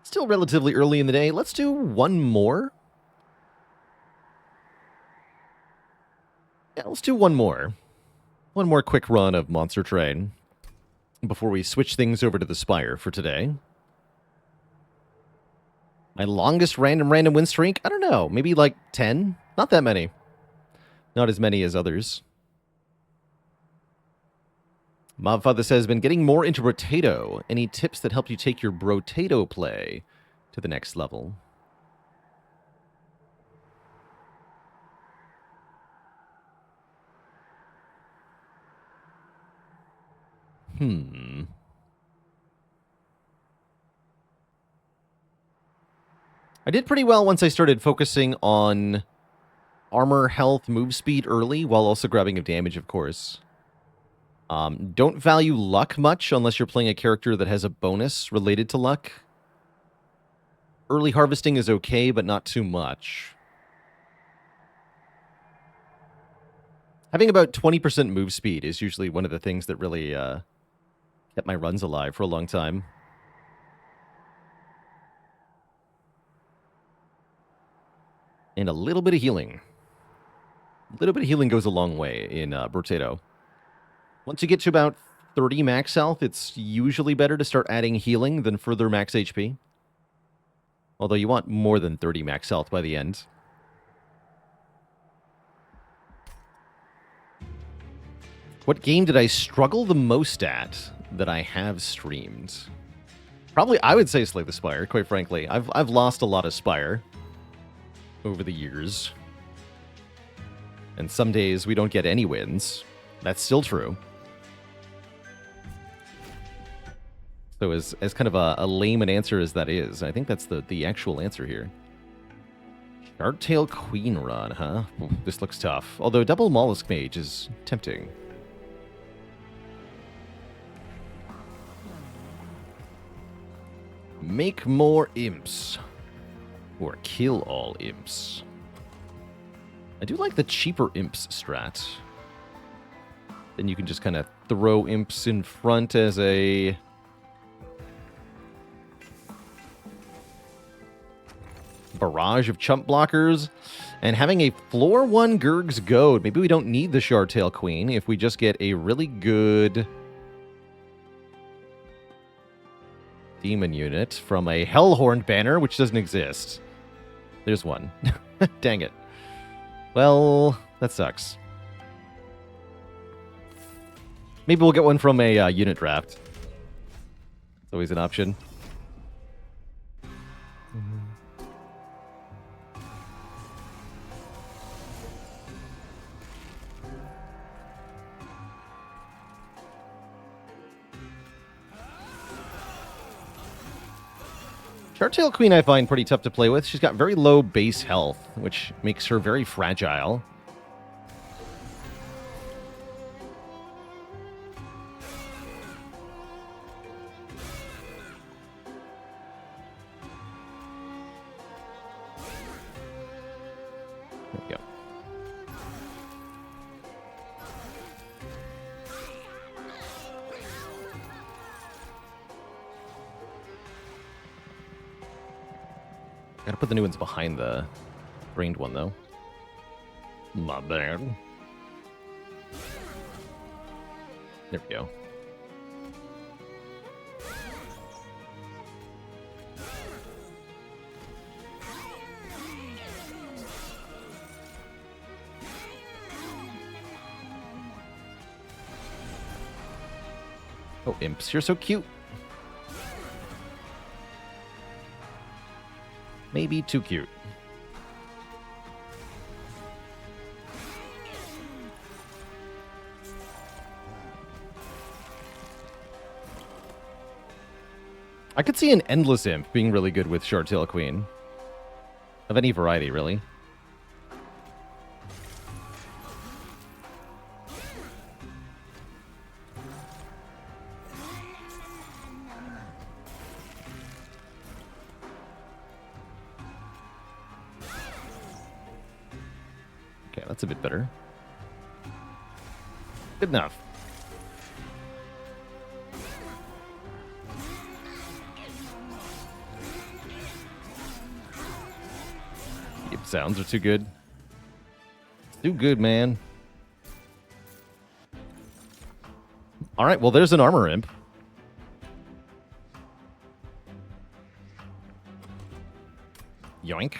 Still relatively early in the day. Let's do one more. Yeah, let's do one more. One more quick run of Monster Train before we switch things over to the Spire for today. My longest random win streak? I don't know. Maybe like 10? Not that many. Not as many as others. Mobfather says, been getting more into Rotato. Any tips that help you take your Brotato play to the next level? I did pretty well once I started focusing on armor, health, move speed early, while also grabbing of damage, of course. Don't value luck much unless you're playing a character that has a bonus related to luck. Early harvesting is okay, but not too much. Having about 20% move speed is usually one of the things that really kept my runs alive for a long time. And a little bit of healing. A little bit of healing goes a long way in Brotato. Once you get to about 30 max health, it's usually better to start adding healing than further max HP. Although you want more than 30 max health by the end. What game did I struggle the most at that I have streamed? Probably, I would say Slay the Spire, quite frankly. I've lost a lot of Spire over the years. And some days we don't get any wins. That's still true. So as kind of a lame an answer as that is, I think that's the actual answer here. Sharktail Queen run, huh? Ooh, this looks tough. Although double Mollusk Mage is tempting. Make more imps. Or kill all imps. I do like the cheaper imps strat. Then you can just kind of throw imps in front as a barrage of chump blockers. And having a floor 1 Gurg's Goad. Maybe we don't need the Sharktail Queen if we just get a really good demon unit from a Hellhorn banner, which doesn't exist. There's one. Dang it. Well, that sucks. Maybe we'll get one from a unit draft. It's always an option. Sharktail Queen I find pretty tough to play with. She's got very low base health, which makes her very fragile. There we go. Gotta put the new ones behind the brained one, though. My bad. There we go. Oh, imps, you're so cute. Maybe too cute. I could see an Endless Imp being really good with Short Tail Queen. Of any variety, really. Okay, that's a bit better. Good enough. Yep, sounds are too good. Too good, man. Alright, well, there's an Armor Imp. Yoink.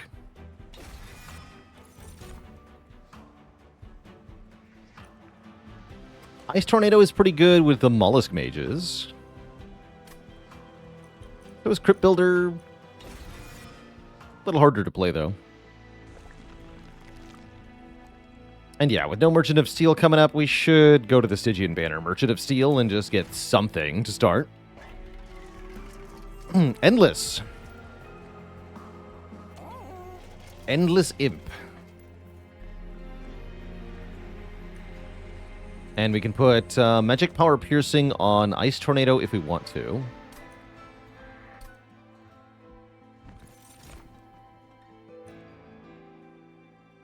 Ice Tornado is pretty good with the Mollusk Mages. It was Crypt Builder. A little harder to play, though. And yeah, with no Merchant of Steel coming up, we should go to the Stygian Banner Merchant of Steel and just get something to start. Endless. Endless Imp. And we can put Magic Power Piercing on Ice Tornado if we want to.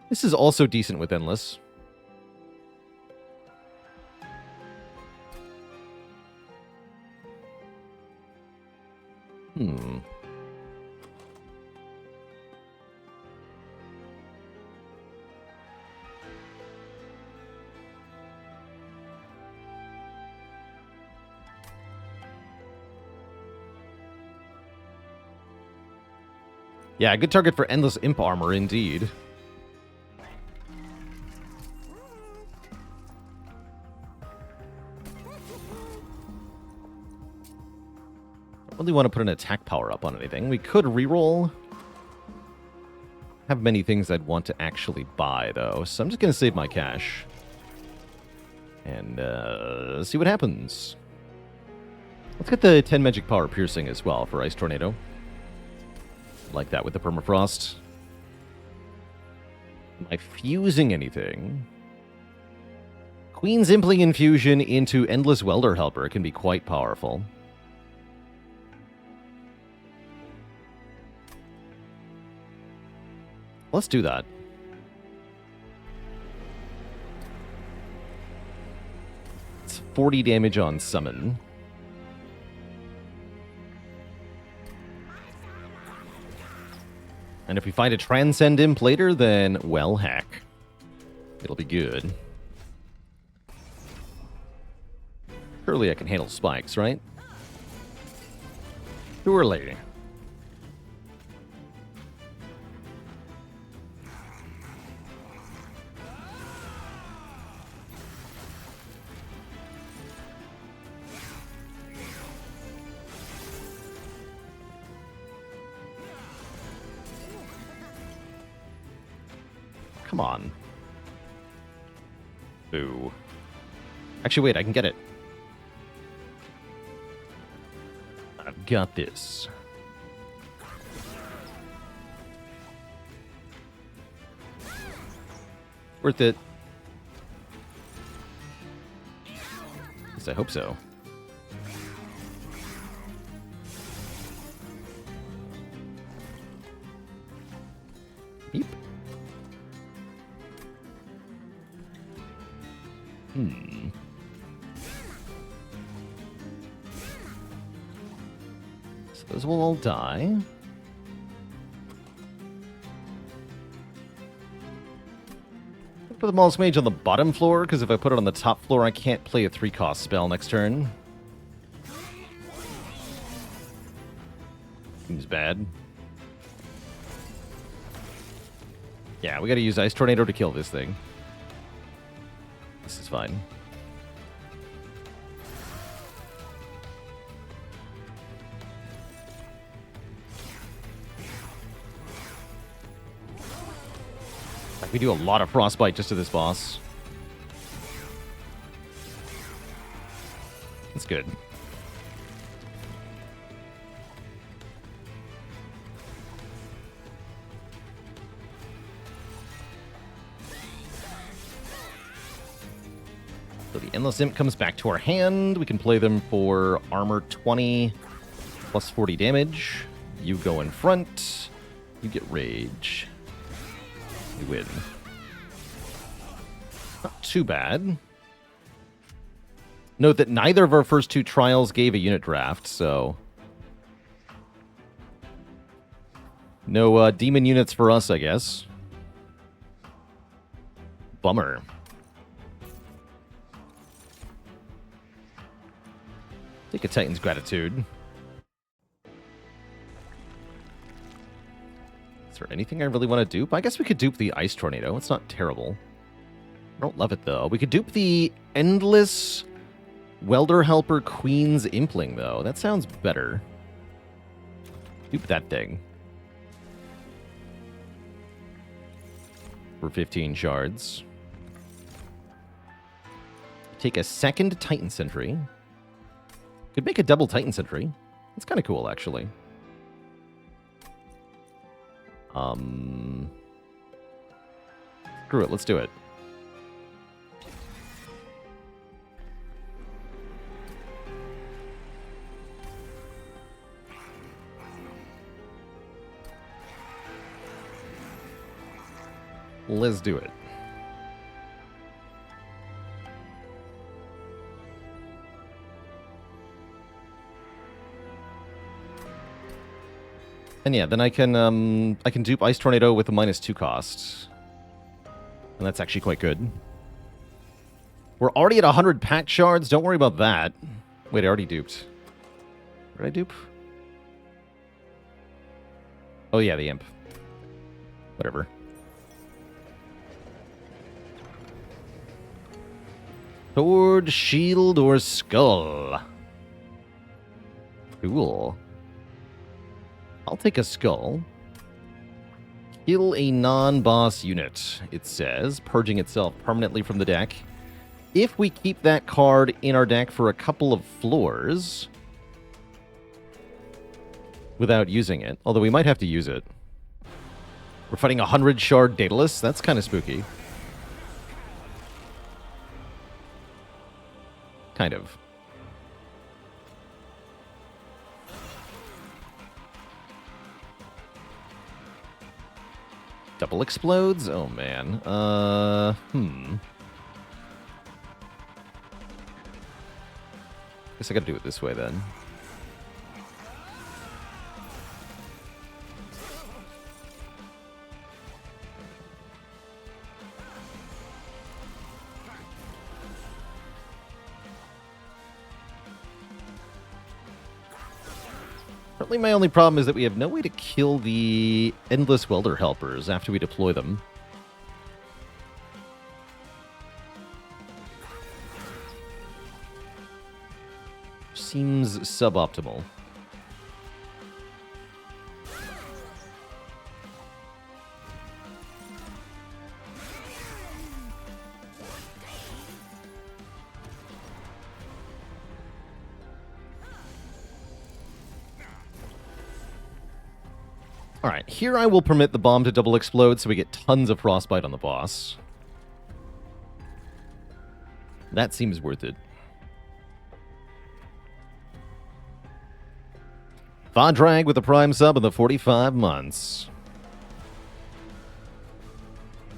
This is also decent with Endless. Yeah, good target for Endless Imp Armor, indeed. Don't really want to put an attack power up on anything. We could reroll. Have many things I'd want to actually buy, though, so I'm just going to save my cash. And see what happens. Let's get the 10 Magic Power Piercing as well for Ice Tornado. Like that with the Permafrost. Am I fusing anything? Queen's Impling Infusion into Endless Welder Helper can be quite powerful. Let's do that. It's 40 damage on summon. And if we find a Transcend Imp later, then, well, heck. It'll be good. Surely I can handle spikes, right? Surely. Come on. Boo. Actually, wait, I can get it. I've got this. Worth it. At least I hope so. Beep. So those will all die. Put the Mollusk Mage on the bottom floor, because if I put it on the top floor, I can't play a 3-cost spell next turn. Seems bad. Yeah, we gotta use Ice Tornado to kill this thing. This is fine. Like, we do a lot of Frostbite just to this boss. That's good. So the Endless Imp comes back to our hand. We can play them for armor 20 plus 40 damage. You go in front. You get rage. You win. Not too bad. Note that neither of our first two trials gave a unit draft, so... no demon units for us, I guess. Bummer. Take a Titan's Gratitude. Is there anything I really want to dupe? I guess we could dupe the Ice Tornado. It's not terrible. I don't love it, though. We could dupe the Endless Welder Helper Queen's Impling, though. That sounds better. Dupe that thing. For 15 shards. Take a second Titan Sentry. Could make a double Titan Sentry. That's kind of cool, actually. Screw it, let's do it. Let's do it. And yeah, then I can dupe Ice Tornado with a -2 cost. And that's actually quite good. We're already at 100 pack shards. Don't worry about that. Wait, I already duped. Did I dupe? Oh yeah, the imp. Whatever. Sword, shield, or skull? Cool. I'll take a skull. Kill a non-boss unit, it says, purging itself permanently from the deck. If we keep that card in our deck for a couple of floors without using it, although we might have to use it. We're fighting a 100 shard Daedalus? That's kind of spooky. Kind of. Double explodes? Oh, man. Guess I gotta do it this way, then. Currently, my only problem is that we have no way to kill the Endless Welder Helpers after we deploy them. Seems suboptimal. Alright, here I will permit the bomb to double explode so we get tons of frostbite on the boss. That seems worth it. Vadrag with a prime sub in the 45 months.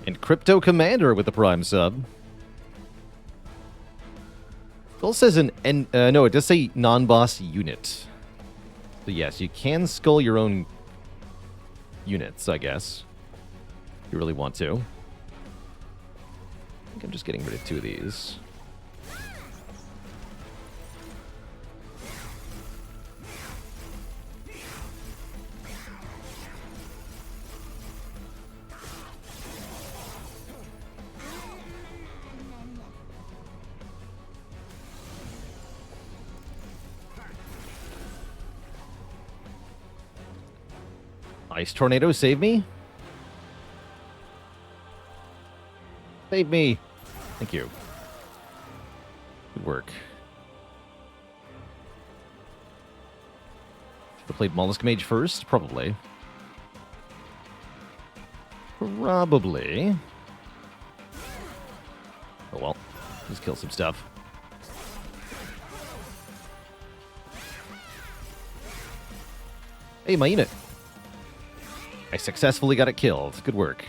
And Crypto Commander with a prime sub. It also says no, it does say non-boss unit. So yes, you can skull your own units, I guess. If you really want to. I think I'm just getting rid of 2 of these. Ice Tornado, save me. Save me. Thank you. Good work. Should have played Mollusk Mage first? Probably. Probably. Oh well. Just kill some stuff. Hey, my unit. I successfully got it killed. Good work.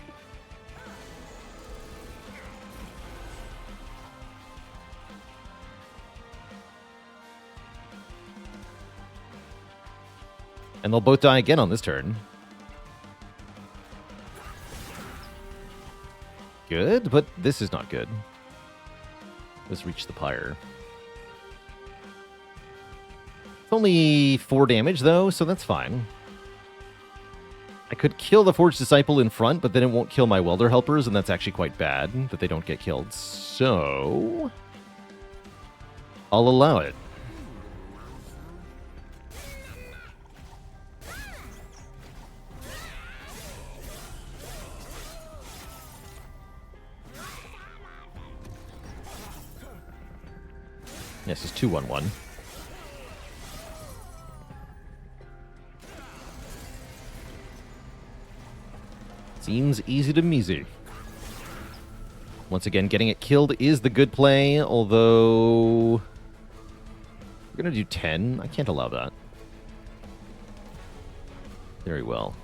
And they'll both die again on this turn. Good, but this is not good. Let's reach the pyre. It's only 4 damage, though, so that's fine. I could kill the Forged Disciple in front, but then it won't kill my Welder Helpers, and that's actually quite bad that they don't get killed. So I'll allow it. Yes, it's 2-1-1. Seems easy to measy. Once again, getting it killed is the good play, although we're going to do 10. I can't allow that. Very well.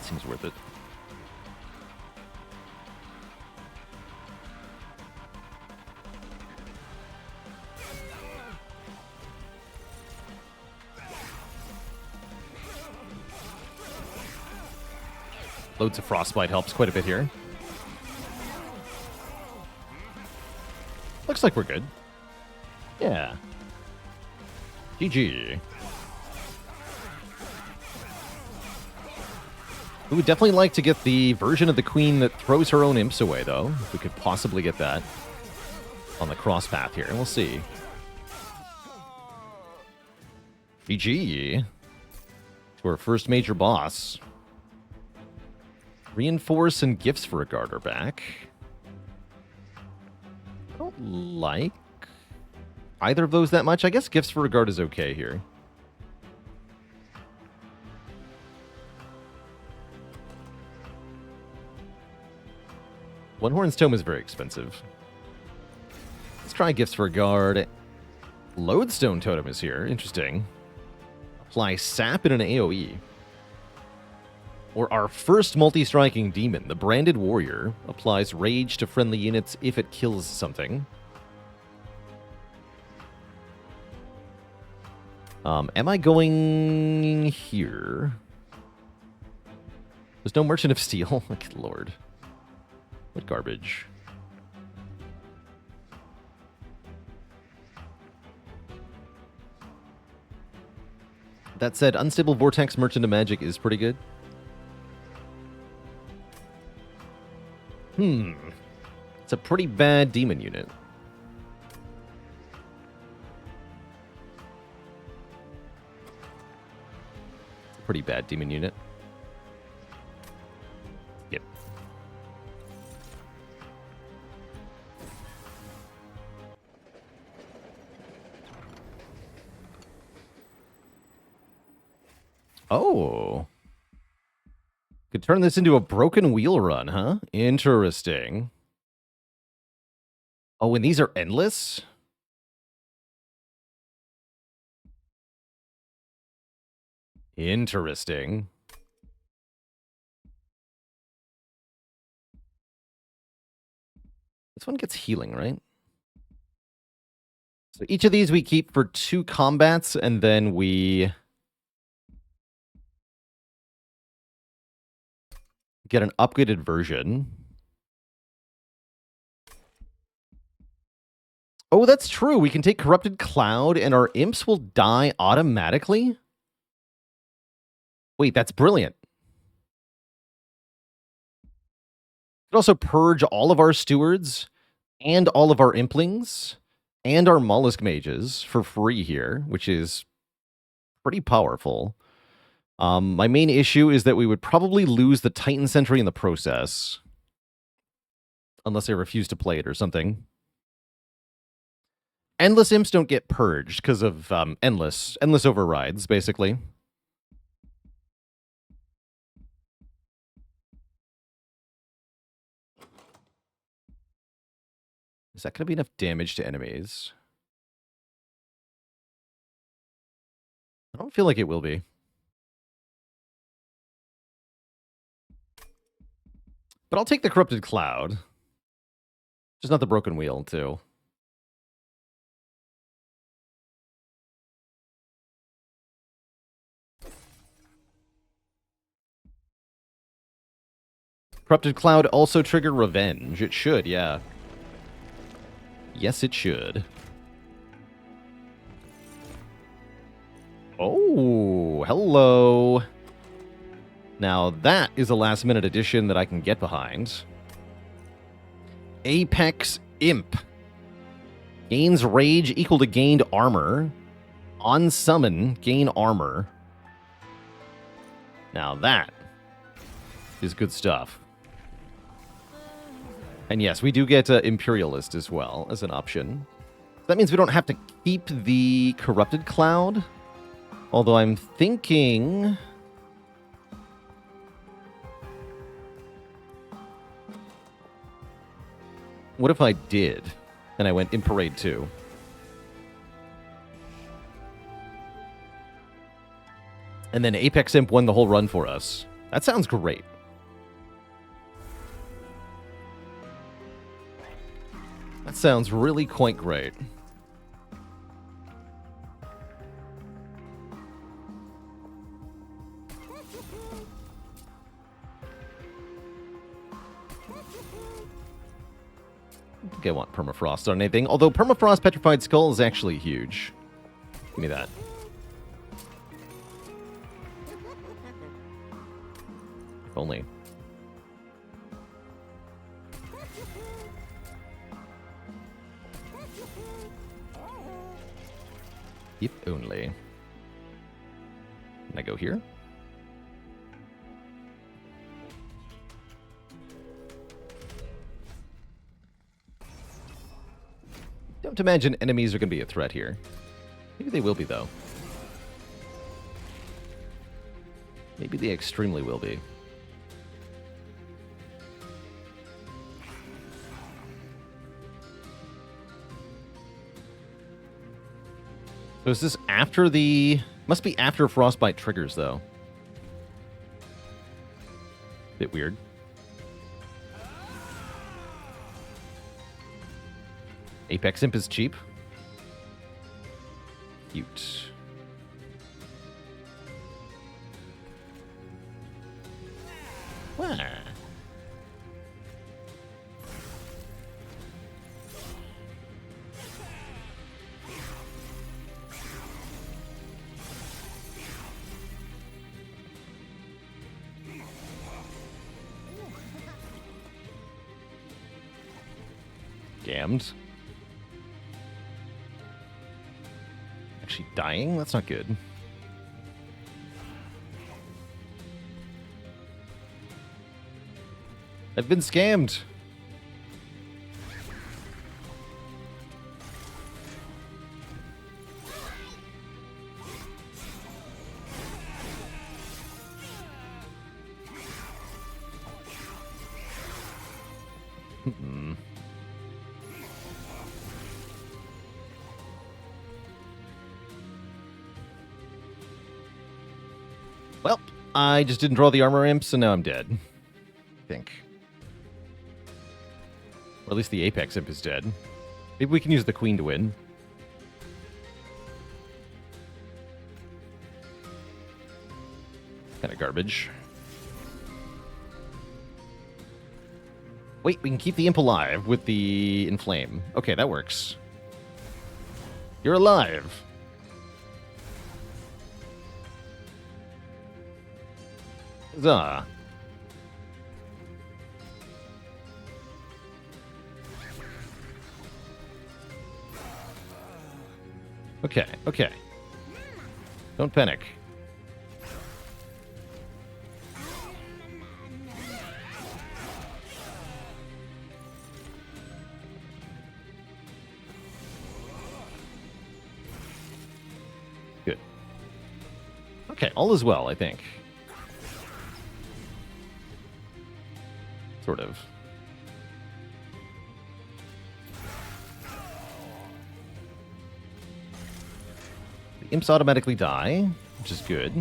Seems worth it. Loads of Frostbite helps quite a bit here. Looks like we're good. Yeah. GG. We would definitely like to get the version of the queen that throws her own imps away, though. If we could possibly get that on the cross path here. We'll see. GG. To our first major boss. Reinforce and Gifts for a Guard are back. I don't like either of those that much. I guess Gifts for a Guard is okay here. One Horn's Tome is very expensive. Let's try Gifts for a Guard. Lodestone Totem is here. Interesting. Apply Sap in an AoE. Or our first multi-striking demon, the Branded Warrior, applies Rage to friendly units if it kills something. Am I going here? There's no Merchant of Steel. Good lord. What garbage. That said, Unstable Vortex Merchant of Magic is pretty good. It's a pretty bad demon unit. It's a pretty bad demon unit. Yep. Oh. Could turn this into a broken wheel run, huh? Interesting. Oh, and these are endless? Interesting. This one gets healing, right? So each of these we keep for 2 combats, and then we get an upgraded version. Oh, that's true. We can take Corrupted Cloud and our imps will die automatically? Wait, that's brilliant. We can also purge all of our stewards and all of our implings and our mollusk mages for free here, which is pretty powerful. My main issue is that we would probably lose the Titan Sentry in the process. Unless I refuse to play it or something. Endless imps don't get purged because of endless overrides, basically. Is that going to be enough damage to enemies? I don't feel like it will be. But I'll take the Corrupted Cloud. Just not the Broken Wheel, too. Corrupted Cloud also trigger Revenge. It should, yeah. Yes, it should. Oh, hello. Now, that is a last-minute addition that I can get behind. Apex Imp. Gains rage equal to gained armor. On summon, gain armor. Now that is good stuff. And yes, we do get Imperialist as well as an option. That means we don't have to keep the Corrupted Cloud. Although I'm thinking... What if I did? And I went in Parade 2. And then Apex Imp won the whole run for us. That sounds great. That sounds really quite great. I don't think I want Permafrost on anything, although Permafrost Petrified Skull is actually huge. Give me that. If only. If only. Can I go here? Don't imagine enemies are going to be a threat here. Maybe they will be, though. Maybe they extremely will be. So is this after the... Must be after Frostbite triggers, though. Bit weird. Apex Imp is cheap. Cute. Wah. Scammed. Actually dying? That's not good. I've been scammed. Well, I just didn't draw the armor imp, so now I'm dead. I think. Or at least the Apex imp is dead. Maybe we can use the Queen to win. Kind of garbage. Wait, we can keep the imp alive with the Inflame. Okay, that works. You're alive. Huzzah. Okay, okay. Don't panic. Good. Okay, all is well, I think. Sort of. The imps automatically die, which is good.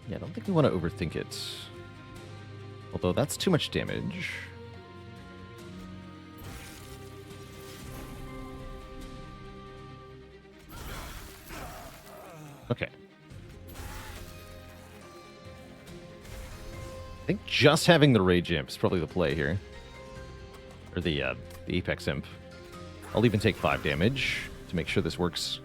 Yeah, I don't think we want to overthink it. Although that's too much damage. Okay. I think just having the Rage Imp is probably the play here. Or the Apex Imp. I'll even take 5 damage to make sure this works.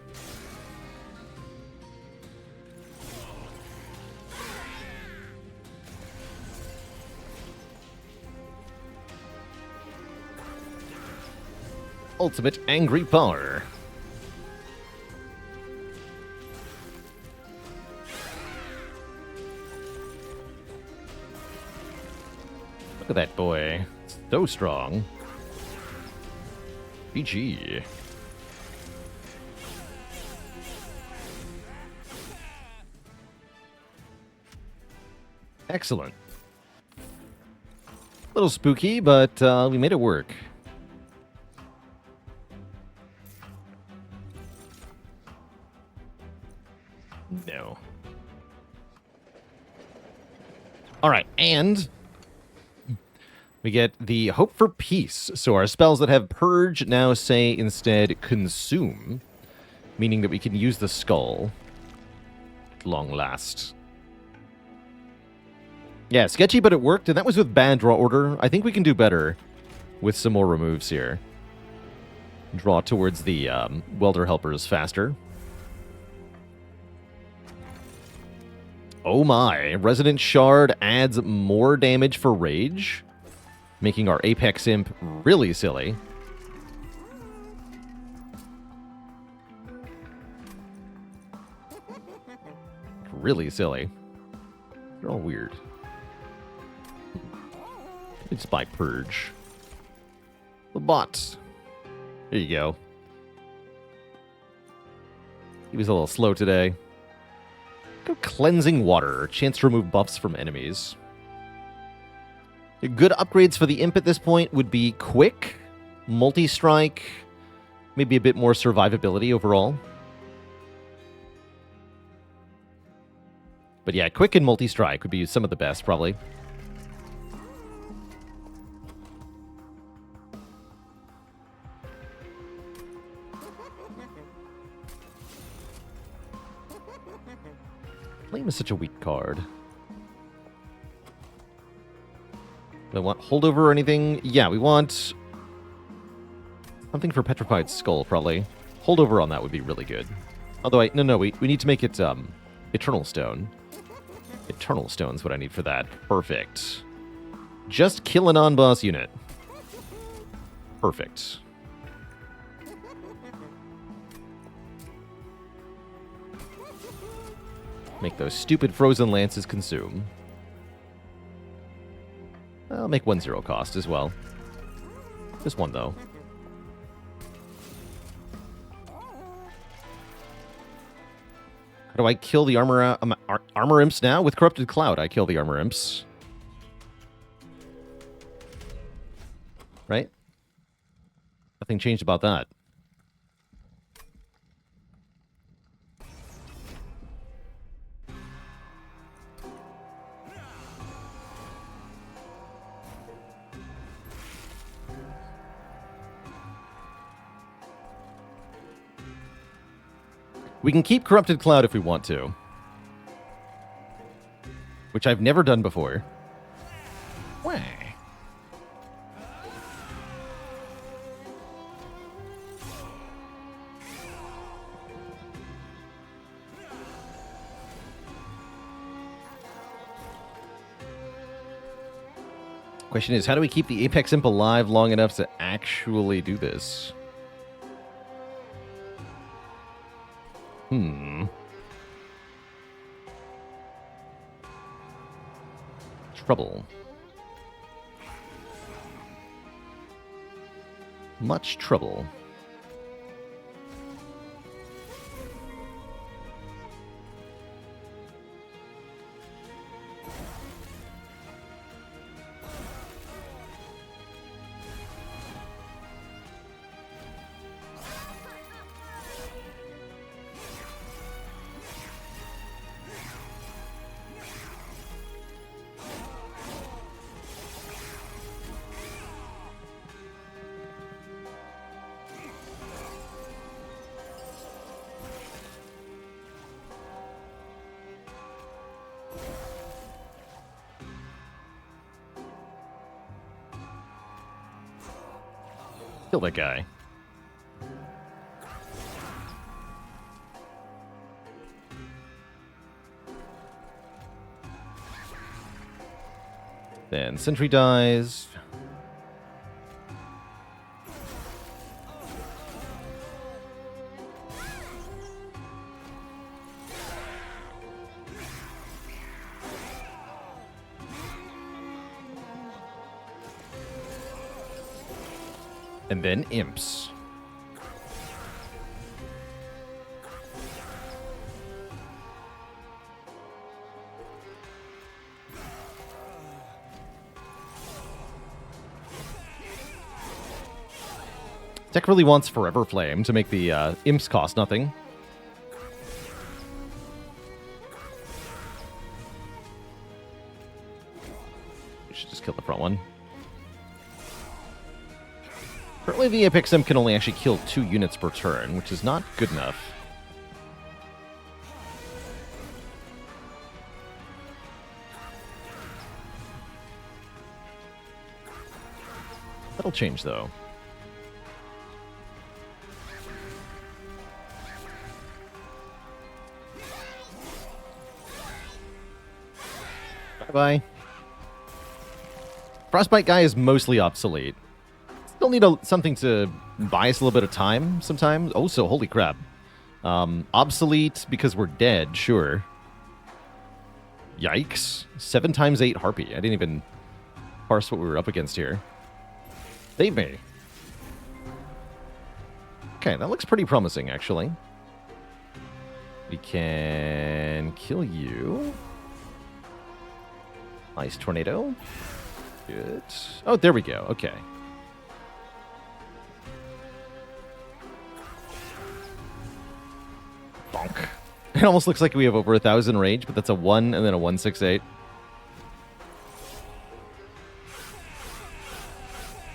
Ultimate Angry Power. Look at that boy. So strong. GG. Excellent. A little spooky, but we made it work. No. All right, and we get the Hope for Peace. So our spells that have Purge now say instead Consume, meaning that we can use the skull at long last. Yeah, sketchy, but it worked, and that was with bad draw order. I think we can do better with some more removes here. Draw towards the Welder Helpers faster. Oh my, Resident Shard adds more damage for Rage, making our Apex Imp really silly. Really silly. They're all weird. It's by Purge. The bots. There you go. He was a little slow today. Go Cleansing Water. Chance to remove buffs from enemies. Good upgrades for the Imp at this point would be Quick, Multi-Strike, maybe a bit more survivability overall. But yeah, Quick and Multi-Strike would be some of the best, probably. Flame is such a weak card. Do I want holdover or anything? Yeah, we want something for Petrified Skull, probably. Holdover on that would be really good. Although, no, we need to make it Eternal Stone. Eternal Stone's what I need for that. Perfect. Just kill a non-boss unit. Perfect. Make those stupid frozen lances consume. I'll make 1/0 cost as well. Just one, though. How do I kill the armor imps now? With Corrupted Cloud, I kill the armor imps. Right? Nothing changed about that. We can keep Corrupted Cloud if we want to. Which I've never done before. Wah. Question is, how do we keep the Apex Imp alive long enough to actually do this? Trouble. Much trouble. Kill that guy. Then Sentry dies. And then imps. Tech really wants Forever Flame to make the imps cost nothing. We should just kill the front one. Currently, the Apex Imp can only actually kill 2 units per turn, which is not good enough. That'll change, though. Bye-bye. Frostbite guy is mostly obsolete. Still need something to buy us a little bit of time sometimes. Oh, so holy crap. Obsolete because we're dead, sure. Yikes. 7 times 8 Harpy. I didn't even parse what we were up against here. Save me. Okay, that looks pretty promising, actually. We can kill you. Ice Tornado. Good. Oh, there we go. Okay. Bonk. It almost looks like we have over 1,000 rage, but that's a 1 and then a 168.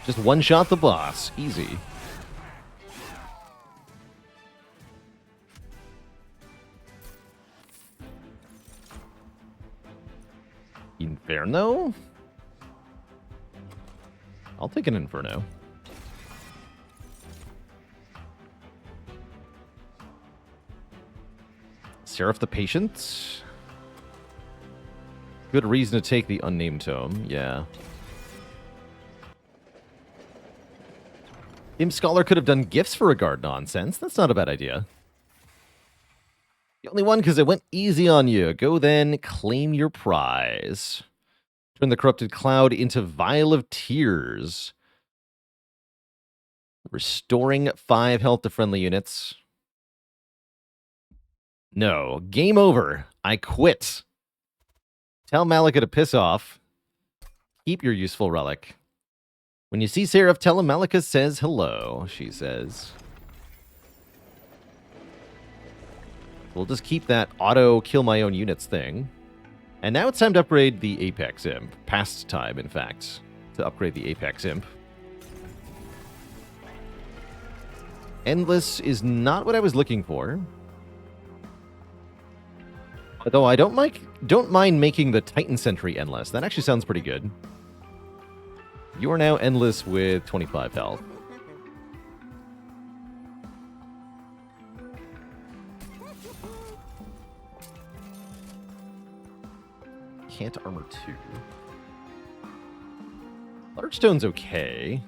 Just one-shot the boss. Easy. Inferno? I'll take an Inferno. Seraph the Patient? Good reason to take the Unnamed Tome, yeah. Imp Scholar could have done gifts for a guard nonsense. That's not a bad idea. The only one because it went easy on you. Go then, claim your prize. Turn the Corrupted Cloud into Vial of Tears. Restoring 5 health to friendly units. No. Game over. I quit. Tell Malika to piss off. Keep your useful relic. When you see Seraph, tell him Malika says hello, she says. We'll just keep that auto kill my own units thing. And now it's time to upgrade the Apex Imp. Past time, in fact, to upgrade the Apex Imp. Endless is not what I was looking for. Though I don't mind making the Titan Sentry endless. That actually sounds pretty good. You are now endless with 25 health. Can't armor 2. Large stone's okay.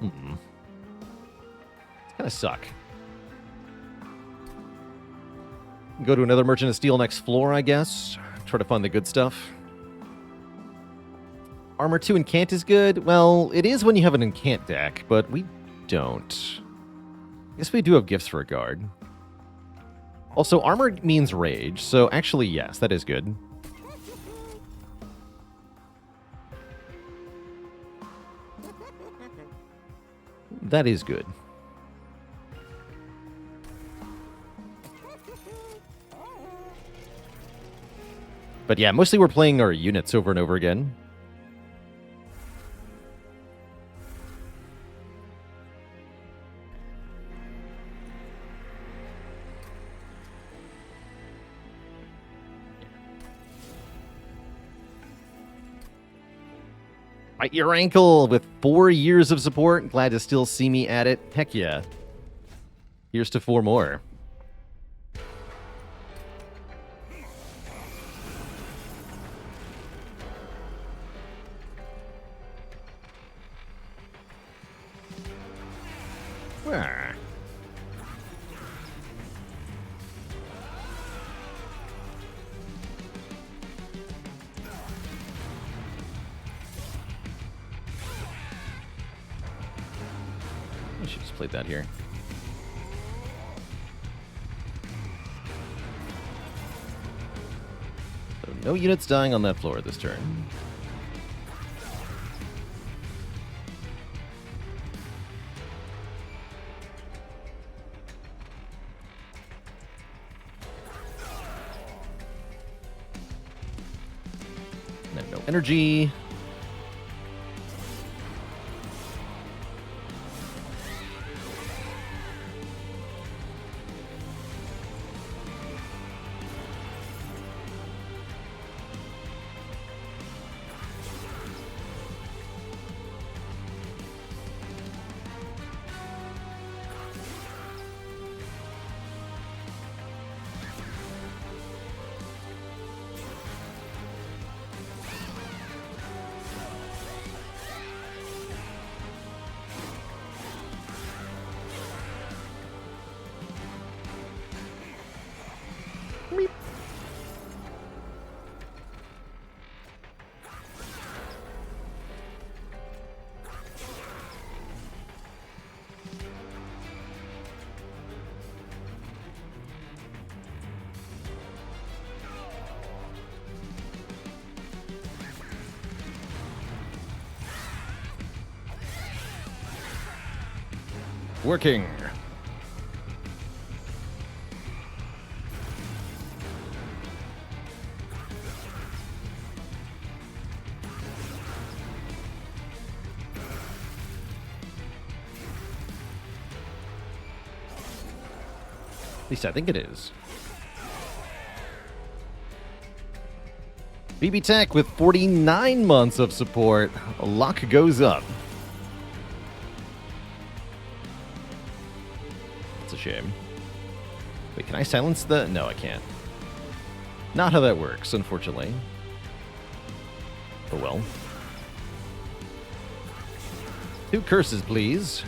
It's kind of suck. Go to another Merchant of Steel next floor, I guess. Try to find the good stuff. Armor 2 Incant is good. Well, it is when you have an Incant deck, but we don't. I guess we do have gifts for a guard. Also, armor means rage, so actually, yes, that is good. That is good. But yeah, mostly we're playing our units over and over again. Bite your ankle with 4 years of support. Glad to still see me at it. Heck yeah. Here's to 4 more. Where? I should just play that here. So no units dying on that floor this turn. And no energy. Working. At least I think it is. BB Tech with 49 months of support. Luck goes up. That's a shame. Wait, can I silence the... No, I can't. Not how that works, unfortunately. Oh well. 2 curses, please.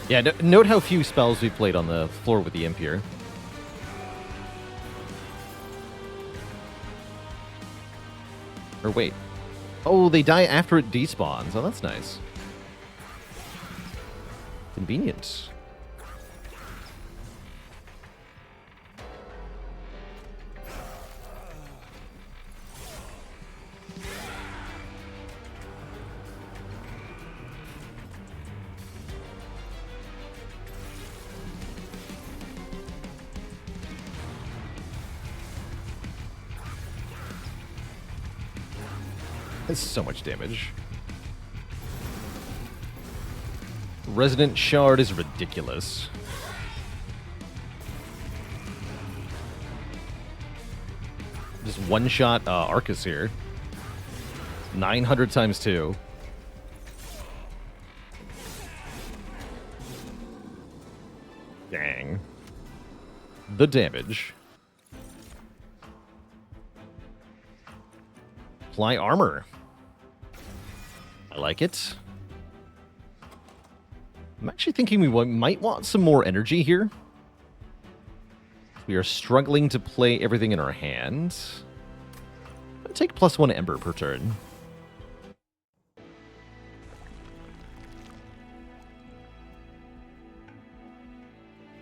Yeah, note how few spells we played on the floor with the Imp here. Or wait. Oh, they die after it despawns. Oh, that's nice. Convenient. That's so much damage. Resonant Shard is ridiculous. Just one-shot Arcus here. 900 times 2. Dang. The damage. Apply armor. I like it. I'm actually thinking we might want some more energy here. We are struggling to play everything in our hand. I'll take +1 Ember per turn.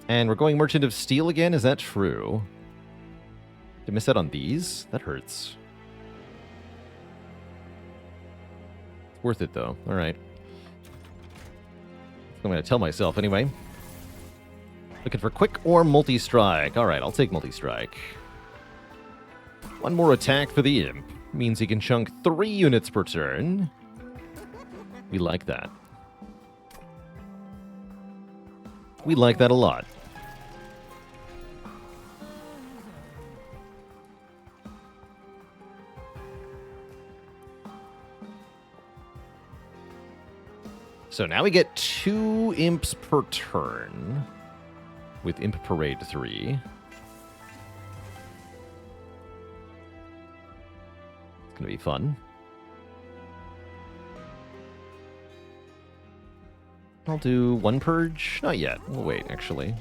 And we're going Merchant of Steel again? Is that true? Did I miss out on these? That hurts. Worth it, though. All right. I'm going to tell myself anyway. Looking for quick or multi-strike. All right, I'll take multi-strike. One more attack for the Imp. Means he can chunk 3 units per turn. We like that. We like that a lot. So now we get 2 imps per turn with Imp Parade 3. It's going to be fun. I'll do 1 purge. Not yet. We'll wait, actually.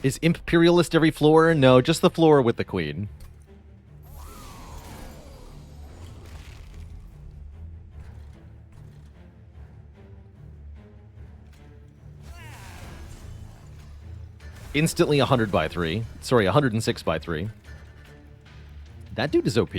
Is Imperialist every floor? No, just the floor with the queen. Instantly 100 by 3. Sorry, 106 by 3. That dude is OP.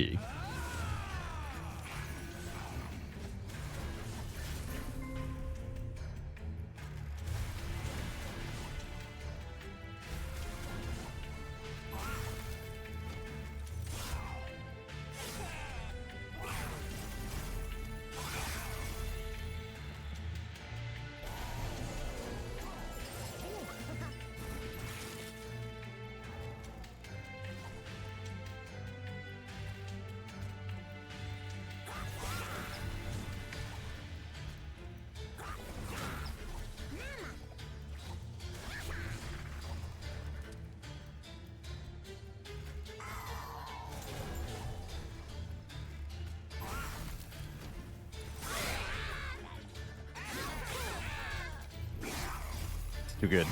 Too good.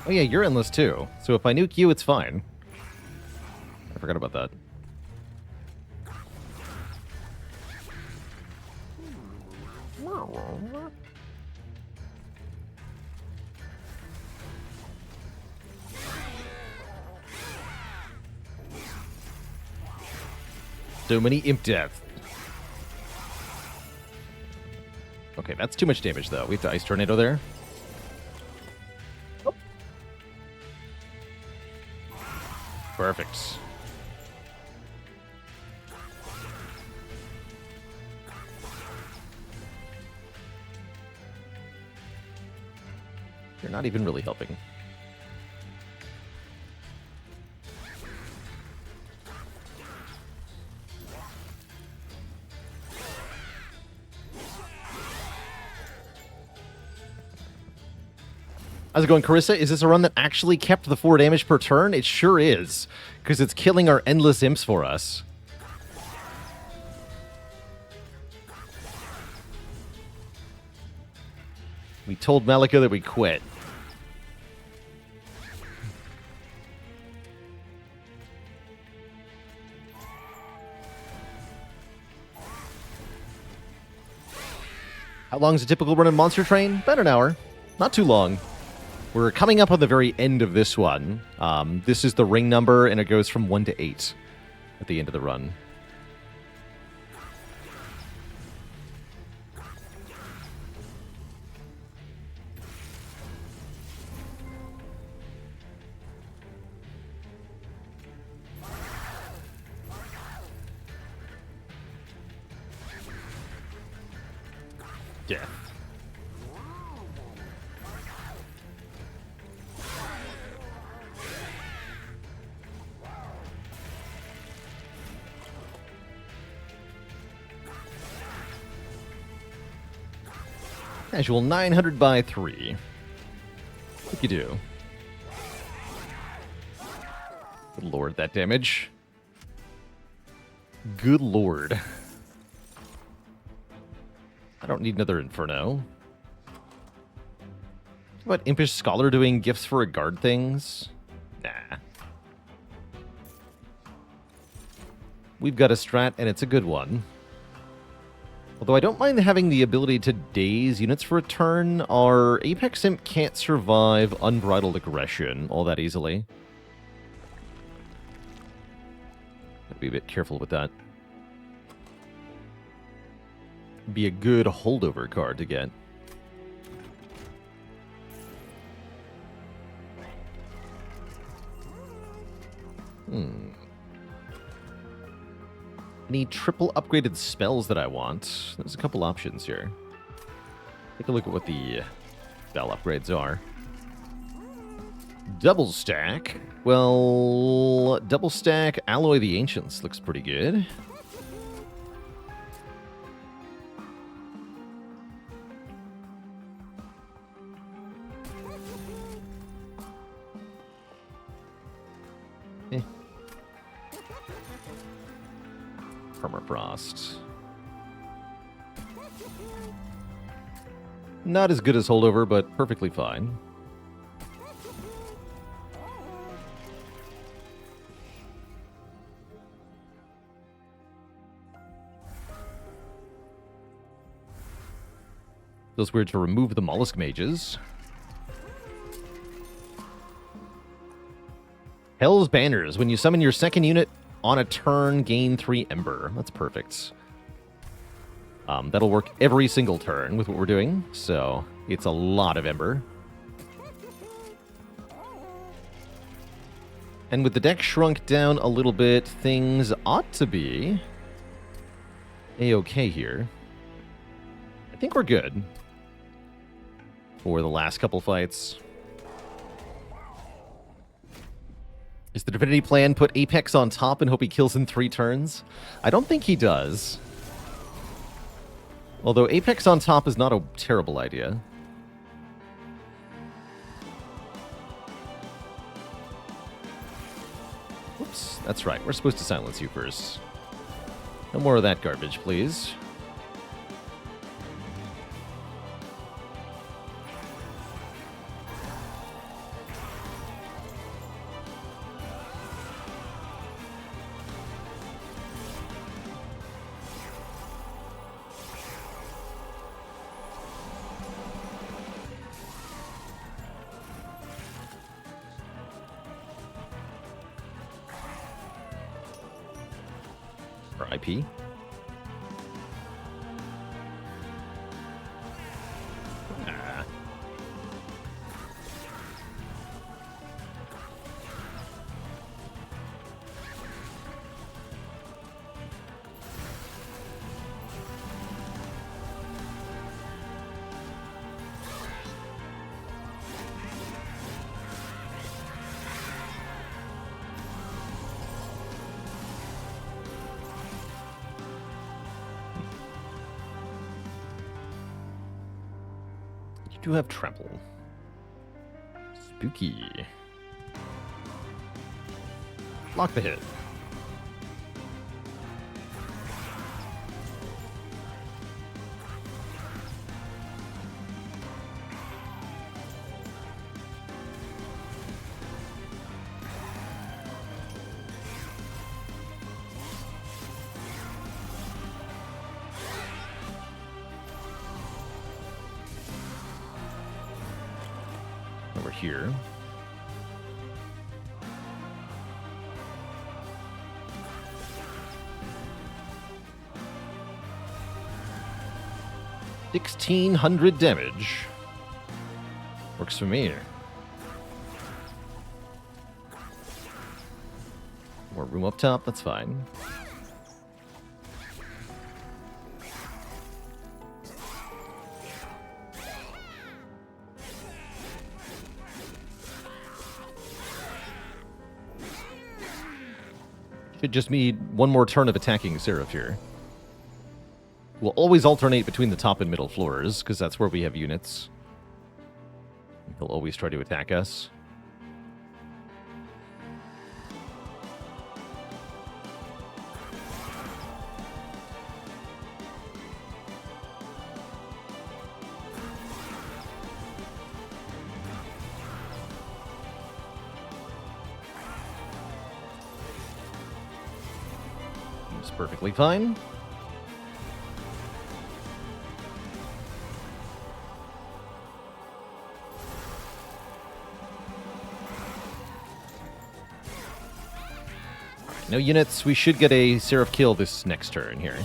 Oh yeah, you're endless too. So if I nuke you, it's fine. I forgot about that. So many imp deaths. Okay, that's too much damage though. We have to Ice Tornado there. Perfect. You're not even really helping. How's it going, Carissa? Is this a run that actually kept the 4 damage per turn? It sure is, because it's killing our endless imps for us. We told Malika that we quit. How long is a typical run in Monster Train? About an hour. Not too long. We're coming up on the very end of this one. This is the ring number, and it goes from 1 to 8 at the end of the run. Death. Casual 900 by 3. What you do? Good lord, that damage. Good lord. I don't need another Inferno. What, Impish Scholar doing gifts for a guard things? Nah. We've got a strat, and it's a good one. Although I don't mind having the ability to daze units for a turn, our Apex Imp can't survive Unbridled Aggression all that easily. Gotta be a bit careful with that. Be a good holdover card to get. Any triple upgraded spells that I want? There's a couple options here. Take a look at what the spell upgrades are. Double stack. Well, double stack Alloy the Ancients looks pretty good. Permafrost. Not as good as Holdover, but perfectly fine. Feels weird to remove the Mollusk Mages. Hell's Banners. When you summon your second unit on a turn, gain 3 Ember. That's perfect. That'll work every single turn with what we're doing, so it's a lot of Ember. And with the deck shrunk down a little bit, things ought to be A-okay here. I think we're good for the last couple fights. Is the Divinity plan put Apex on top and hope he kills in 3 turns? I don't think he does. Although Apex on top is not a terrible idea. Whoops, that's right. We're supposed to silence you first. No more of that garbage, please. IP. Do have trample. Spooky. Lock the hit. Over here. $1,600 damage. Works for me. More room up top, that's fine. Should just need one more turn of attacking Seraph here. We'll always alternate between the top and middle floors, because that's where we have units. He'll always try to attack us. Seems perfectly fine. No units. We should get a Seraph kill this next turn here.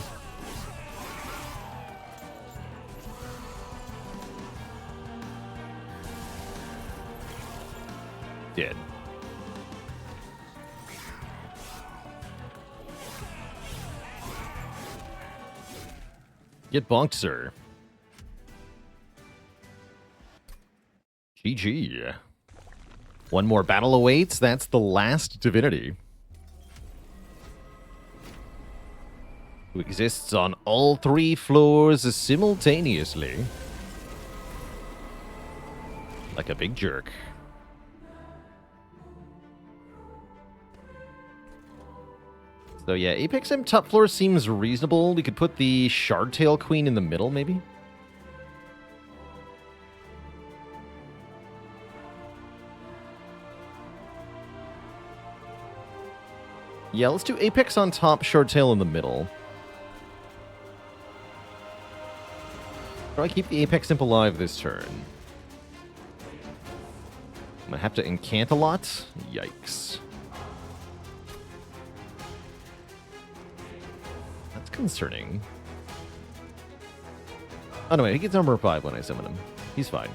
Dead. Get bonked, sir. GG. One more battle awaits. That's the last divinity. Who exists on all 3 floors simultaneously. Like a big jerk. So yeah, Apex M top floor seems reasonable. We could put the Shardtail Queen in the middle, maybe? Yeah, let's do Apex on top, Shardtail in the middle. Try to keep the Apex Imp alive this turn. I'm gonna have to incant a lot. Yikes. That's concerning. Oh no, wait, he gets armor 5 when I summon him. He's fine.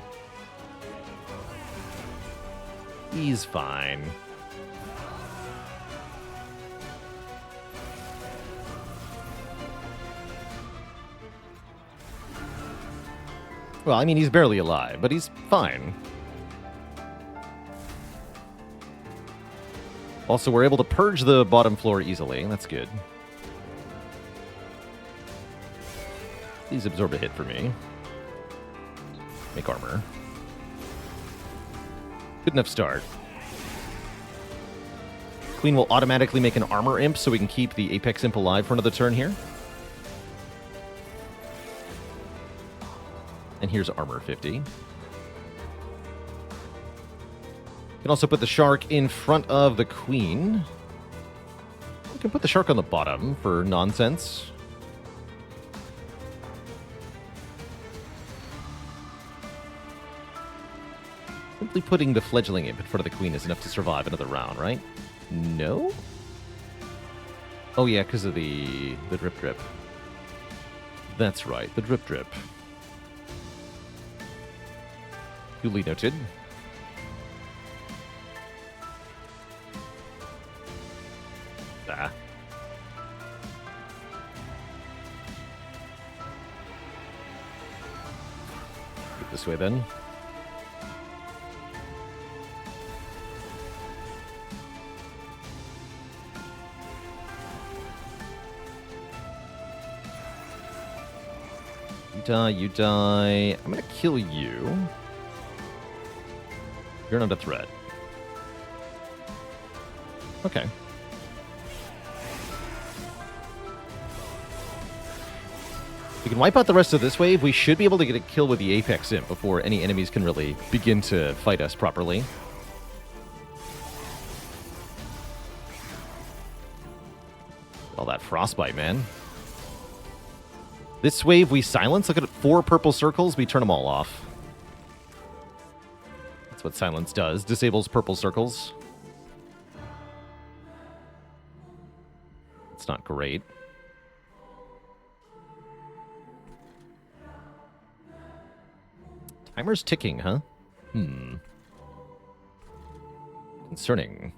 He's fine. Well, I mean, he's barely alive, but he's fine. Also, we're able to purge the bottom floor easily. That's good. Please absorb a hit for me. Make armor. Good enough start. Queen will automatically make an armor imp so we can keep the Apex Imp alive for another turn here. And here's armor 50. You can also put the shark in front of the queen. You can put the shark on the bottom for nonsense. Simply putting the fledgling imp in front of the queen is enough to survive another round, right? No? Oh yeah, because of the drip drip. That's right, the drip drip. Duly noted. Ah. Get this way then. You die, you die. I'm gonna kill you. You're not a threat. Okay. We can wipe out the rest of this wave. We should be able to get a kill with the Apex Imp before any enemies can really begin to fight us properly. All that frostbite, man. This wave we silence. Look at it, 4 purple circles. We turn them all off. That's what silence does. Disables purple circles. It's not great. Timer's ticking, huh? Concerning.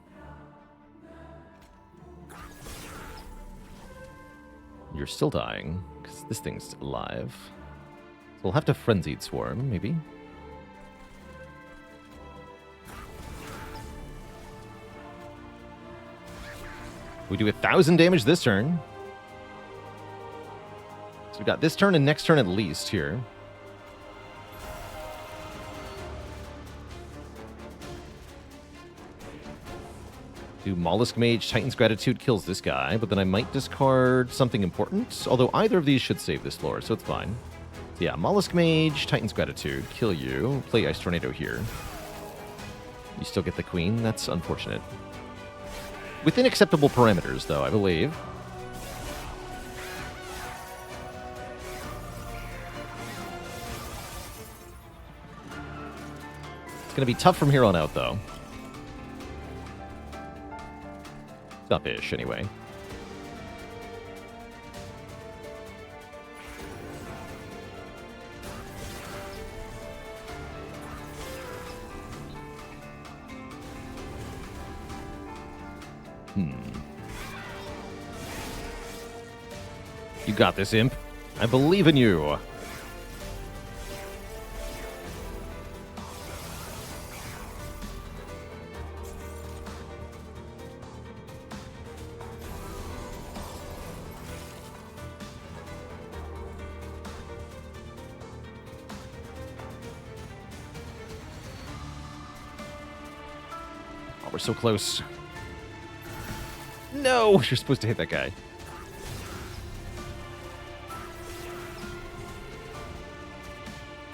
You're still dying, because this thing's alive. So we'll have to Frenzied Swarm, maybe. We do 1,000 damage this turn. So we got this turn and next turn at least here. Do Mollusk Mage, Titan's Gratitude kills this guy, but then I might discard something important, although either of these should save this floor, so it's fine. So yeah, Mollusk Mage, Titan's Gratitude, kill you, play Ice Tornado here. You still get the Queen, that's unfortunate. Within acceptable parameters, though, I believe. It's going to be tough from here on out, though. Tough-ish, anyway. You got this, Imp. I believe in you. Oh, we're so close. No, you're supposed to hit that guy.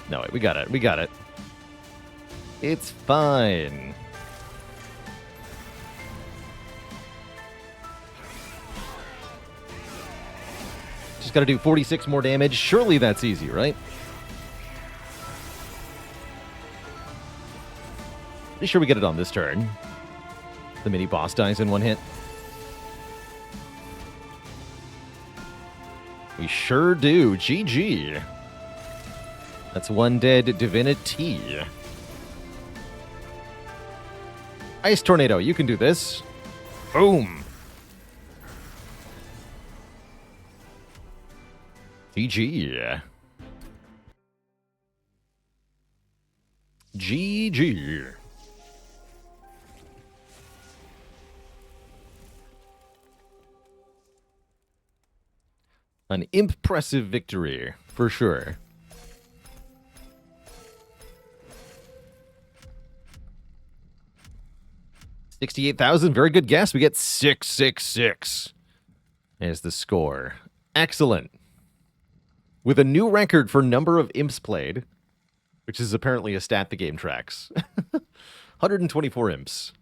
No, wait, we got it. We got it. It's fine. Just got to do 46 more damage. Surely that's easy, right? Pretty sure we get it on this turn. The mini boss dies in one hit. We sure do. GG. That's one dead divinity. Ice Tornado, you can do this. Boom. GG. GG. An impressive victory, for sure. $68,000, very good guess. We get 666 as the score. Excellent. With a new record for number of imps played, which is apparently a stat the game tracks. 124 imps.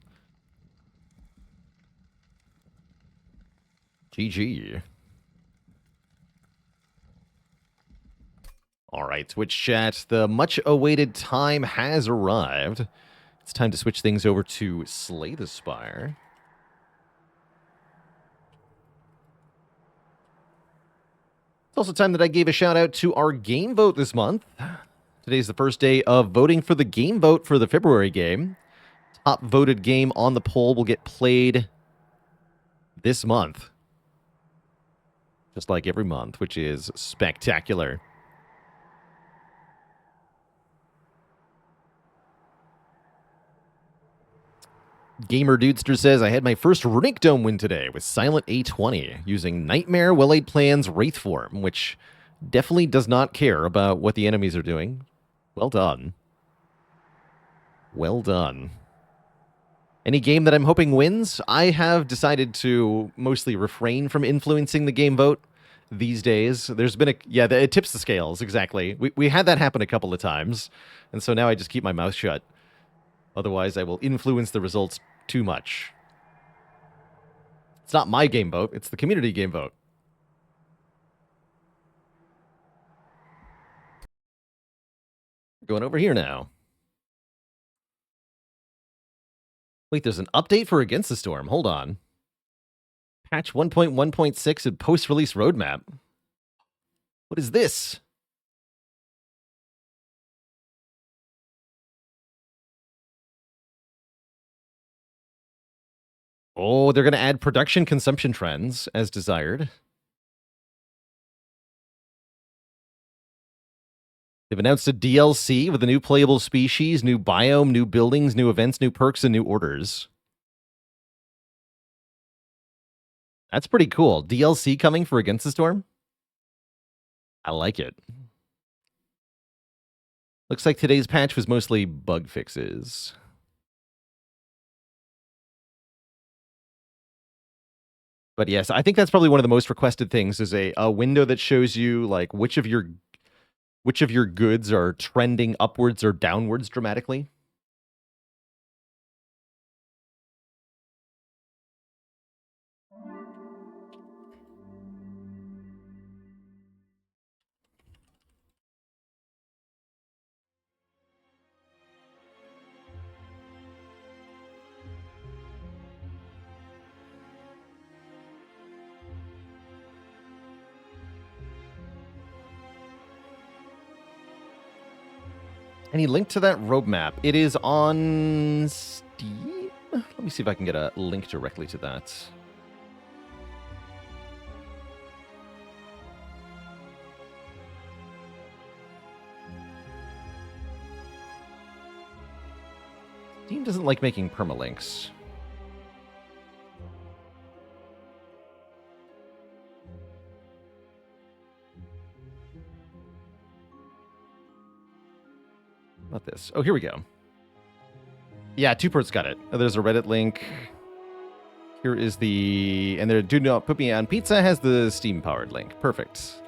GG. All right, Twitch chat. The much-awaited time has arrived. It's time to switch things over to Slay the Spire. It's also time that I gave a shout out to our game vote this month. Today's the first day of voting for the game vote for the February game. Top voted game on the poll will get played this month. Just like every month, which is spectacular. Gamer Dudester says, I had my first Runic Dome win today with Silent A20 using Nightmare Well-Laid Plans Wraith Form, which definitely does not care about what the enemies are doing. Well done. Well done. Any game that I'm hoping wins, I have decided to mostly refrain from influencing the game vote these days. There's been it tips the scales, exactly. We had that happen a couple of times, and so now I just keep my mouth shut. Otherwise, I will influence the results too much. It's not my game vote, it's the community game vote. Going over here now. Wait, there's an update for Against the Storm. Hold on. Patch 1.1.6 and post-release roadmap. What is this? Oh, they're going to add production consumption trends as desired. They've announced a DLC with a new playable species, new biome, new buildings, new events, new perks, and new orders. That's pretty cool. DLC coming for Against the Storm? I like it. Looks like today's patch was mostly bug fixes. But yes, I think that's probably one of the most requested things is a window that shows you like which of your goods are trending upwards or downwards dramatically. Any link to that roadmap? It is on Steam? Let me see if I can get a link directly to that. Steam doesn't like making permalinks. Not this. Oh, here we go. Yeah, Two-Pert's got it. There's a Reddit link. Here is the... And there, Do Not Put Me on Pizza has the Steam-powered link. Perfect.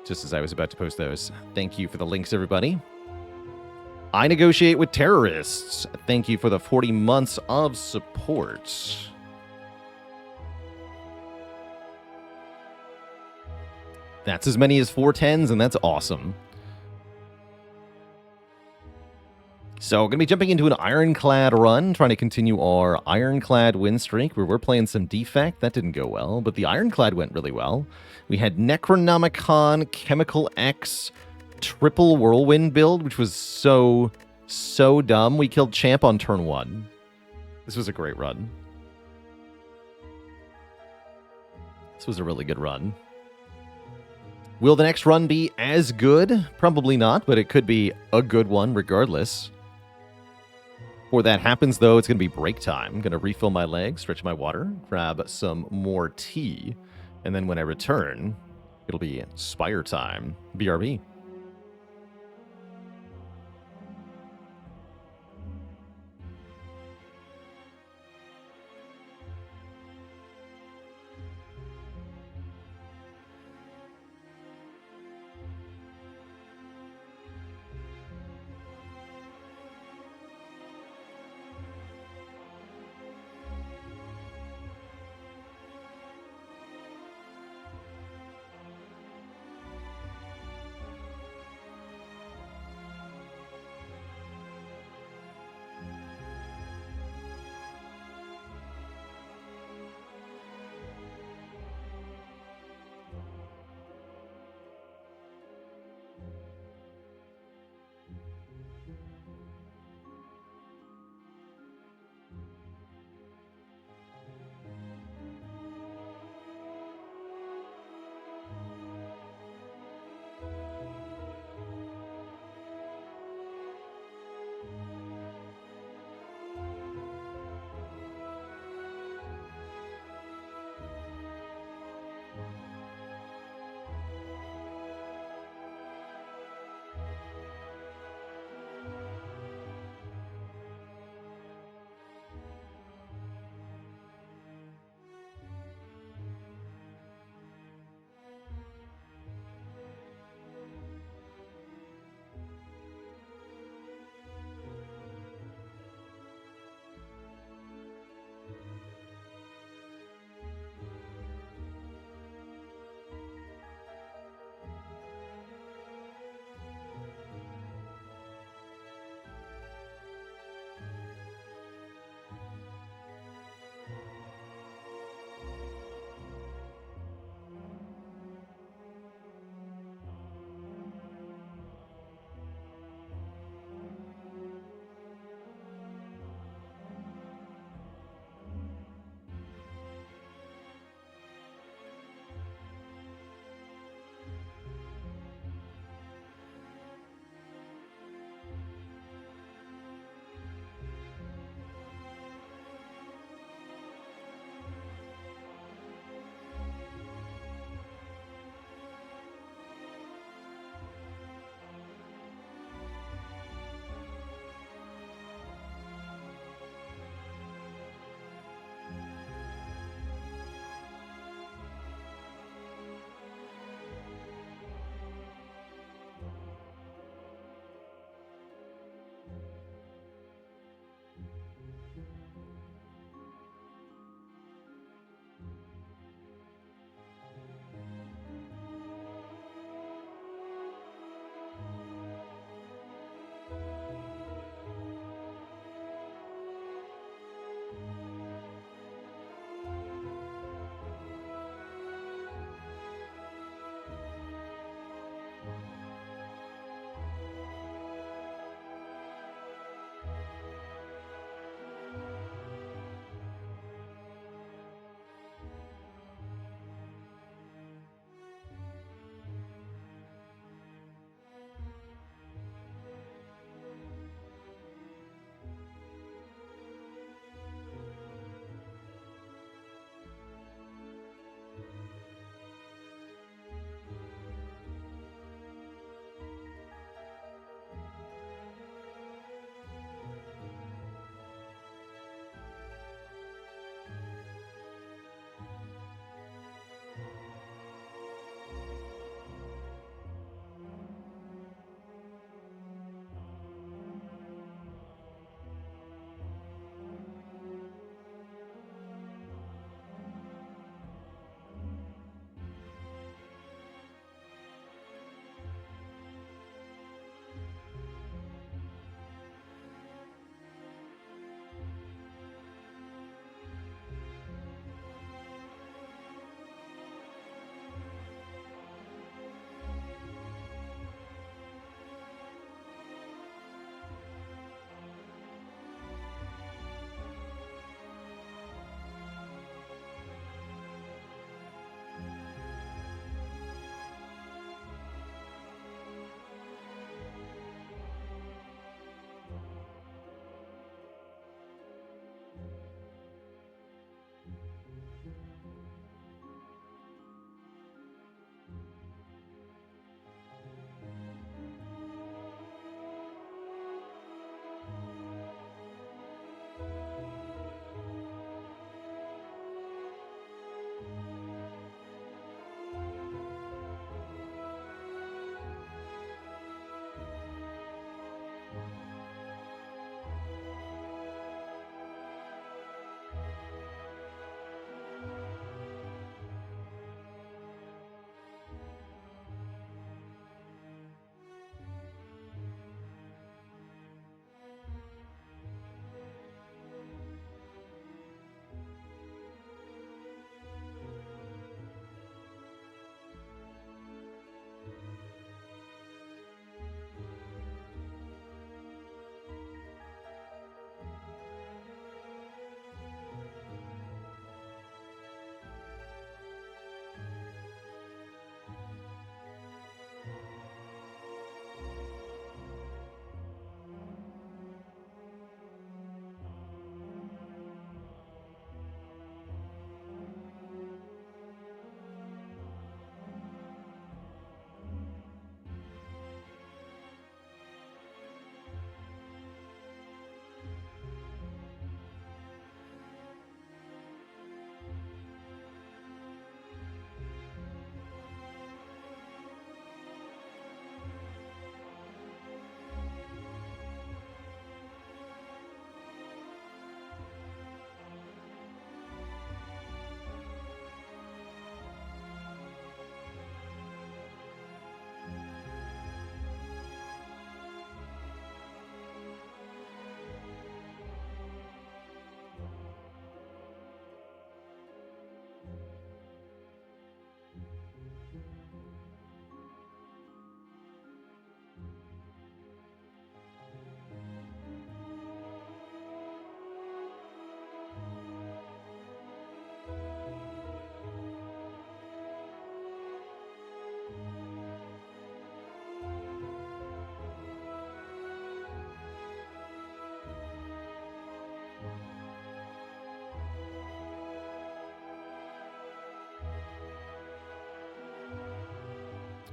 Just as I was about to post those. Thank you for the links, everybody. I negotiate with terrorists. Thank you for the 40 months of support. That's as many as 410s, and that's awesome. So, going to be jumping into an Ironclad run, trying to continue our Ironclad win streak, where we're playing some Defect. That didn't go well, but the Ironclad went really well. We had Necronomicon, Chemical X, Triple Whirlwind build, which was so dumb. We killed Champ on turn 1. This was a great run. This was a really good run. Will the next run be as good? Probably not, but it could be a good one regardless. Before that happens, though, it's going to be break time. I'm going to refill my legs, stretch my water, grab some more tea, and then when I return, it'll be Spire time. BRB.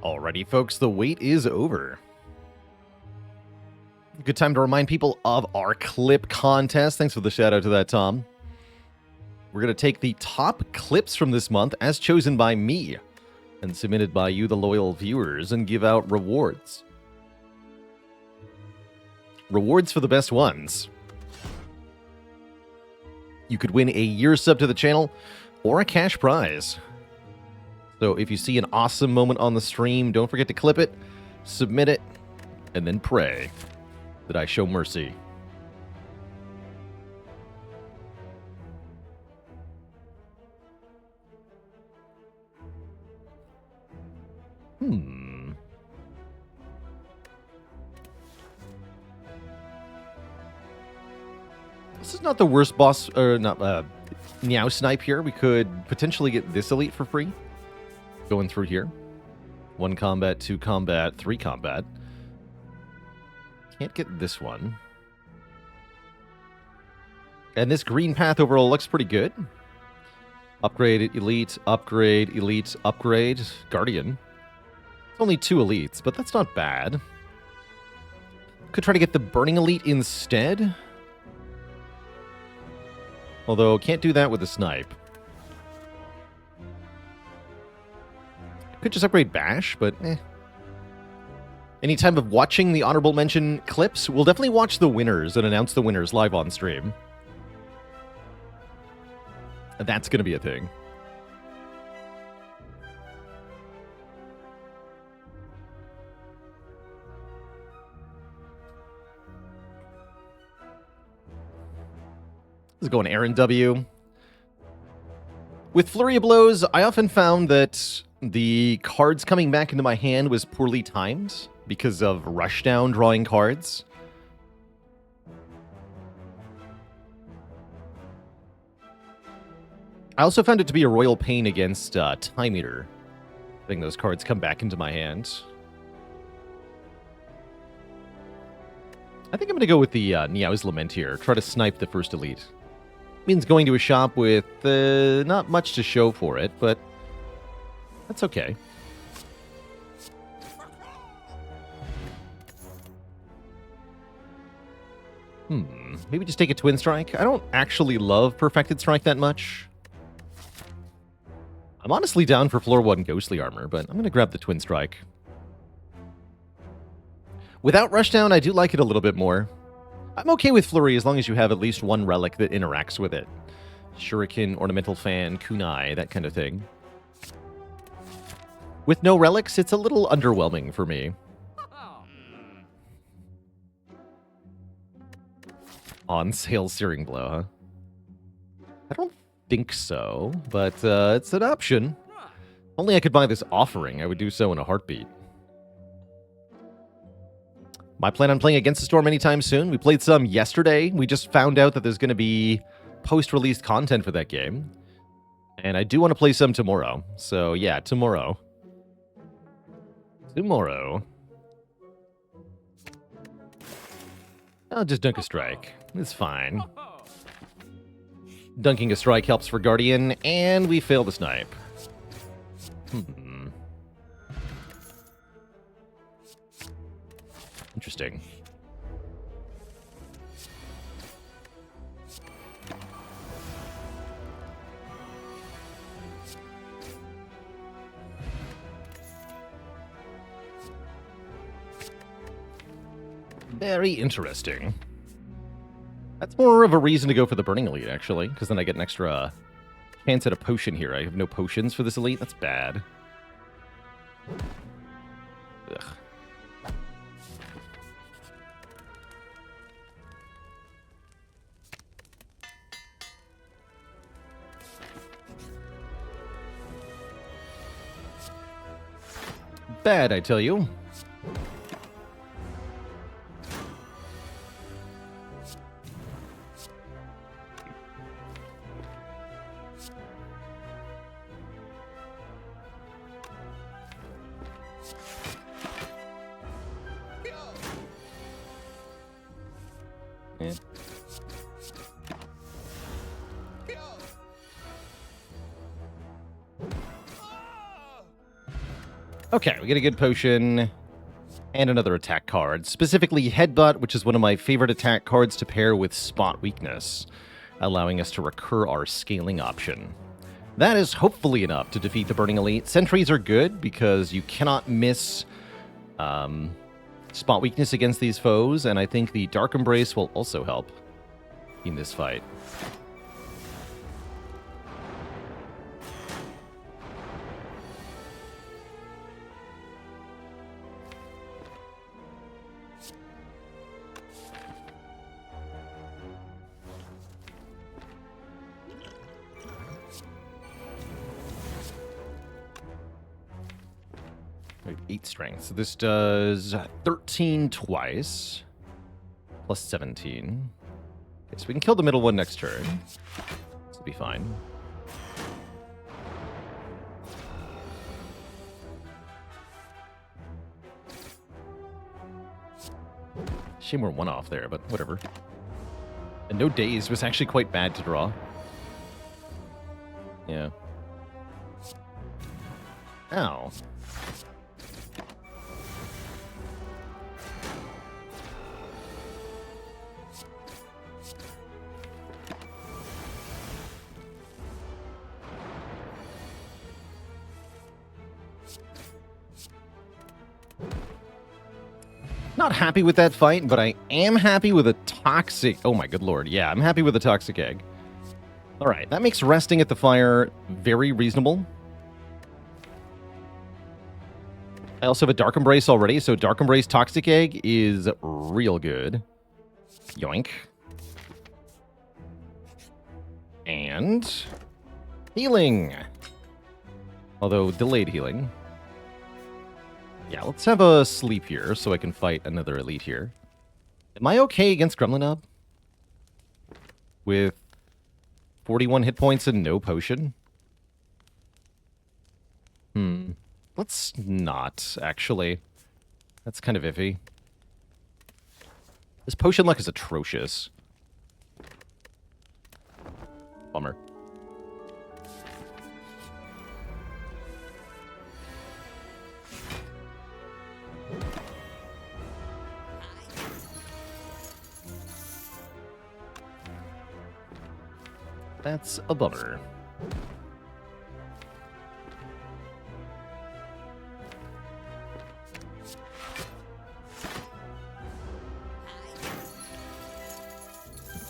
Alrighty, folks, the wait is over. Good time to remind people of our clip contest. Thanks for the shout out to that, Tom. We're going to take the top clips from this month as chosen by me and submitted by you, the loyal viewers, and give out rewards. Rewards for the best ones. You could win a year sub to the channel or a cash prize. So if you see an awesome moment on the stream, don't forget to clip it, submit it, and then pray that I show mercy. This is not the worst boss, or not, Meow Snipe here. We could potentially get this elite for free. Going through here. 1 combat, 2 combat, 3 combat. Can't get this one. And this green path overall looks pretty good. Upgrade, elite, upgrade, elite, upgrade, guardian. It's only 2 elites, but that's not bad. Could try to get the burning elite instead. Although, can't do that with the snipe. Could just upgrade Bash, but eh. Any time of watching the honorable mention clips, we'll definitely watch the winners and announce the winners live on stream. That's going to be a thing. This is going Aaron W. With Flurry of Blows, I often found that the cards coming back into my hand was poorly timed because of Rushdown drawing cards. I also found it to be a royal pain against Time Eater. I think those cards come back into my hand. I think I'm going to go with the Niao's Lament here. Try to snipe the first elite. Means going to a shop with not much to show for it, but that's okay. Maybe just take a Twin Strike. I don't actually love Perfected Strike that much. I'm honestly down for floor 1 Ghostly Armor, but I'm going to grab the Twin Strike. Without Rushdown, I do like it a little bit more. I'm okay with Flurry as long as you have at least 1 relic that interacts with it. Shuriken, Ornamental Fan, Kunai, that kind of thing. With no relics, it's a little underwhelming for me. On sale Searing Blow, huh? I don't think so, but it's an option. Only I could buy this offering, I would do so in a heartbeat. My plan on playing Against the Storm anytime soon. We played some yesterday. We just found out that there's going to be post-release content for that game. And I do want to play some tomorrow. So yeah, tomorrow. I'll just dunk a strike. It's fine. Dunking a strike helps for Guardian, and we fail the snipe. Interesting. Very interesting. That's more of a reason to go for the Burning Elite, actually, because then I get an extra chance at a potion here. I have no potions for this elite. That's bad. Ugh. Bad, I tell you. Yeah. Okay, we get a good potion and another attack card, specifically Headbutt, which is one of my favorite attack cards to pair with Spot Weakness, allowing us to recur our scaling option. That is hopefully enough to defeat the Burning Elite. Sentries are good because you cannot miss Spot Weakness against these foes, and I think the Dark Embrace will also help in this fight. We have 8 strength, so this does 13 twice, plus 17. Okay, so we can kill the middle one next turn. This will be fine. Shame we're one off there, but whatever. And no daze was actually quite bad to draw. Yeah. Ow. Not happy with that fight, but I am happy with a toxic... Oh my good lord, yeah, I'm happy with a toxic egg. Alright, that makes resting at the fire very reasonable. I also have a Dark Embrace already, so Dark Embrace Toxic Egg is real good. Yoink. And... healing! Although, delayed healing. Yeah, let's have a sleep here so I can fight another elite here. Am I okay against Gremlin? With 41 hit points and no potion? Let's not, actually. That's kind of iffy. This potion luck is atrocious. Bummer. That's a bummer.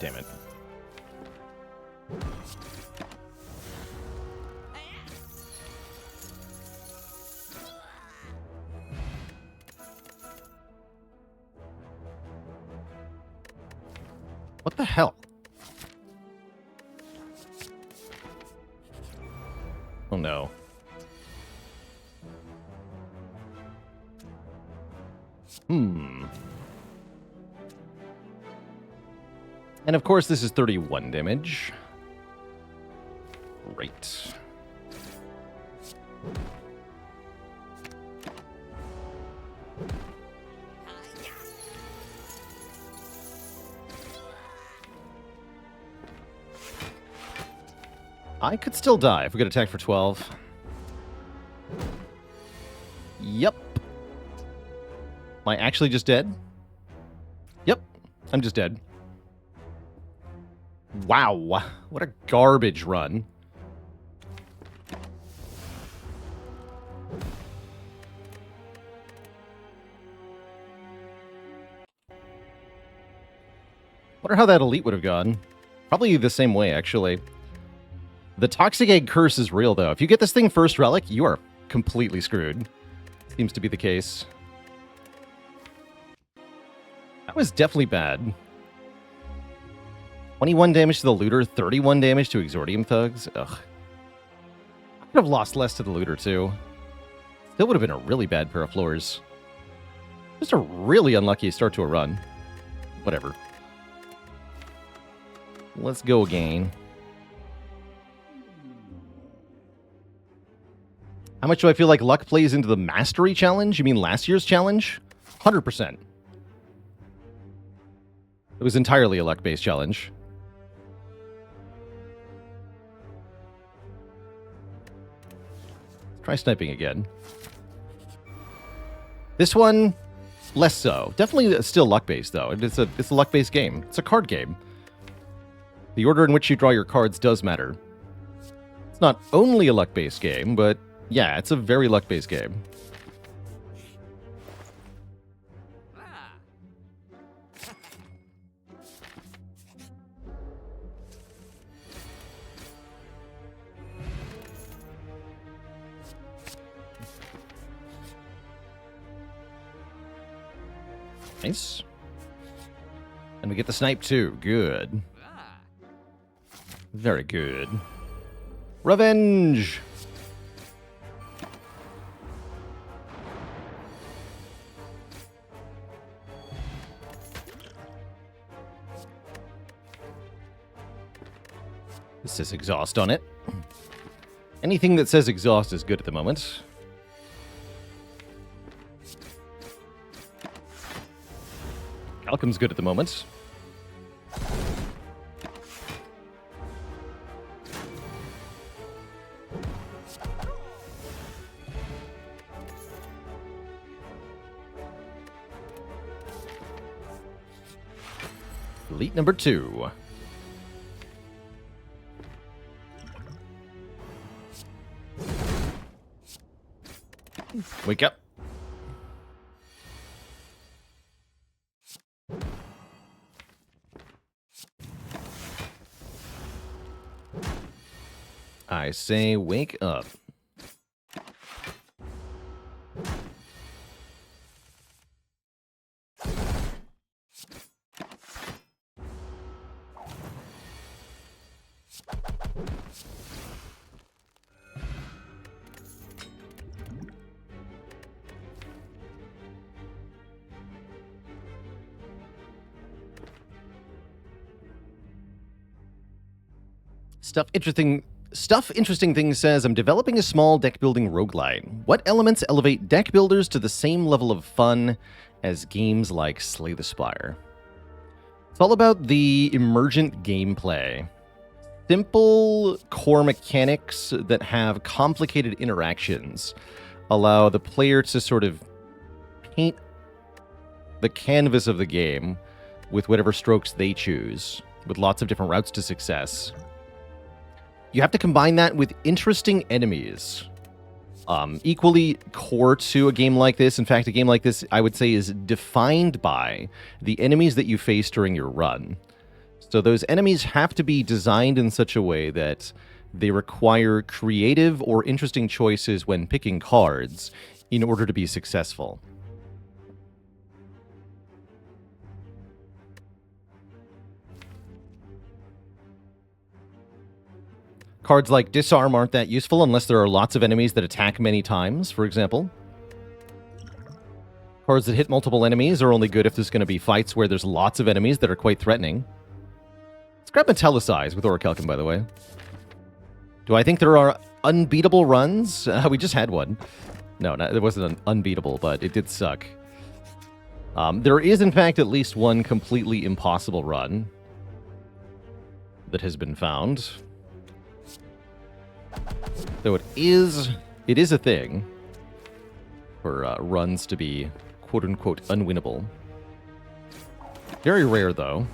Damn it. What the hell? Oh no. And of course this is 31 damage. Great. I could still die if we get attacked for 12. Yep. Am I actually just dead? Yep. I'm just dead. Wow. What a garbage run. Wonder how that elite would have gone. Probably the same way, actually. The Toxic Egg curse is real, though. If you get this thing first relic, you are completely screwed. Seems to be the case. That was definitely bad. 21 damage to the looter, 31 damage to Exordium Thugs. Ugh. I could have lost less to the looter, too. Still would have been a really bad pair of floors. Just a really unlucky start to a run. Whatever. Let's go again. How much do I feel like luck plays into the Mastery Challenge? You mean last year's challenge? 100%. It was entirely a luck-based challenge. Try sniping again. This one, less so. Definitely still luck-based, though. It's a luck-based game. It's a card game. The order in which you draw your cards does matter. It's not only a luck-based game, but yeah, it's a very luck-based game. Nice. And we get the snipe too. Good. Very good. Revenge! This says exhaust on it. Anything that says exhaust is good at the moment. Alchem's good at the moment. Elite number 2. Wake up. I say wake up. Stuff Interesting Things says, I'm developing a small deck-building roguelite. What elements elevate deck builders to the same level of fun as games like Slay the Spire? It's all about the emergent gameplay. Simple core mechanics that have complicated interactions allow the player to sort of paint the canvas of the game with whatever strokes they choose, with lots of different routes to success. You have to combine that with interesting enemies. Equally core to a game like this, in fact, a game like this, I would say, is defined by the enemies that you face during your run. So those enemies have to be designed in such a way that they require creative or interesting choices when picking cards in order to be successful. Cards like Disarm aren't that useful unless there are lots of enemies that attack many times, for example. Cards that hit multiple enemies are only good if there's going to be fights where there's lots of enemies that are quite threatening. Let's grab Metallicize with Orichalcum, by the way. Do I think there are unbeatable runs? We just had one. No, it wasn't unbeatable, but it did suck. There is, in fact, at least one completely impossible run that has been found. So it is a thing for runs to be quote-unquote unwinnable. Very rare, though.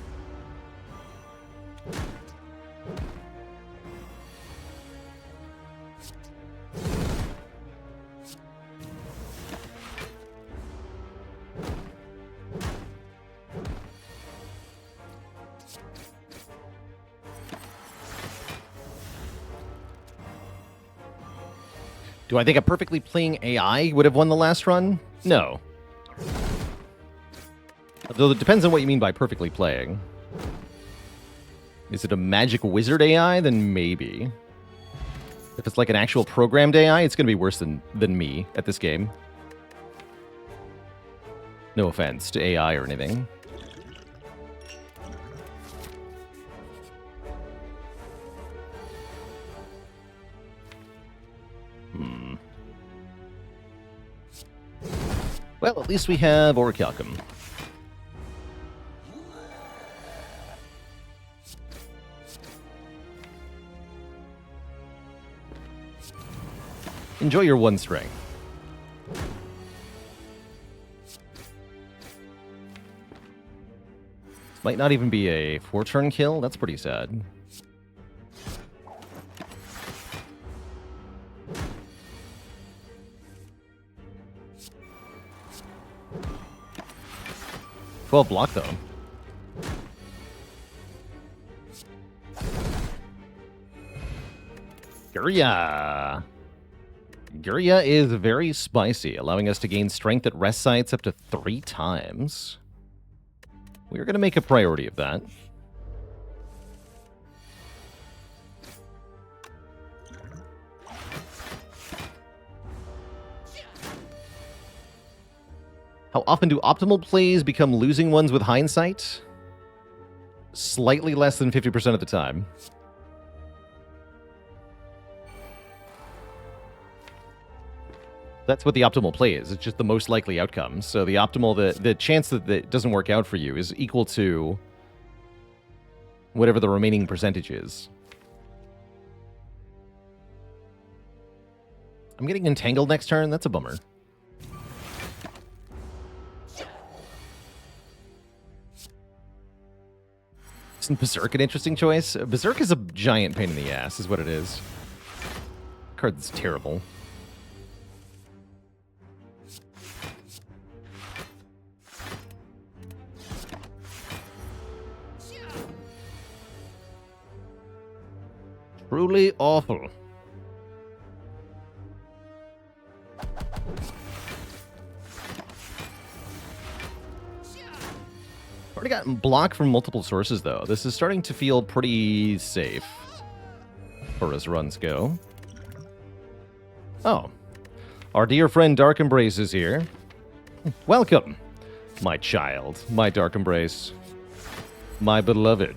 Do I think a perfectly playing AI would have won the last run? No. Though it depends on what you mean by perfectly playing. Is it a magic wizard AI? Then maybe. If it's like an actual programmed AI, it's going to be worse than me at this game. No offense to AI or anything. Well, at least we have Orichalcum. Enjoy your one strength. Might not even be a 4-turn kill. That's pretty sad. Well, block though. Gurya. Gurya is very spicy, allowing us to gain strength at rest sites up to 3 times. We're going to make a priority of that. How often do optimal plays become losing ones with hindsight? Slightly less than 50% of the time. That's what the optimal play is. It's just the most likely outcome. So the optimal, the chance that it doesn't work out for you is equal to whatever the remaining percentage is. I'm getting entangled next turn. That's a bummer. Isn't Berserk an interesting choice? Berserk is a giant pain in the ass, is what it is. Card's terrible. Truly awful. Already gotten blocked from multiple sources, though. This is starting to feel pretty safe, far as runs go. Oh. Our dear friend Dark Embrace is here. Welcome, my child, my Dark Embrace, my beloved.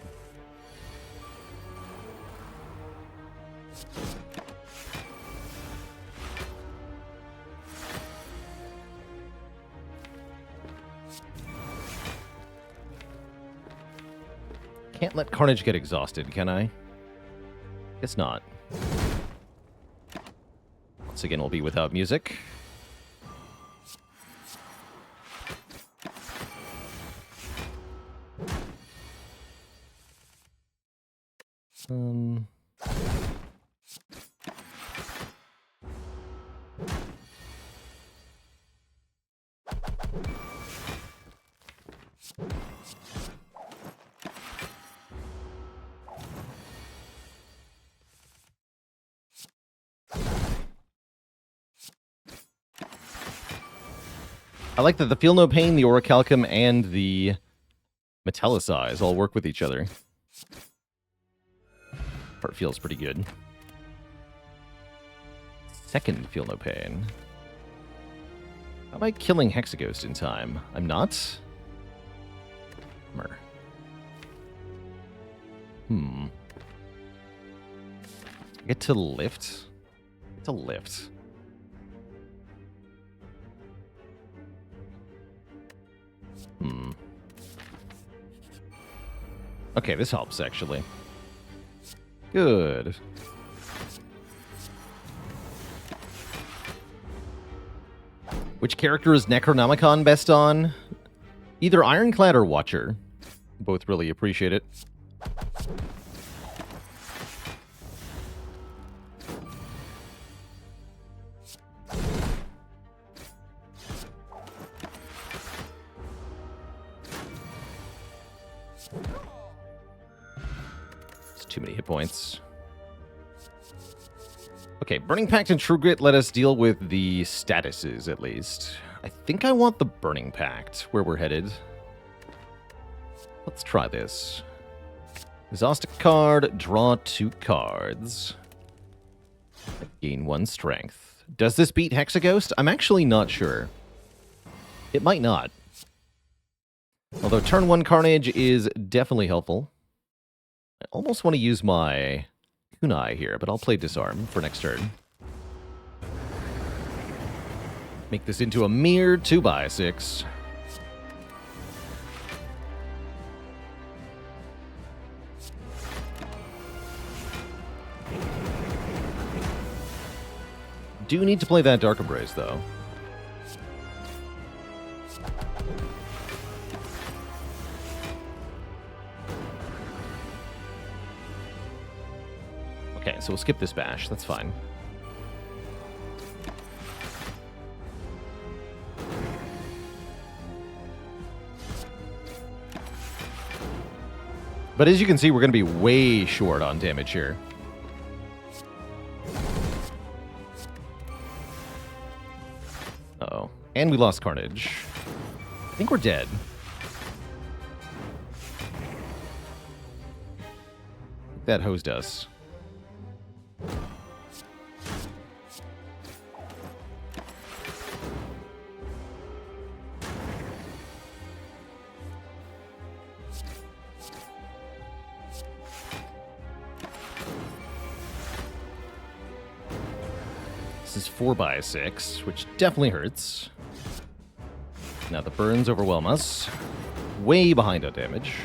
Can't let Carnage get exhausted, can I? Guess not. Once again, we'll be without music. I like that the Feel No Pain, the Orichalcum, and the Metallicize all work with each other. Part feels pretty good. Second Feel No Pain. How am I killing Hexaghost in time? I'm not? Bummer. I get to lift? Get to lift. Okay, this helps, actually. Good. Which character is Necronomicon best on? Either Ironclad or Watcher. Both really appreciate it. Too many hit points. Okay, Burning Pact and True Grit let us deal with the statuses, at least. I think I want the Burning Pact, where we're headed. Let's try this. Exhaust a card, draw 2 cards. Gain 1 strength. Does this beat Hexaghost? I'm actually not sure. It might not. Although turn 1 Carnage is definitely helpful. I almost want to use my Kunai here, but I'll play Disarm for next turn. Make this into a mere 2x6. Do need to play that Dark Embrace, though. Okay, so we'll skip this bash. That's fine. But as you can see, we're going to be way short on damage here. Uh-oh. And we lost Carnage. I think we're dead. That hosed us. This is 4x6, which definitely hurts. Now the burns overwhelm us. Way behind on damage.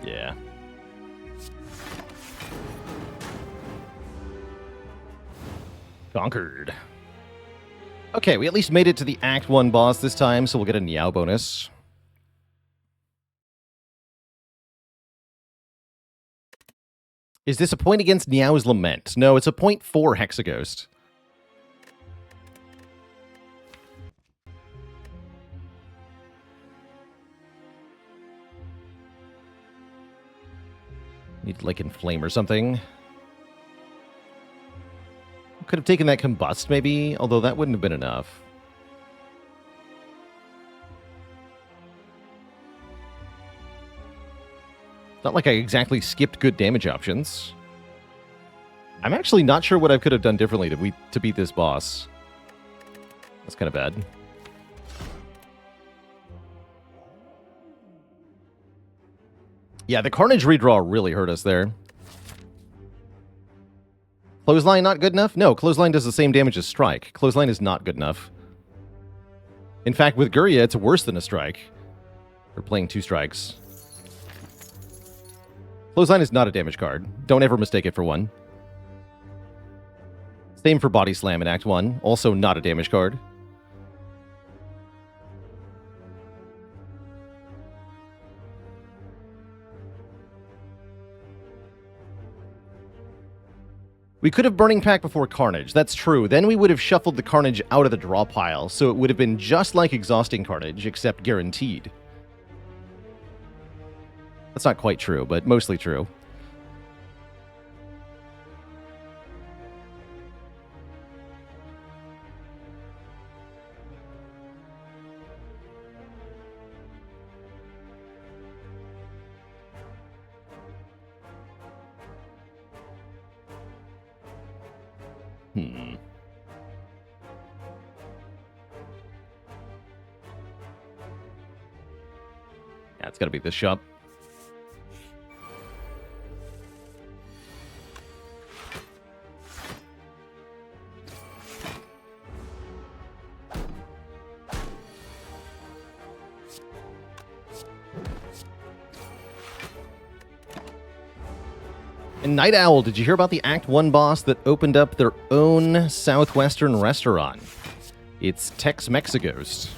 Yeah. Conquered. Okay, we at least made it to the Act 1 boss this time, so we'll get a Niao bonus. Is this a point against Niao's Lament? No, it's a point for Hexaghost. Need like Inflame or something. Could have taken that Combust maybe, although that wouldn't have been enough. Not like I exactly skipped good damage options. I'm actually not sure what I could have done differently to beat this boss. That's kind of bad. Yeah, the Carnage redraw really hurt us there. Clothesline not good enough? No, Clothesline does the same damage as Strike. Clothesline is not good enough. In fact, with Guria, it's worse than a Strike. We're playing 2 strikes. Clothesline is not a damage card. Don't ever mistake it for one. Same for Body Slam in Act 1. Also not a damage card. We could have Burning Pack before Carnage, that's true. Then we would have shuffled the Carnage out of the draw pile, so it would have been just like Exhausting Carnage, except guaranteed. That's not quite true, but mostly true. Yeah, it's gotta be this shop. And Night Owl, did you hear about the Act 1 boss that opened up their own Southwestern restaurant? It's Tex-Mex Ghost.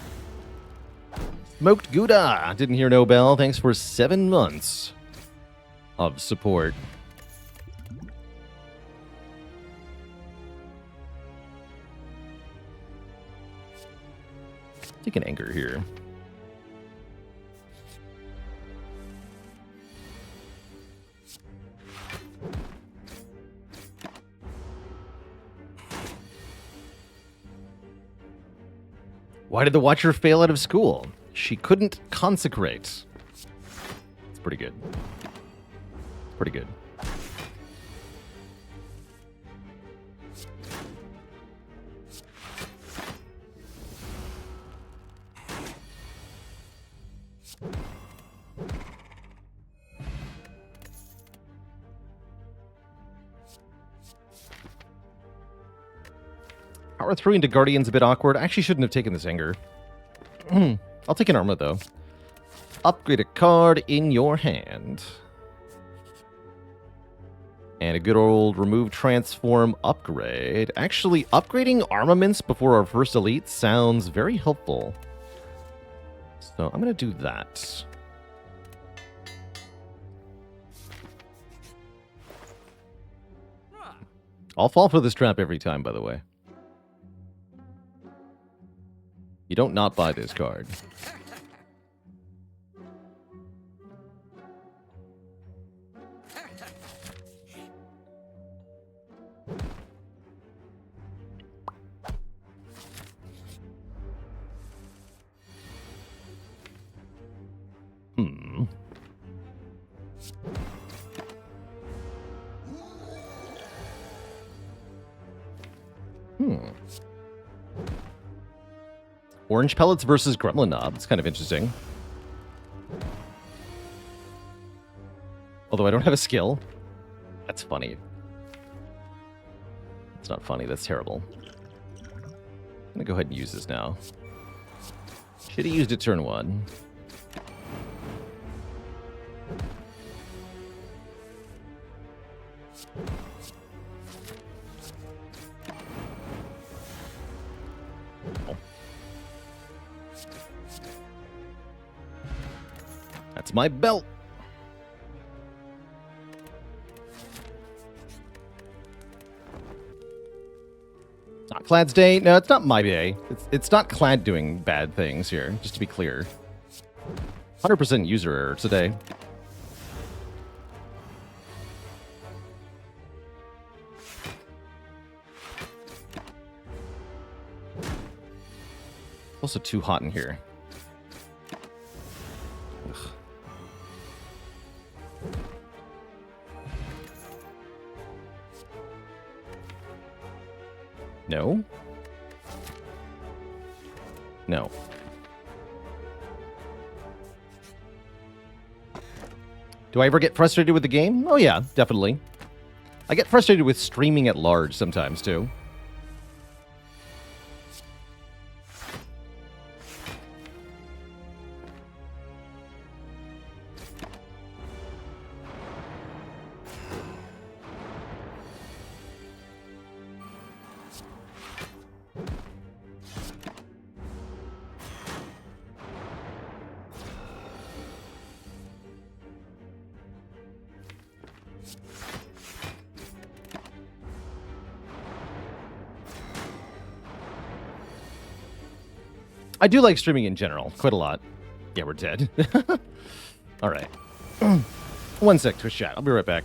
Smoked Gouda! Didn't hear no bell. Thanks for 7 months of support. Take an Anger here. Why did the Watcher fail out of school? She couldn't consecrate. It's pretty good. Pretty good. Power 3 into Guardian's a bit awkward. I actually shouldn't have taken this anger. I'll take an armor, though. Upgrade a card in your hand. And a good old remove transform upgrade. Actually, upgrading armaments before our first elite sounds very helpful. So I'm going to do that. I'll fall for this trap every time, by the way. You don't not buy this card. Orange pellets versus Gremlin Knob. It's kind of interesting. Although I don't have a skill. That's funny. It's not funny. That's terrible. I'm going to go ahead and use this now. Should have used it turn 1. That's my belt. Not Clad's day. No, it's not my day. It's not Clad doing bad things here, just to be clear. 100% user error today. Also too hot in here. Ugh. No? No. Do I ever get frustrated with the game? Oh yeah, definitely. I get frustrated with streaming at large sometimes, too. I do like streaming in general, quite a lot. Yeah, we're dead. All right. 1 sec, Twitch chat. I'll be right back.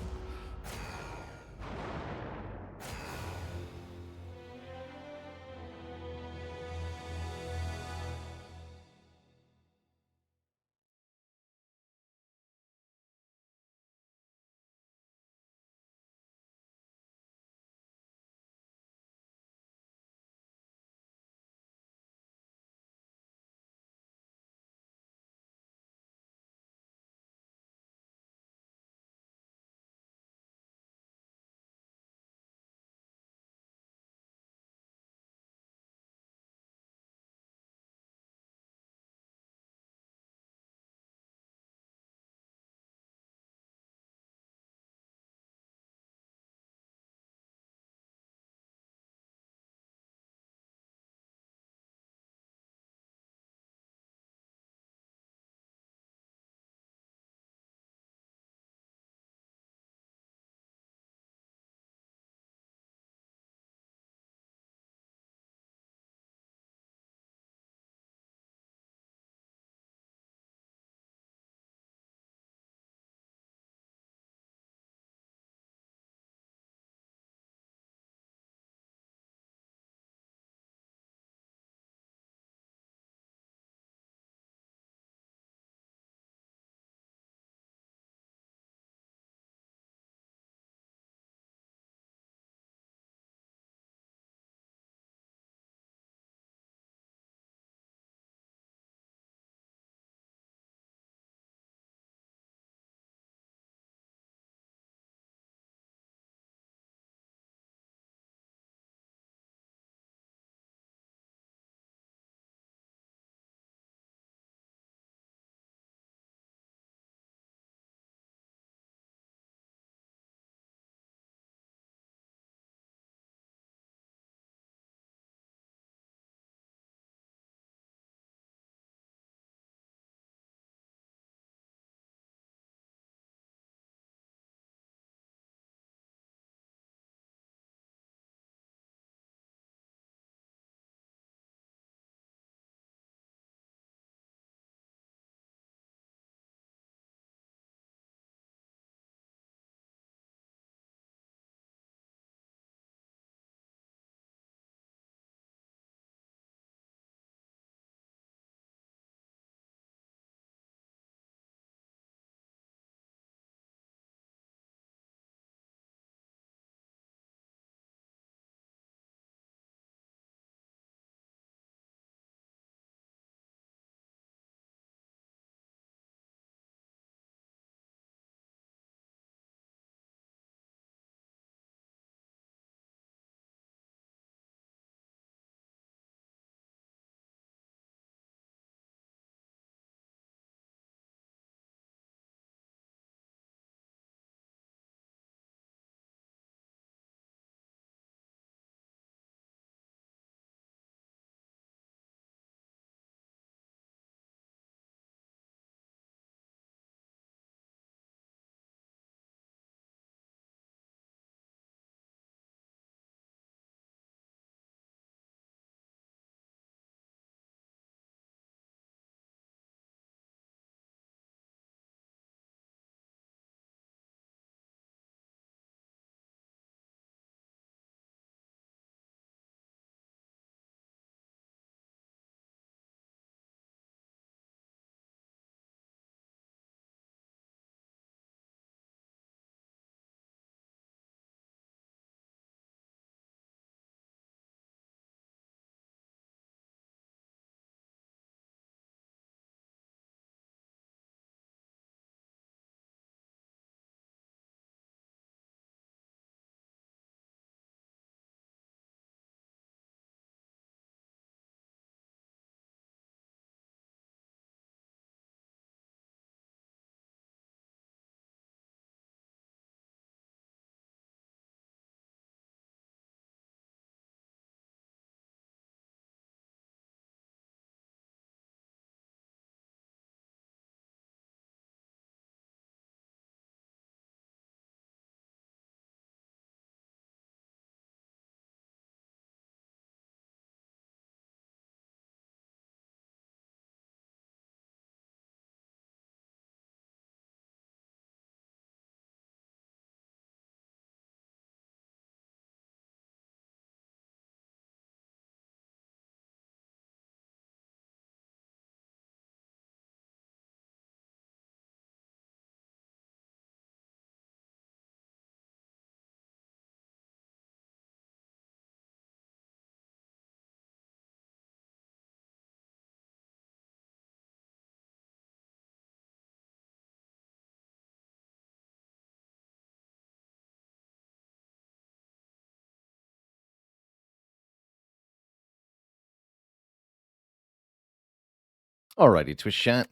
Alrighty, Twitch chat.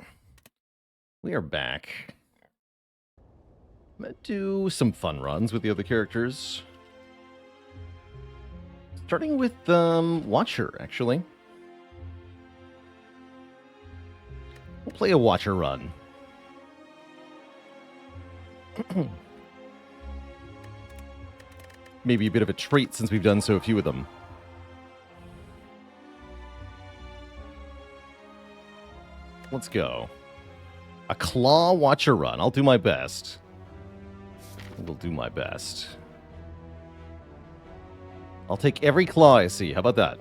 We are back. I'm gonna do some fun runs with the other characters. Starting with Watcher, actually. We'll play a Watcher run. Maybe a bit of a treat since we've done so few of them. Let's go. A Claw Watcher run. I'll do my best. Will do my best. I'll take every claw I see. How about that?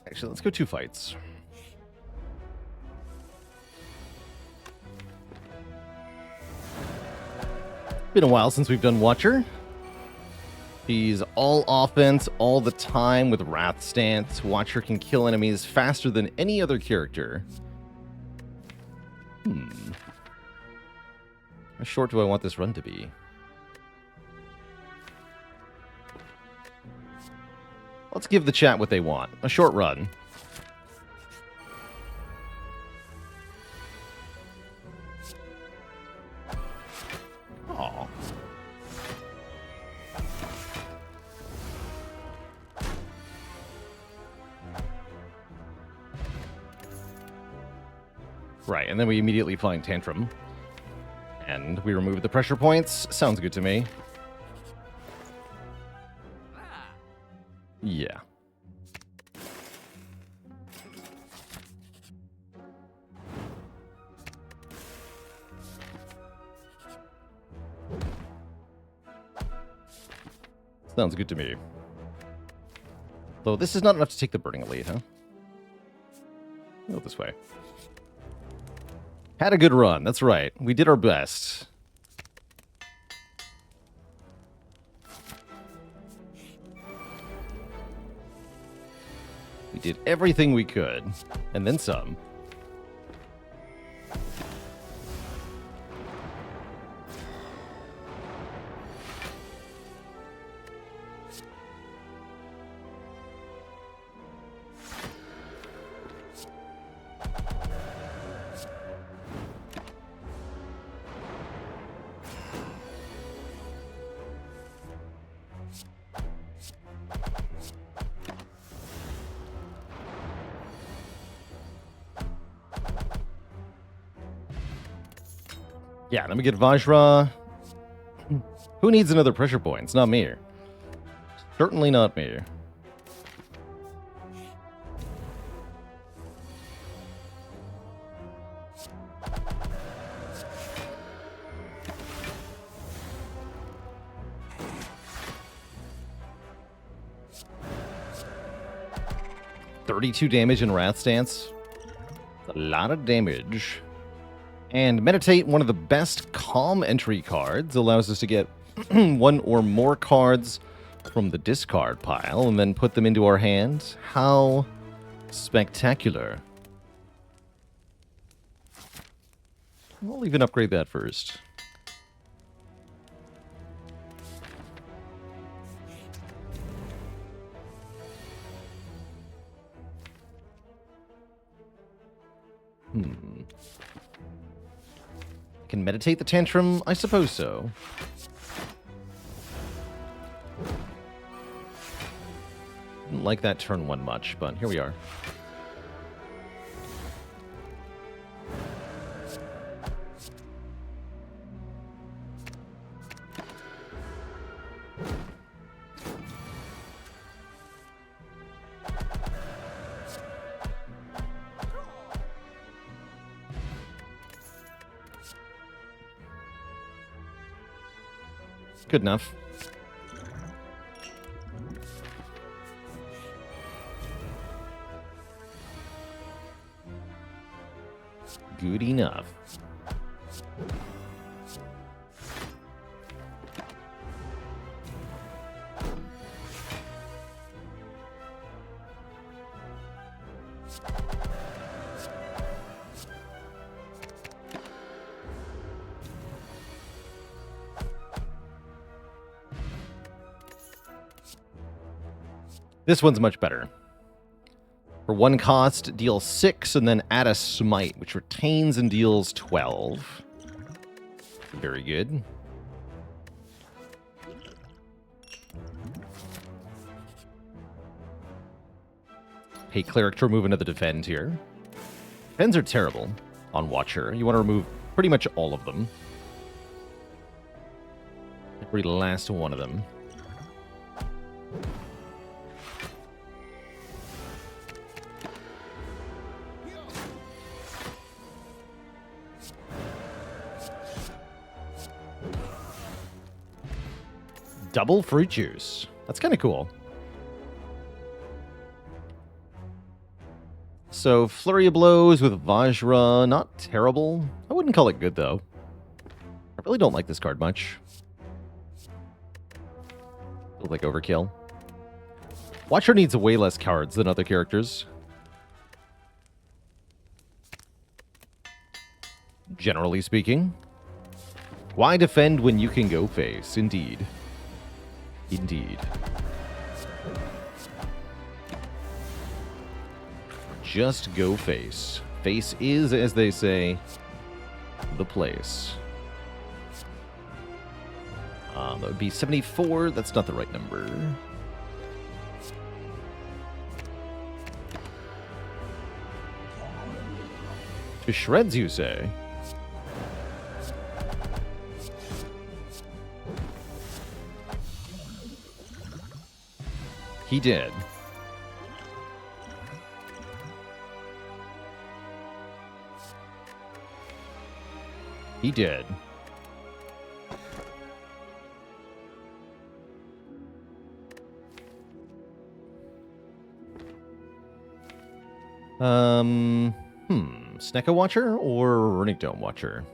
Actually, let's go 2 fights. Been a while since we've done Watcher. He's all offense all the time with Wrath Stance. Watcher can kill enemies faster than any other character. How short do I want this run to be? Let's give the chat what they want. A short run. Aw. Right, and then we immediately find Tantrum. And we remove the pressure points. Sounds good to me. Yeah. Sounds good to me. Though this is not enough to take the Burning Elite, huh? Go this way. Had a good run. That's right. We did our best. We did everything we could. And then some. Yeah, let me get Vajra. Who needs another pressure point? It's not me. Certainly not me. $32 damage in Wrath Stance. That's a lot of damage. And Meditate, one of the best calm entry cards, allows us to get one or more cards from the discard pile and then put them into our hand. How spectacular. We'll even upgrade that first. Can Meditate the Tantrum? I suppose so. Didn't like that turn 1 much, but here we are. Good enough. Good enough. This one's much better. For 1 cost, deal 6 and then add a smite, which retains and deals 12. Very good. Hey, Cleric to remove another defend here. Defends are terrible on Watcher. You want to remove pretty much all of them. Every last one of them. Double fruit juice. That's kind of cool. So, Flurry of Blows with Vajra, not terrible. I wouldn't call it good, though. I really don't like this card much. Feels like overkill. Watcher needs way less cards than other characters. Generally speaking. Why defend when you can go face? Indeed. Indeed. Just go face. Face is, as they say, the place. That would be 74. That's not the right number. To shreds, you say? He did. He did. Snecko Watcher or Running Dome Watcher?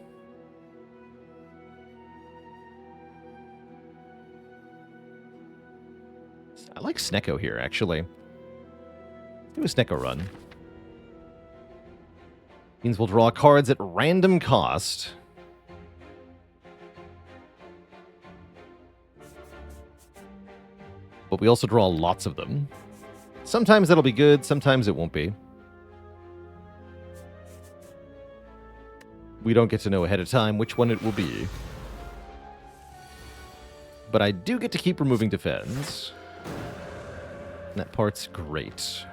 I like Snecko here, actually. Do a Snecko run. Means we'll draw cards at random cost. But we also draw lots of them. Sometimes that'll be good, sometimes it won't be. We don't get to know ahead of time which one it will be. But I do get to keep removing defense. And that part's great.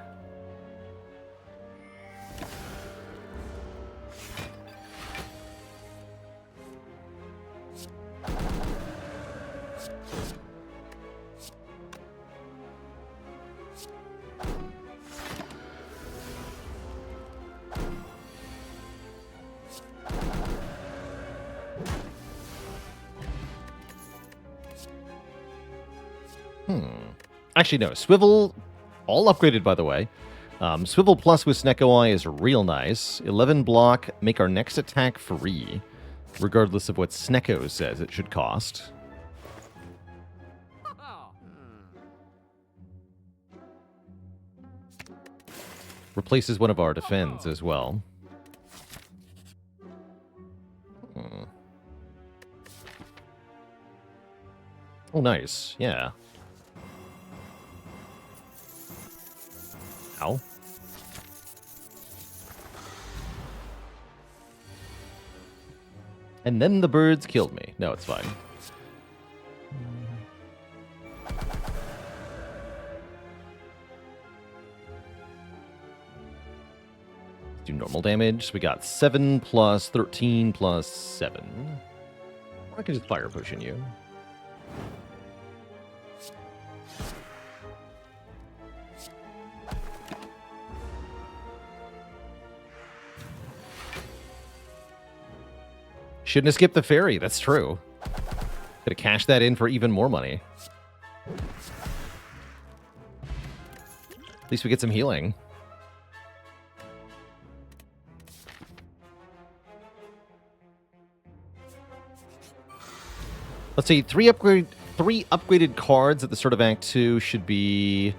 Actually, no. Swivel, all upgraded, by the way. Swivel Plus with Snecko Eye is real nice. 11 block, make our next attack free, regardless of what Snecko says it should cost. Replaces one of our defends as well. Oh, nice. Yeah. Ow. And then the birds killed me. No, it's fine. Do normal damage. So we got 7 plus 13 plus 7. Or I can just fire pushing you. Shouldn't have skipped the fairy. That's true. Could have cashed that in for even more money. At least we get some healing. Let's see. Three upgraded cards at the start of Act 2 should be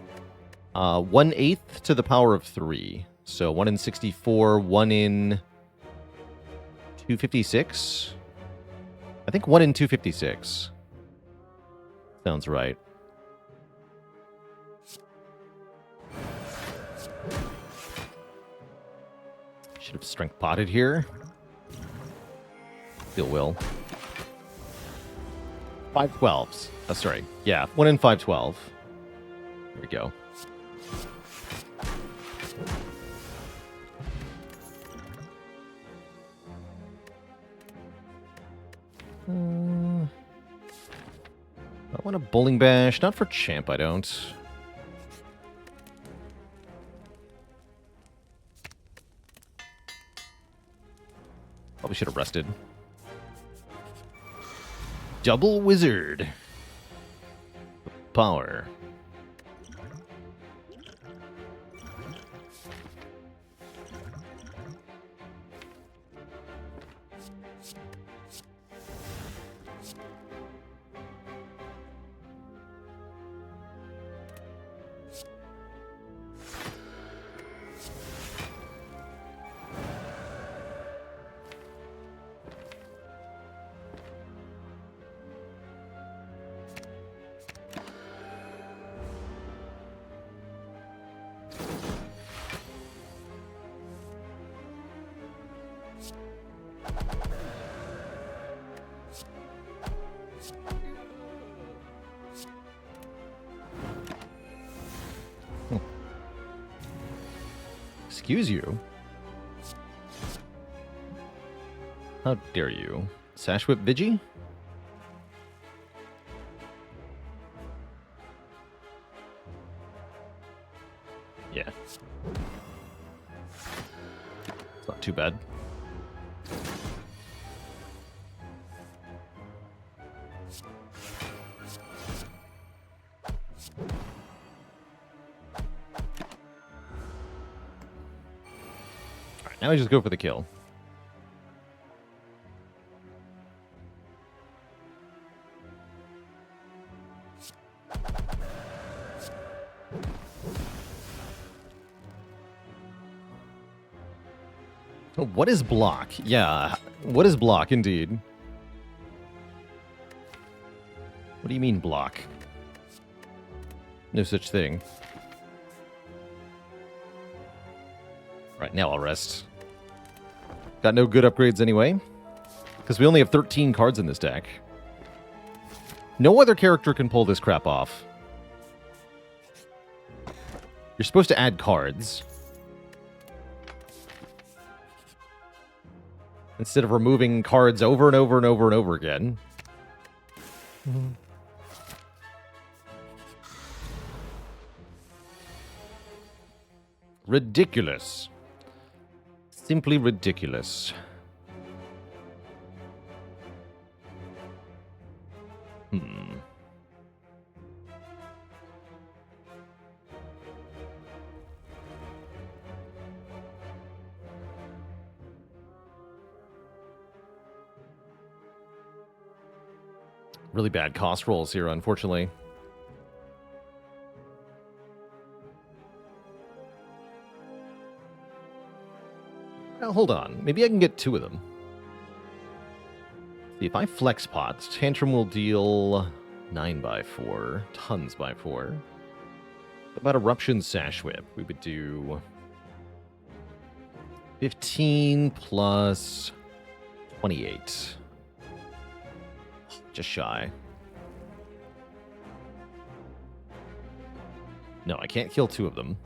1/8 to the power of 3. So 1 in 64, 1 in 256? I think 1 in 256. Sounds right. Should have strength potted here. Still will. 5/12s. Oh, sorry. Yeah, 1 in 5/12. Here we go. I want a bowling bash. Not for champ, I don't. Probably should have rested. Double wizard. Power. Excuse you? How dare you? Sash Whip Vigi? Yeah. It's not too bad. Now we just go for the kill. Oh, what is block? Yeah, what is block indeed? What do you mean block? No such thing. Right, now I'll rest. Got no good upgrades anyway, because we only have 13 cards in this deck. No other character can pull this crap off. You're supposed to add cards instead of removing cards over and over and over and over again. Ridiculous. Simply ridiculous. Really bad cost rolls here, unfortunately. Well, hold on. Maybe I can get 2 of them. See, if I flex pots, Tantrum will deal 9/4, tons by 4. What about Eruption Sash Whip? We would do 15 plus 28. Just shy. No, I can't kill 2 of them.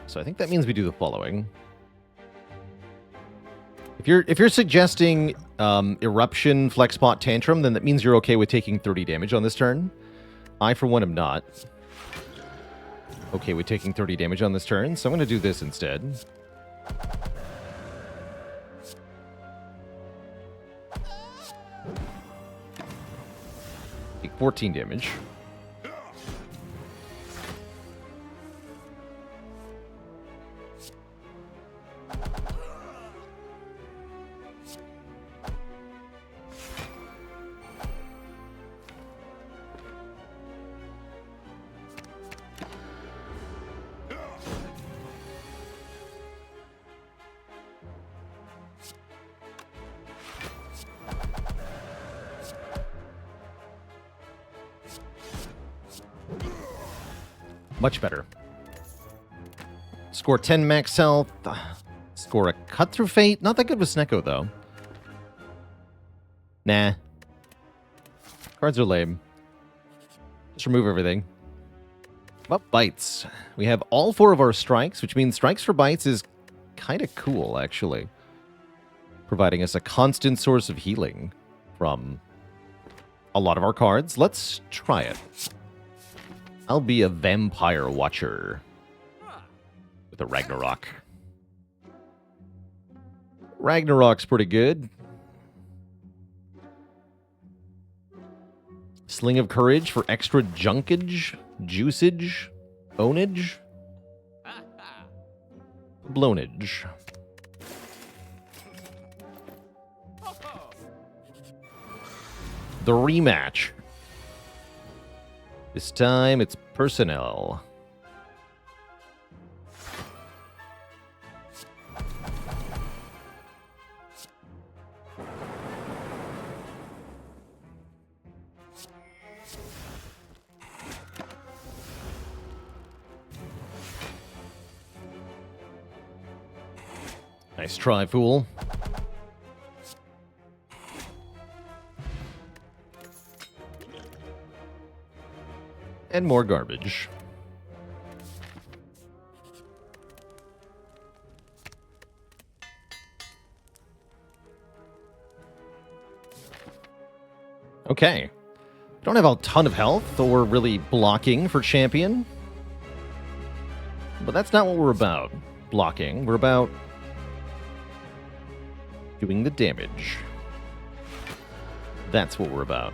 So I think that means we do the following. If you're suggesting Eruption, Flexpot, Tantrum, then that means you're okay with taking 30 damage on this turn. I, for one, am not okay with taking 30 damage on this turn, so I'm going to do this instead. Take 14 damage. Much better. Score 10 max health. Score a cut through fate. Not that good with Snecko, though. Nah. Cards are lame. Just remove everything. What bites? We have all 4 of our strikes, which means strikes for bites is kind of cool, actually. Providing us a constant source of healing from a lot of our cards. Let's try it. I'll be a vampire watcher with a Ragnarok. Ragnarok's pretty good. Sling of Courage for extra junkage, juicage, ownage, blownage. The rematch. This time it's personnel. Nice try, fool. And more garbage. Okay. Don't have a ton of health or really blocking for champion. But that's not what we're about. Blocking. We're about doing the damage. That's what we're about.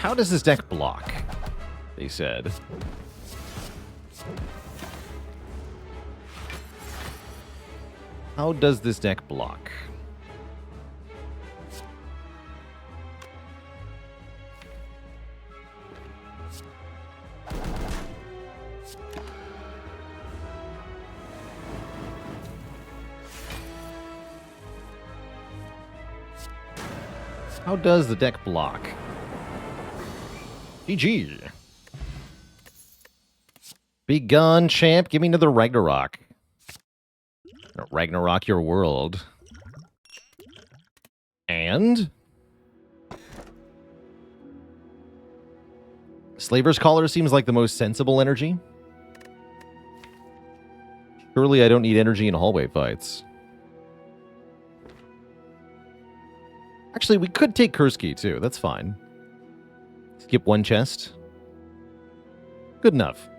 How does this deck block? They said. How does this deck block? How does the deck block? GG. Be gone, champ. Give me another Ragnarok. Ragnarok your world. And? Slaver's Collar seems like the most sensible energy. Surely I don't need energy in hallway fights. Actually, we could take Kursky, too. That's fine. Skip one chest. Good enough.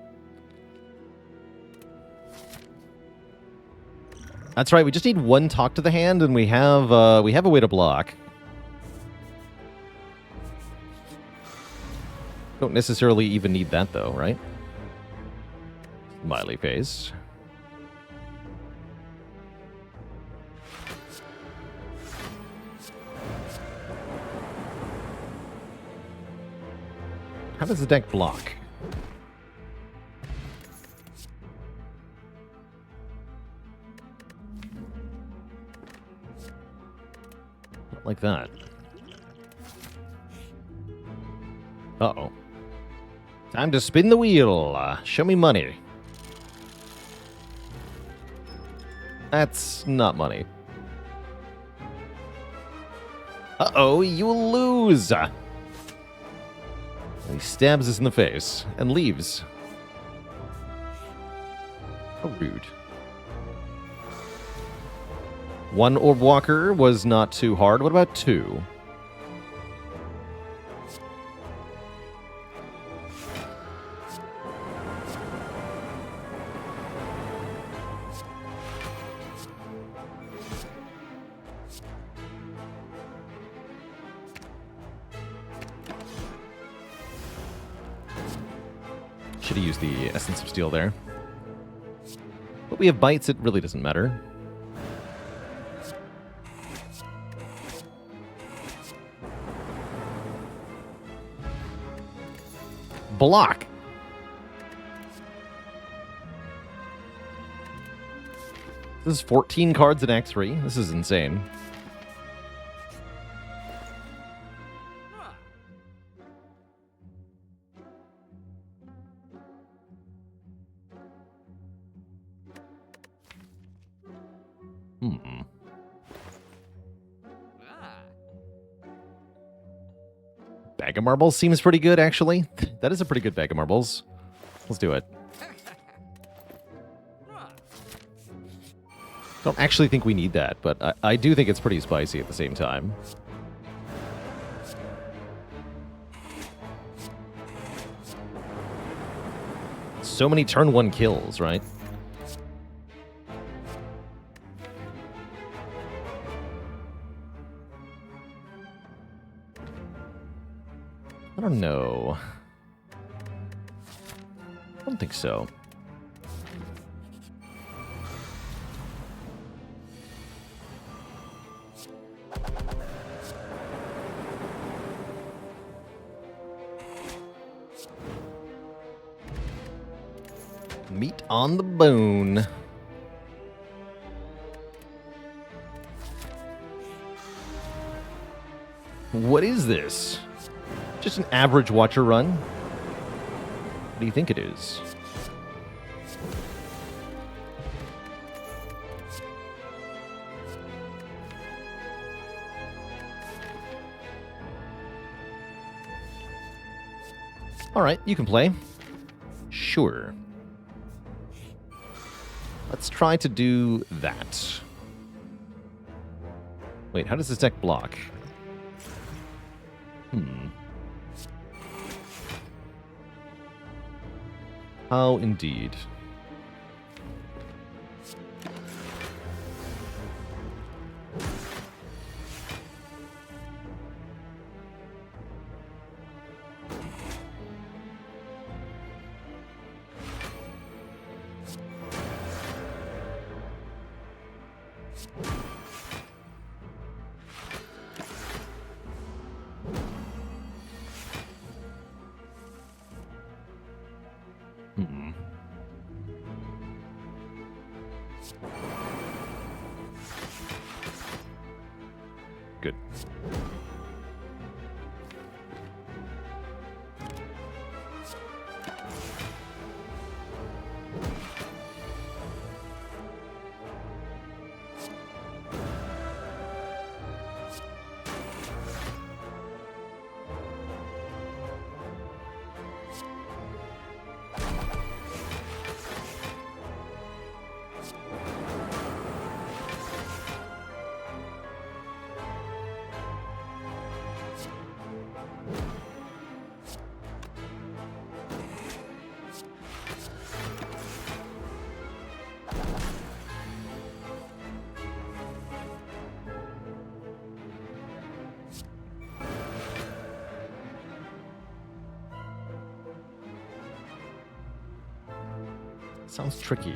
That's right, we just need one talk to the hand, and we have a way to block. Don't necessarily even need that, though, right? Smiley face. How does the deck block? Not like that. Uh-oh. Time to spin the wheel. Show me money. That's not money. Uh-oh, you lose! He stabs us in the face and leaves. How rude. One Orb Walker was not too hard. What about two? Should have used the Essence of Steel there. But we have bites, it really doesn't matter. Block! This is 14 cards in Act 3. This is insane. Bag of marbles seems pretty good, actually. That is a pretty good bag of marbles. Let's do it. Don't actually think we need that, but I do think it's pretty spicy at the same time. So many turn 1 kills, right? I don't know. I don't think so. Meat on the bone. What is this? Just an average Watcher run? What do you think it is? Alright, you can play. Sure. Let's try to do that. Wait, how does this deck block? How indeed. Good. Sounds tricky.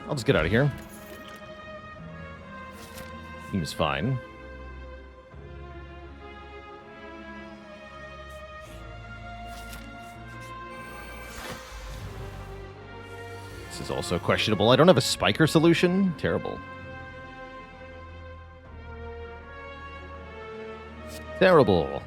I'll just get out of here. Seems fine. This is also questionable. I don't have a spiker solution. Terrible. Terrible.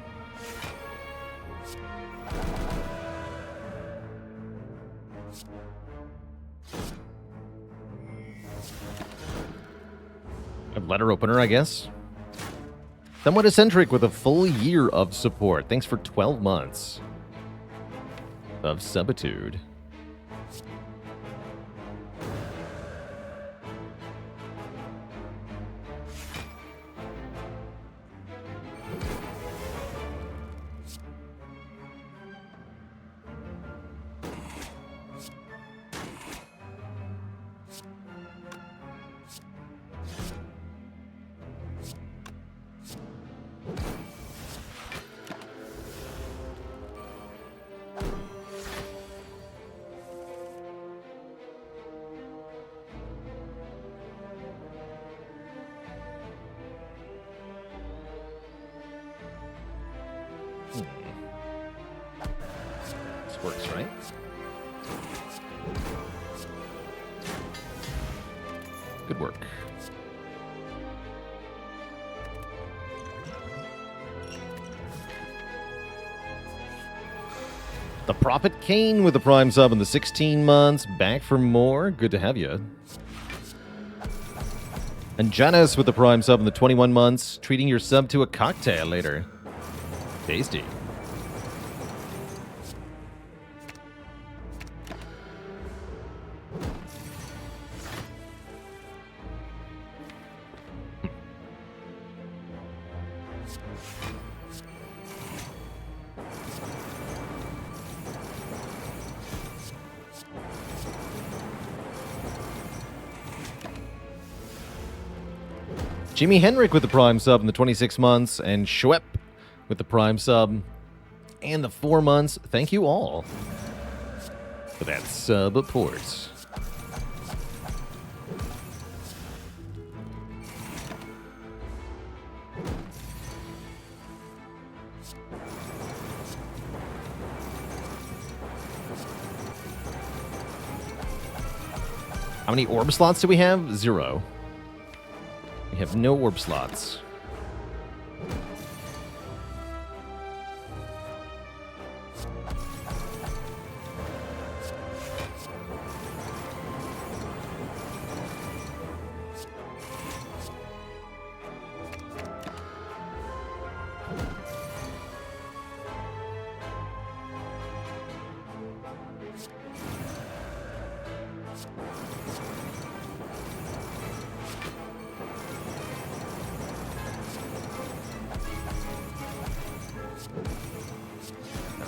A letter opener, I guess. Somewhat eccentric with a full year of support. Thanks for 12 months of subitude. works, right? Good work. The Prophet Kane with the Prime sub in the 16 months. Back for more. Good to have you. And Janice with the Prime sub in the 21 months. Treating your sub to a cocktail later. Tasty. Jimmy Henrik with the Prime sub in the 26 months, and Schwepp with the Prime sub and the 4 months. Thank you all for that sub port. How many orb slots do we have? 0. We have no orb slots.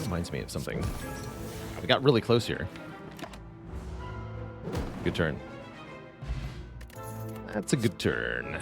Reminds me of something. We got really close here. Good turn. That's a good turn.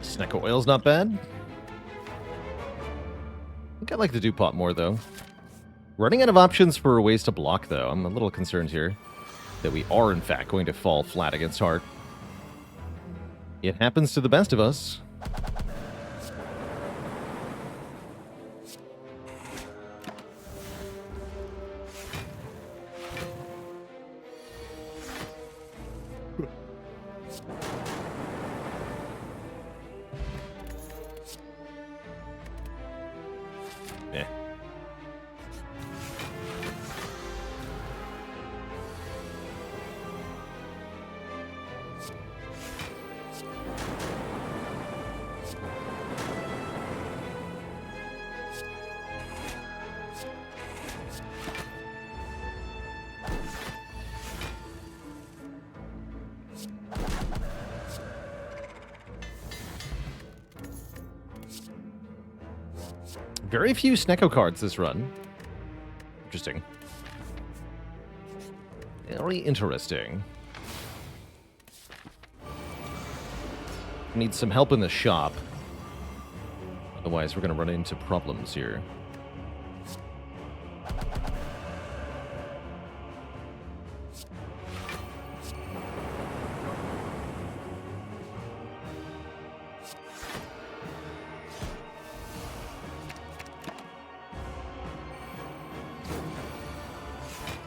Snecko oil's not bad. I think I like the Dupont more, though. Running out of options for ways to block, though. I'm a little concerned here that we are, in fact, going to fall flat against Heart. It happens to the best of us. Very few Snecko cards this run. Interesting. Very interesting. Need some help in the shop. Otherwise, we're going to run into problems here.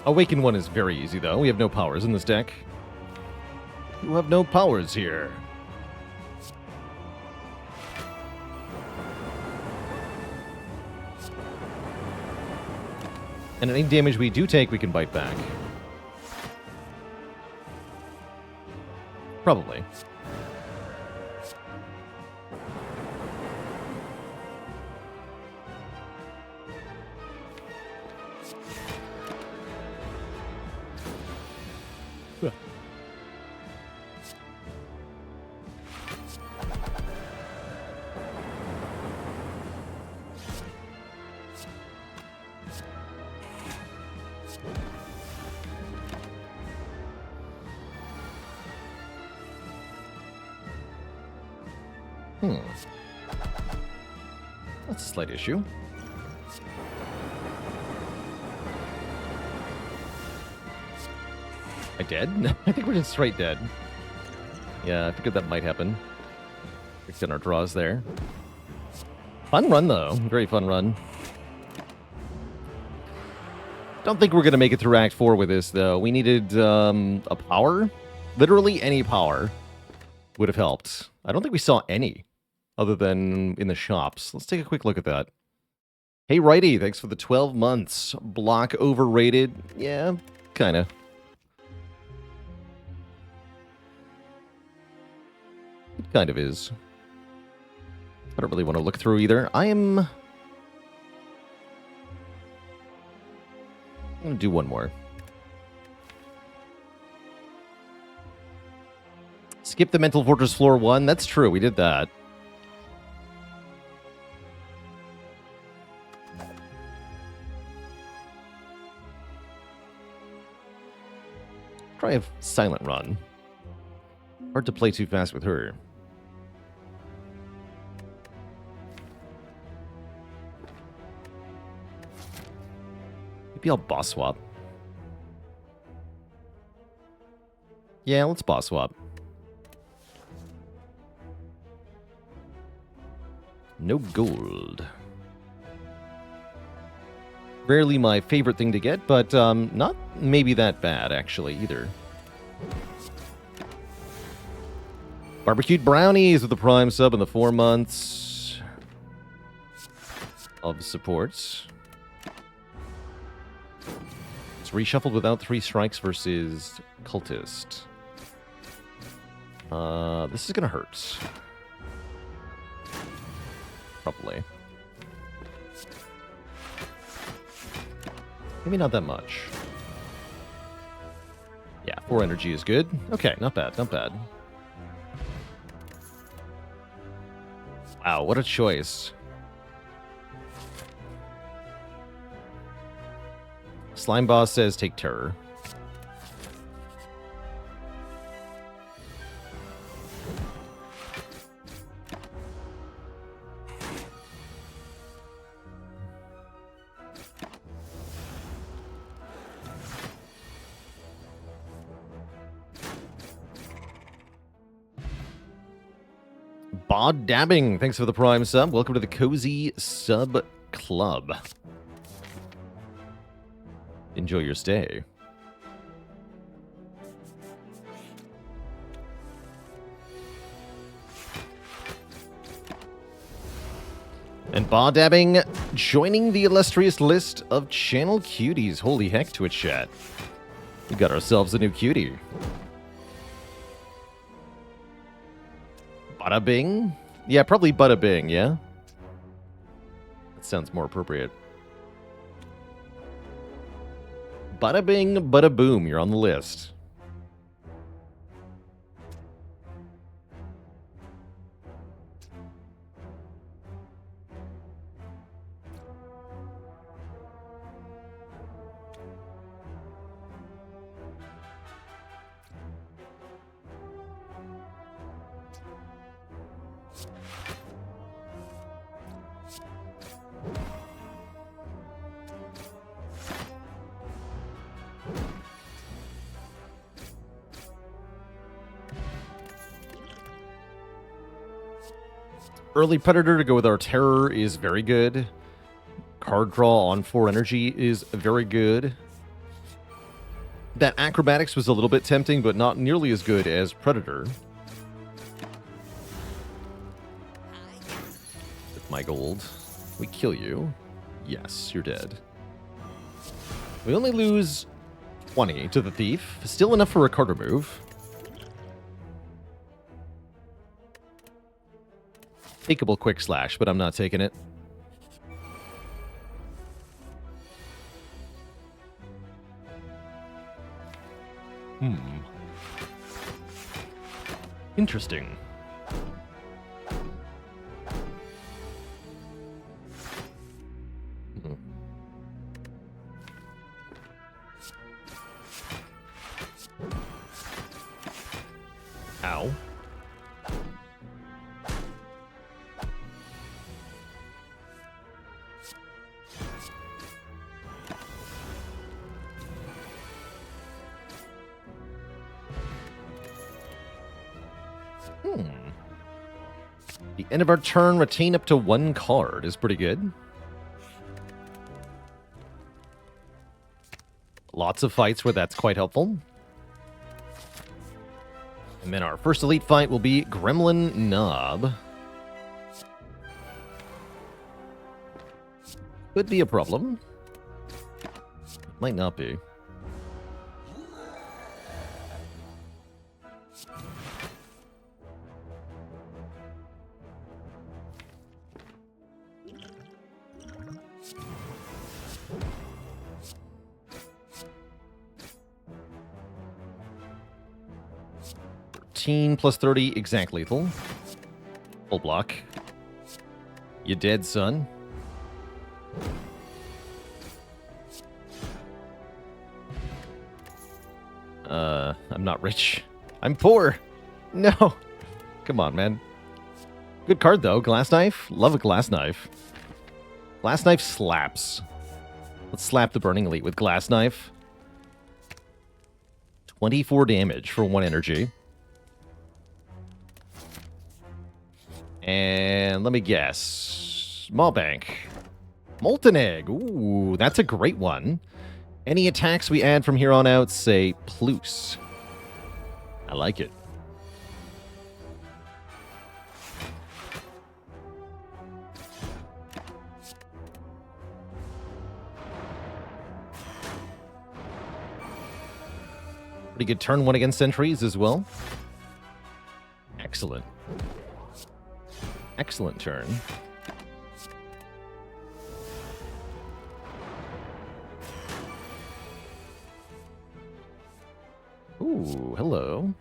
Awaken 1 is very easy, though. We have no powers in this deck. You have no powers here. And any damage we do take, we can bite back. Probably. That's a slight issue. I dead? I think we're just straight dead. Yeah, I figured that might happen. Fixing our draws there. Fun run, though. Very fun run. Don't think we're going to make it through Act 4 with this, though. We needed a power. Literally any power would have helped. I don't think we saw any other than in the shops. Let's take a quick look at that. Hey, Righty, thanks for the 12 months. Block overrated? Yeah, kind of. It kind of is. I don't really want to look through either. I'm going to do one more. Skip the Mental Fortress Floor 1. That's true. We did that. Try a silent run. Hard to play too fast with her. Maybe I'll boss swap. Yeah, let's boss swap. No gold. Rarely my favorite thing to get, but not maybe that bad, actually, either. Barbecued Brownies with the Prime sub in the 4 months of supports. It's reshuffled without 3 strikes versus Cultist. This is gonna hurt. Probably. Maybe not that much. Yeah, 4 energy is good. Okay, not bad, not bad. Wow, what a choice. Slime Boss says take Terror. Bod Dabbing, thanks for the Prime sub. Welcome to the Cozy Sub Club. Enjoy your stay. And Bod Dabbing joining the illustrious list of channel cuties. Holy heck, Twitch chat. We got ourselves a new cutie. Bada Bing? Yeah, probably Bada Bing, yeah? That sounds more appropriate. Bada Bing, Bada Boom, you're on the list. Early Predator to go with our Terror is very good. Card draw on 4 energy is very good. That Acrobatics was a little bit tempting, but not nearly as good as Predator. With my gold. We kill you. Yes, you're dead. We only lose 20 to the Thief. Still enough for a card remove. Takeable Quick Slash, but I'm not taking it. Interesting. Ow. The end of our turn, retain up to 1 card is pretty good. Lots of fights where that's quite helpful. And then our first elite fight will be Gremlin Knob. Could be a problem. Might not be. Plus 30, exact lethal. Full block. You dead, son. I'm not rich. I'm poor. No. Come on, man. Good card, though. Glass Knife. Love a Glass Knife. Glass Knife slaps. Let's slap the Burning Elite with Glass Knife. 24 damage for 1 energy. And let me guess. Maw-Bank. Molten Egg. Ooh, that's a great one. Any attacks we add from here on out say plus. I like it. Pretty good turn 1 against sentries as well. Excellent. Excellent turn. Ooh, hello.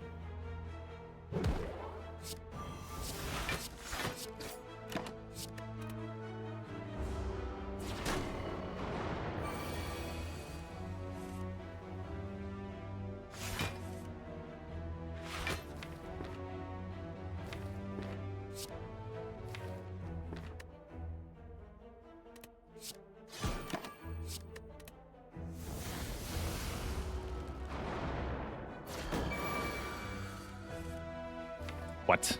What?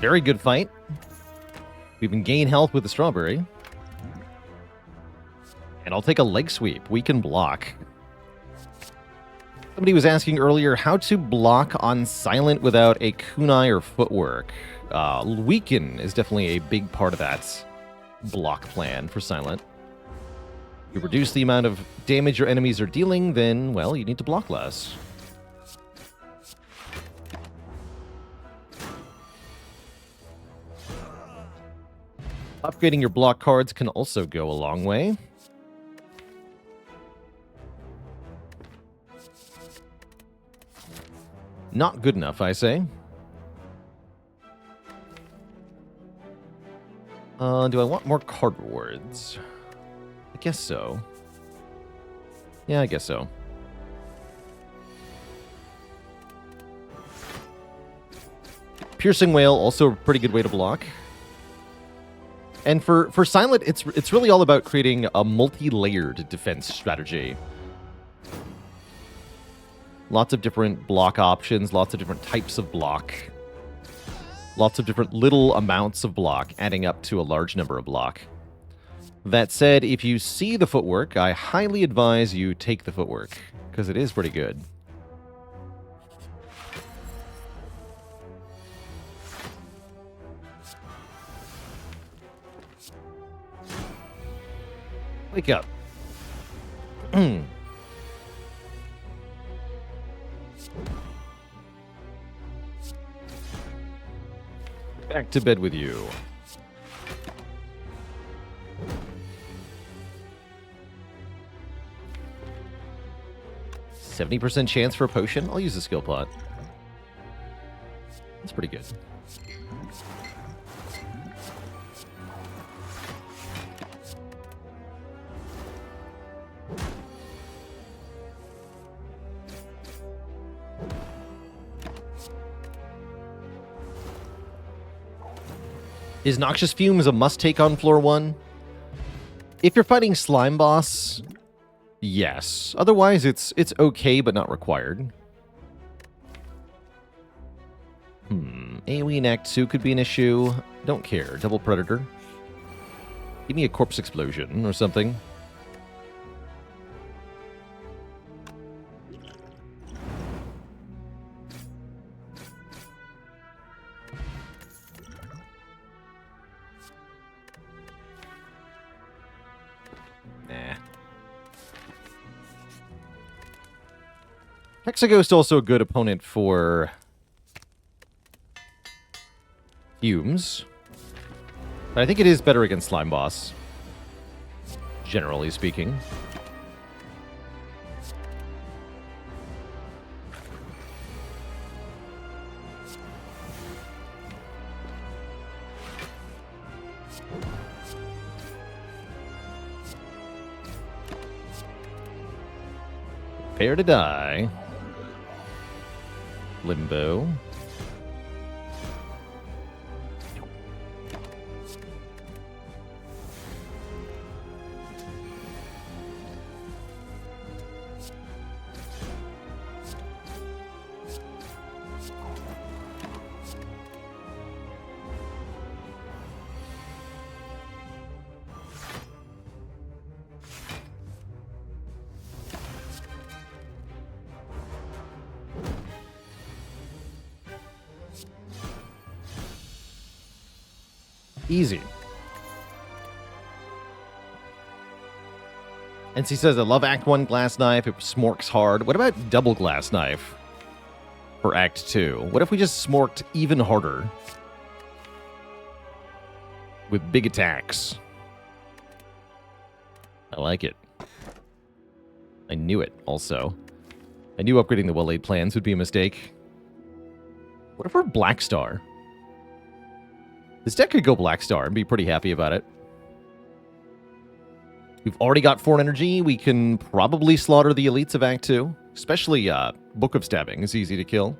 Very good fight. We can gain health with the strawberry. And I'll take a leg sweep. We can block. Somebody was asking earlier how to block on silent without a kunai or footwork. Weaken is definitely a big part of that block plan for silent. You reduce the amount of damage your enemies are dealing, then, well, you need to block less. Upgrading your block cards can also go a long way. Not good enough, I say. Do I want more card rewards? I guess so. Yeah, I guess so. Piercing Whale, also a pretty good way to block. And for Silent, it's really all about creating a multi-layered defense strategy. Lots of different block options, lots of different types of block. Lots of different little amounts of block, adding up to a large number of block. That said, if you see the footwork, I highly advise you take the footwork, because it is pretty good. Wake up. Back to bed with you. %70 chance for a potion? I'll use the skill pot. That's pretty good. Is Noxious Fumes a must-take on floor 1? If you're fighting Slime Boss, yes. Otherwise, it's okay, but not required. AoE in Act 2 could be an issue. Don't care. Double Predator. Give me a Corpse Explosion or something. Nah. Hexaghost also a good opponent for Fumes. But I think it is better against Slime Boss, generally speaking. Prepare to die. Limbo. Easy. And she says, I love Act 1 Glass Knife. It smorks hard. What about double Glass Knife for Act 2? What if we just smorked even harder with big attacks? I like it. I knew it, also. I knew upgrading the well-laid plans would be a mistake. What if we're Black Star? This deck could go Black Star and be pretty happy about it. We've already got 4 energy. We can probably slaughter the elites of Act 2. Especially Book of Stabbing is easy to kill.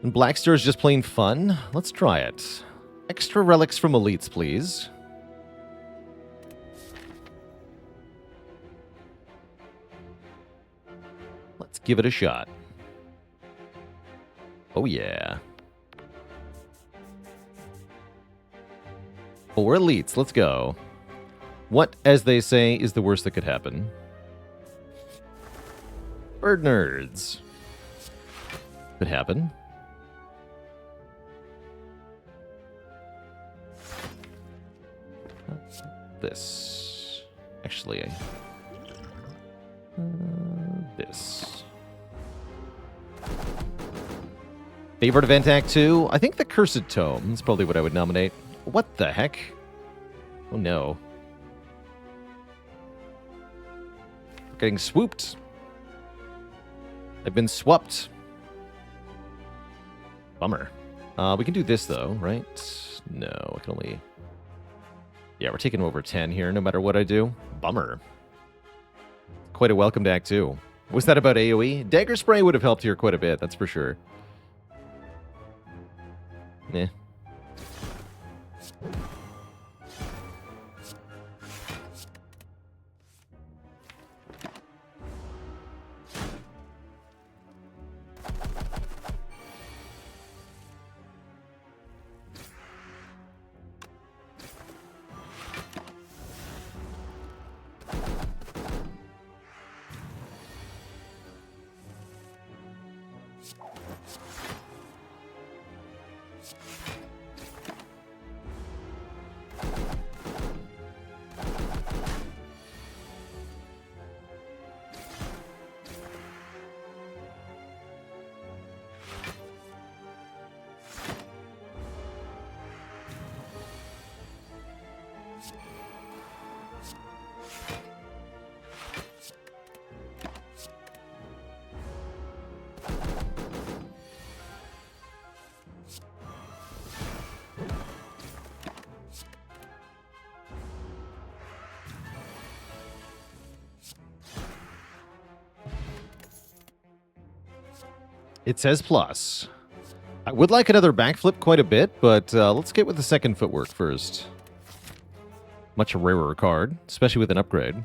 And Black Star is just plain fun. Let's try it. Extra relics from elites, please. Let's give it a shot. Oh yeah. 4 elites, let's go. What, as they say, is the worst that could happen? Bird nerds. Could happen. This. Actually, this. Favorite event Act 2? I think the Cursed Tome is probably what I would nominate. What the heck? Oh no. We're getting swooped. I've been swapped. Bummer. We can do this though, right? No, I can only... Yeah, we're taking over 10 here no matter what I do. Bummer. Quite a welcome to Act 2. Was that about AoE? Dagger Spray would have helped here quite a bit, that's for sure. Eh. It says plus. I would like another backflip quite a bit, but let's get with the second footwork first. Much rarer card, especially with an upgrade.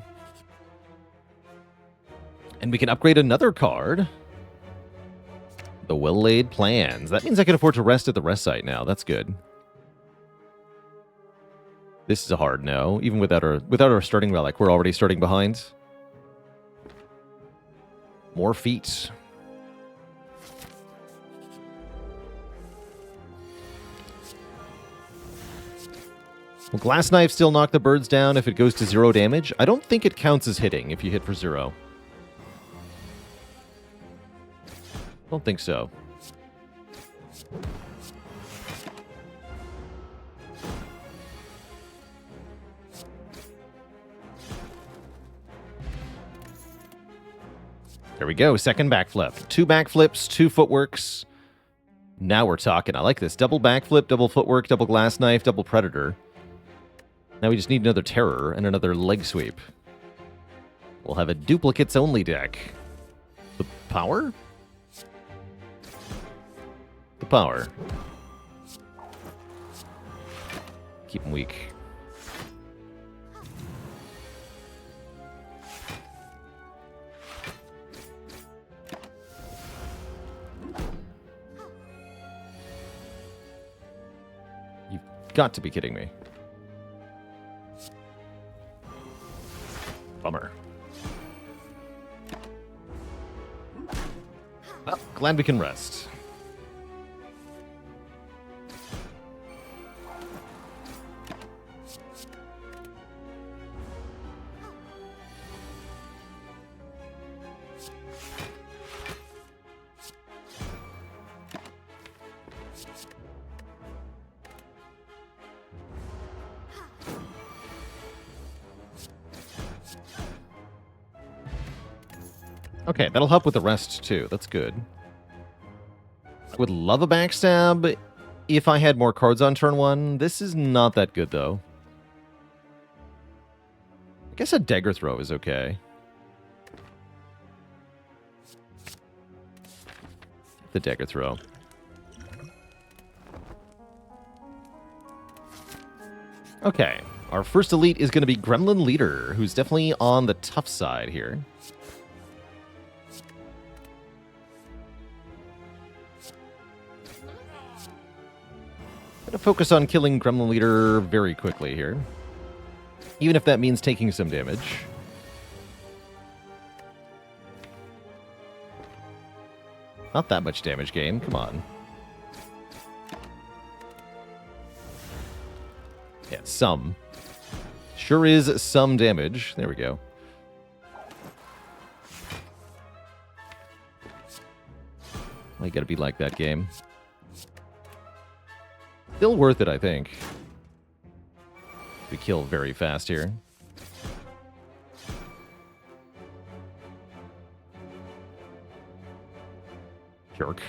And we can upgrade another card. The Well-Laid Plans. That means I can afford to rest at the rest site now. That's good. This is a hard no. Even without our starting relic, we're already starting behind. More feet. Will Glass Knife still knock the birds down if it goes to 0 damage? I don't think it counts as hitting if you hit for 0. Don't think so. There we go. Second backflip. 2 backflips, 2 footworks. Now we're talking. I like this. Double backflip, double footwork, double glass knife, double predator. Now we just need another terror and another leg sweep. We'll have a duplicates only deck. The power? The power. Keep him weak. You've got to be kidding me. Bummer. Well, glad we can rest. Okay, that'll help with the rest, too. That's good. I would love a backstab if I had more cards on turn 1. This is not that good, though. I guess a dagger throw is okay. The dagger throw. Okay, our first elite is going to be Gremlin Leader, who's definitely on the tough side here. Gonna focus on killing Gremlin Leader very quickly here. Even if that means taking some damage. Not that much damage gain, come on. Yeah, some. Sure is some damage. There we go. Well, you gotta be like that game. Still worth it, I think. We kill very fast here. Jerk.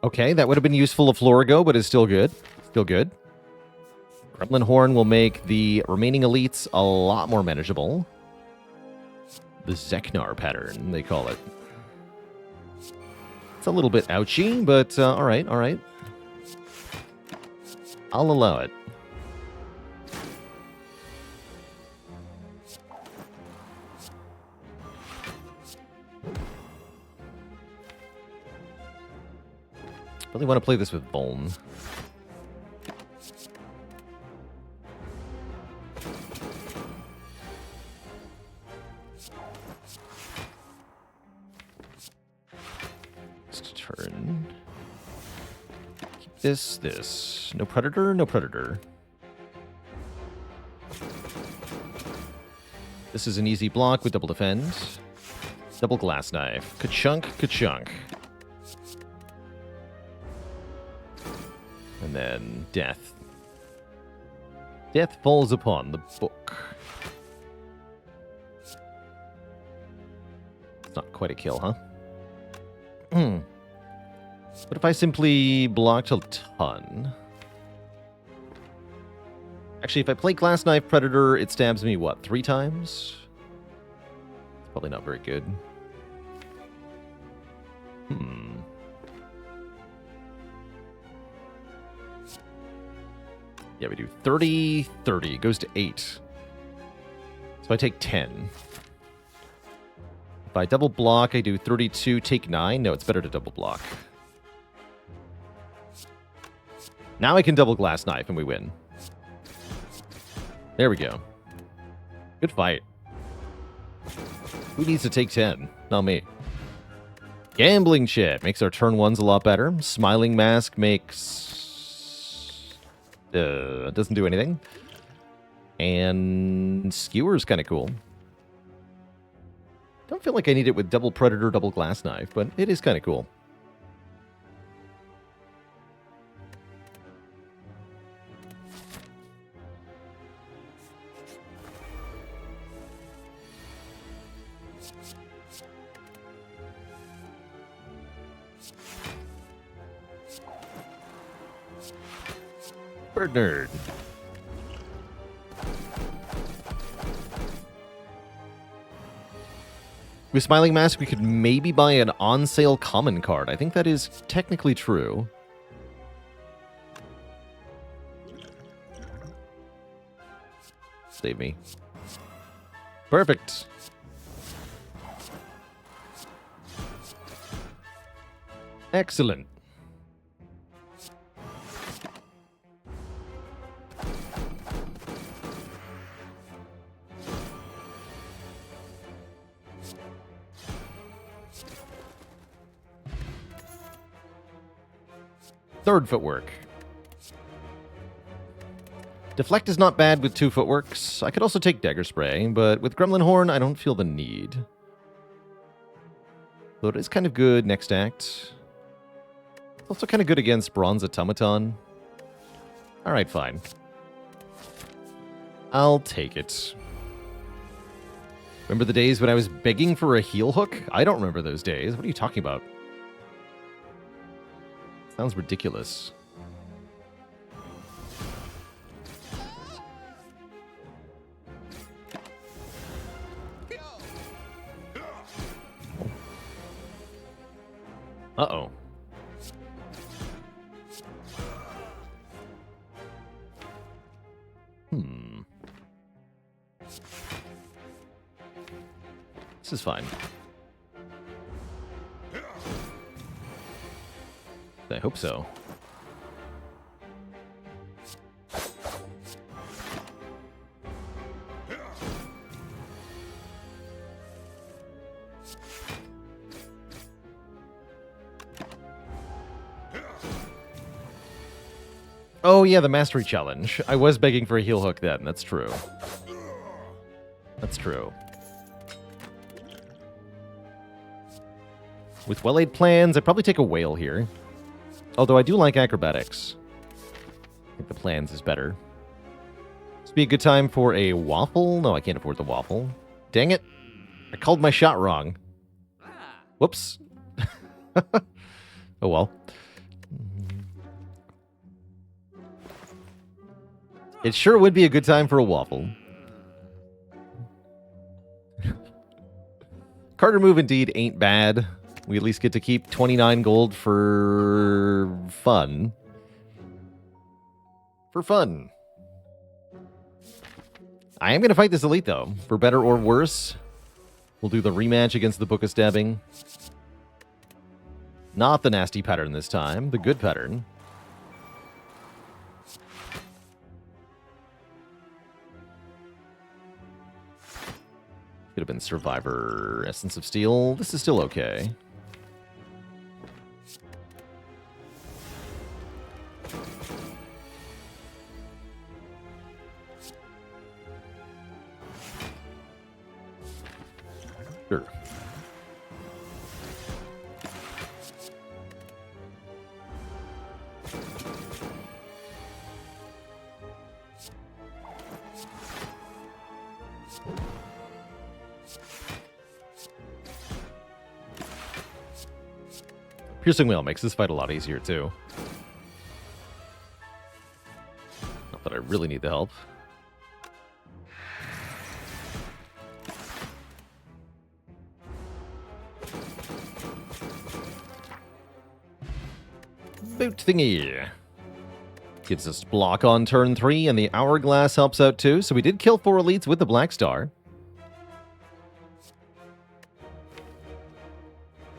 Okay, that would have been useful a floor ago, but it's still good. Still good. Gremlin Horn will make the remaining elites a lot more manageable. The Zeknar pattern, they call it. It's a little bit ouchy, but alright, alright. I'll allow it. Really want to play this with Vuln. Turn. Keep this. No predator, no predator. This is an easy block with double defend. Double glass knife. Ka-chunk, ka-chunk. And then death. Death falls upon the book. It's not quite a kill, huh? What if I simply blocked a ton? Actually, if I play Glass Knife Predator, it stabs me, what, 3 times? It's probably not very good. Yeah, we do 30, 30. It goes to 8. So I take 10. If I double block, I do 32, take 9. No, it's better to double block. Now I can double Glass Knife and we win. There we go. Good fight. Who needs to take 10? Not me. Gambling Chit makes our turn 1s a lot better. Smiling Mask makes... doesn't do anything. And Skewer's kind of cool. Don't feel like I need it with double Predator, double Glass Knife, but it is kind of cool. Bird Nerd. With Smiling Mask, we could maybe buy an on-sale common card. I think that is technically true. Save me. Perfect. Excellent. Third footwork. Deflect is not bad with 2 footworks. I could also take Dagger Spray, but with Gremlin Horn, I don't feel the need. Though it is kind of good next act. It's also kind of good against Bronze Automaton. Alright, fine. I'll take it. Remember the days when I was begging for a heel hook? I don't remember those days. What are you talking about? Sounds ridiculous. Uh-oh. This is fine. I hope so. Oh yeah, the Mastery Challenge. I was begging for a heel hook then, that's true. That's true. With well-laid plans, I'd probably take a whale here. Although I do like acrobatics. I think the plans is better. This would be a good time for a waffle. No, I can't afford the waffle. Dang it. I called my shot wrong. Whoops. Oh well. It sure would be a good time for a waffle. Carter move indeed ain't bad. We at least get to keep 29 gold for fun. For fun. I am going to fight this elite, though. For better or worse, we'll do the rematch against the Book of Stabbing. Not the nasty pattern this time, the good pattern. Could have been Survivor, Essence of Steel. This is still okay. Sure. Piercing Whale makes this fight a lot easier, too. Not that I really need the help. Boot thingy. Gives us block on turn 3, and the Hourglass helps out too. So we did kill 4 elites with the Black Star.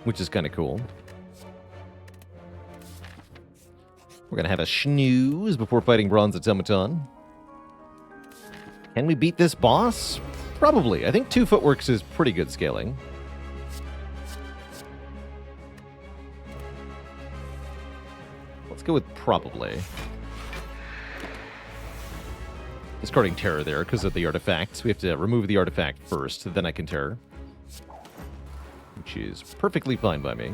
Which is kind of cool. We're going to have a snooze before fighting Bronze Automaton. Can we beat this boss? Probably. I think 2 footworks is pretty good scaling. Let's go with probably. Discarding Terror there because of the artifacts. We have to remove the artifact first, then I can Terror. Which is perfectly fine by me.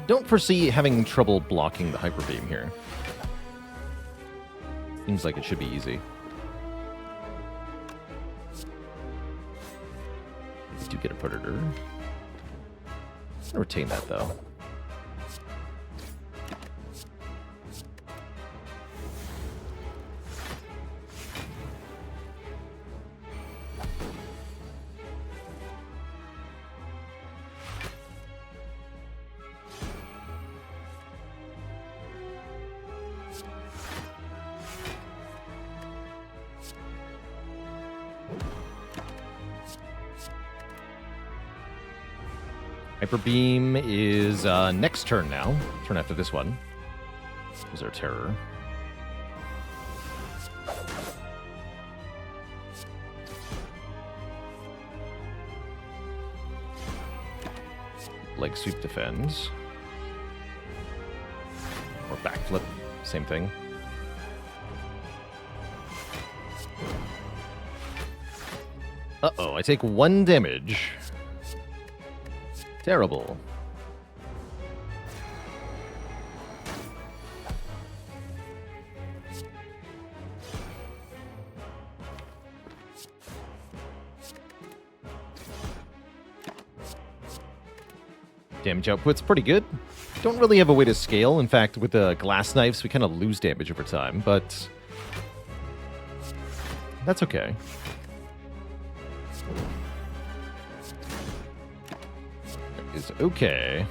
Don't foresee having trouble blocking the Hyper Beam here. Seems like it should be easy. We do get a Predator. I'll retain that, though. Hyper Beam is next turn now. Turn after this one. Is our Terror. Leg Sweep defends. Or Backflip. Same thing. Uh-oh, I take 1 damage. Terrible. Damage output's pretty good. Don't really have a way to scale. In fact, with the glass knives, we kind of lose damage over time, but that's okay. Is okay.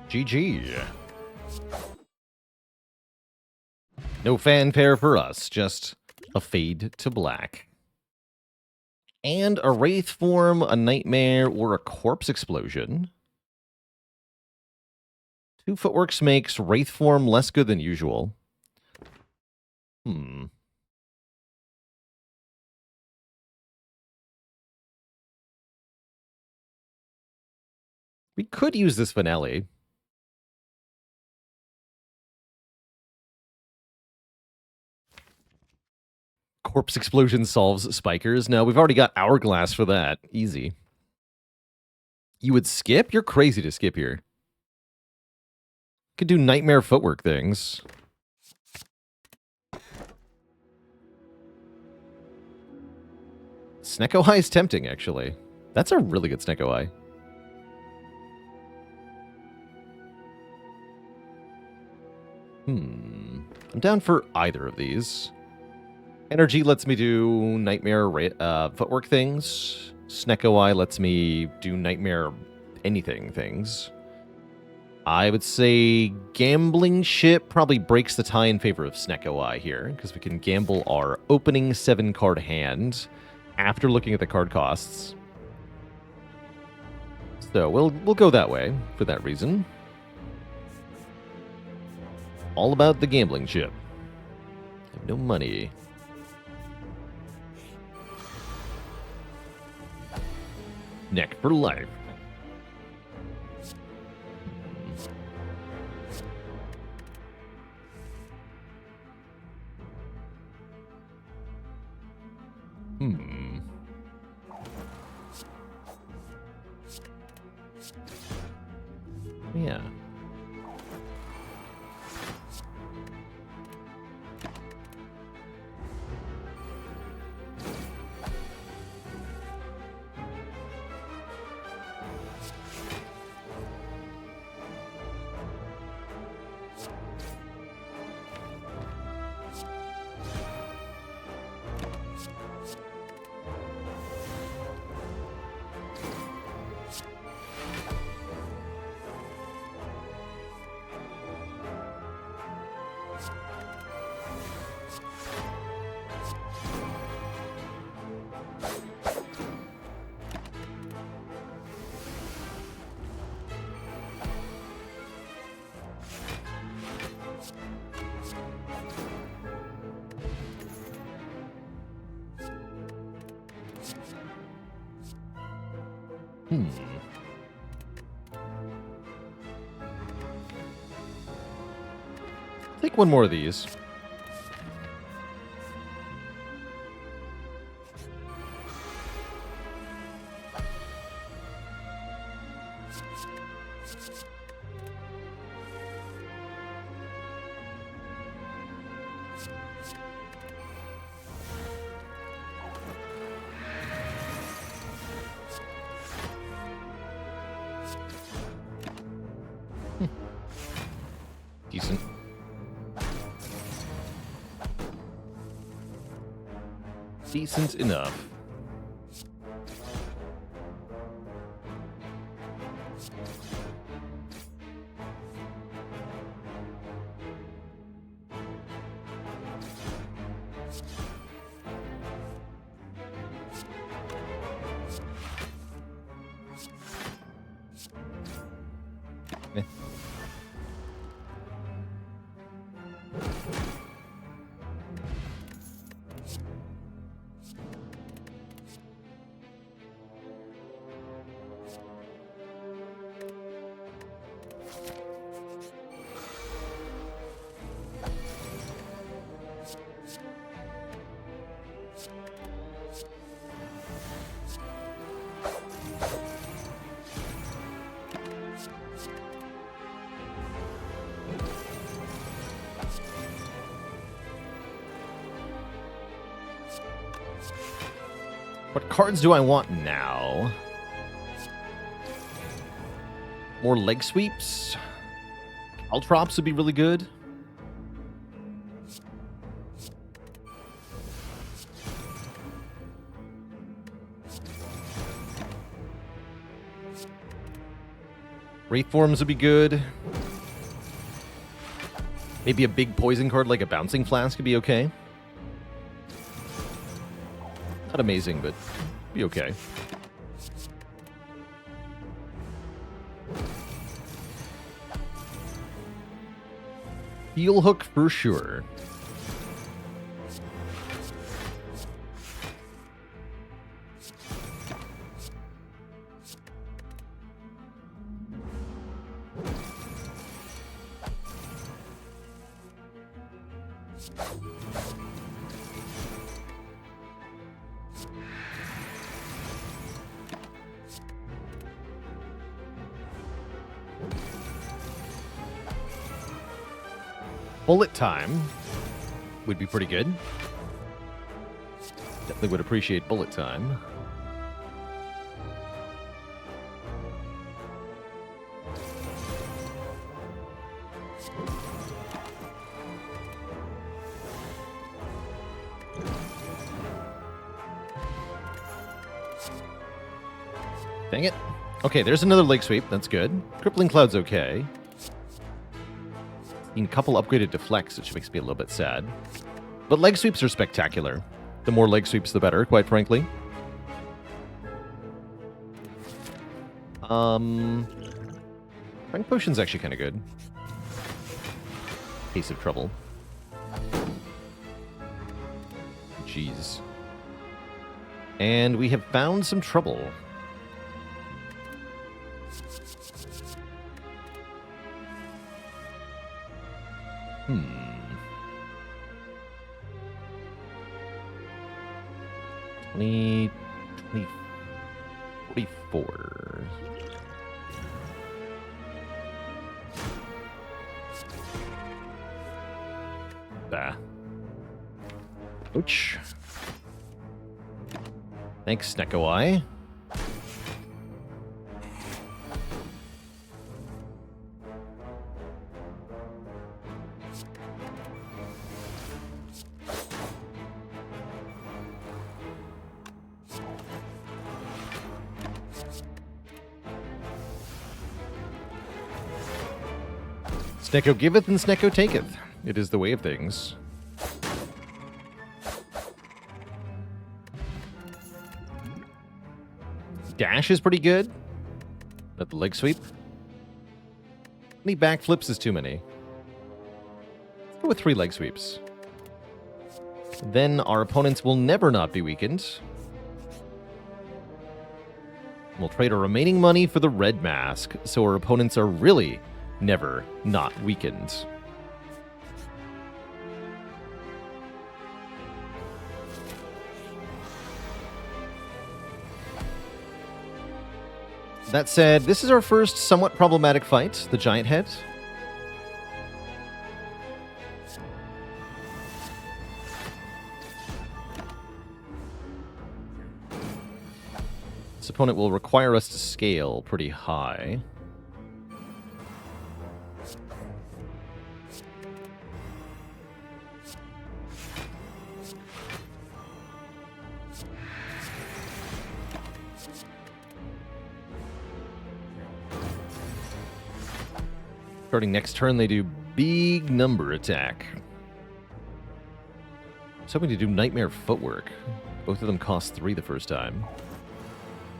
GG. No fanfare for us, just a fade to black. And a Wraith Form, a Nightmare, or a Corpse Explosion. 2 footworks makes Wraith Form less good than usual. We could use this finale. Corpse Explosion solves Spikers. No, we've already got Hourglass for that. Easy. You would skip? You're crazy to skip here. Could do Nightmare Footwork things. Snecko Eye is tempting, actually. That's a really good Snecko Eye. I'm down for either of these. Energy lets me do Nightmare Footwork things. Snecko Eye lets me do Nightmare anything things. I would say Gambling Ship probably breaks the tie in favor of Snecko Eye here, because we can gamble our opening 7-card hand after looking at the card costs. So we'll go that way for that reason. All about the Gambling Ship. I have no money. Neck for life. Yeah. Take one more of these. Decent. Decent enough. Eh. What cards do I want now? More leg sweeps? Caltrops would be really good. Wraithforms would be good. Maybe a big poison card like a Bouncing Flask could be okay. Not amazing, but be okay. Heel hook for sure. Bullet time would be pretty good. Definitely would appreciate bullet time. Dang it. Okay, there's another leg sweep. That's good. Crippling Cloud's okay. A couple upgraded deflects, which makes me a little bit sad. But leg sweeps are spectacular. The more leg sweeps, the better, quite frankly. Strength Potion's actually kind of good. Case of trouble. Jeez. And we have found some trouble. Hmm. 20, 20, 44. Bah. Ouch. Thanks, Snecko Eye. Snecko giveth and Snecko taketh. It is the way of things. Dash is pretty good. But the leg sweep. Any backflips is too many. Let's go with 3 leg sweeps. Then our opponents will never not be weakened. We'll trade our remaining money for the red mask, so our opponents are really never not weakened. That said, this is our first somewhat problematic fight, the giant head. This opponent will require us to scale pretty high. Starting next turn, they do big number attack. I was hoping to do Nightmare Footwork. Both of them cost 3 the first time.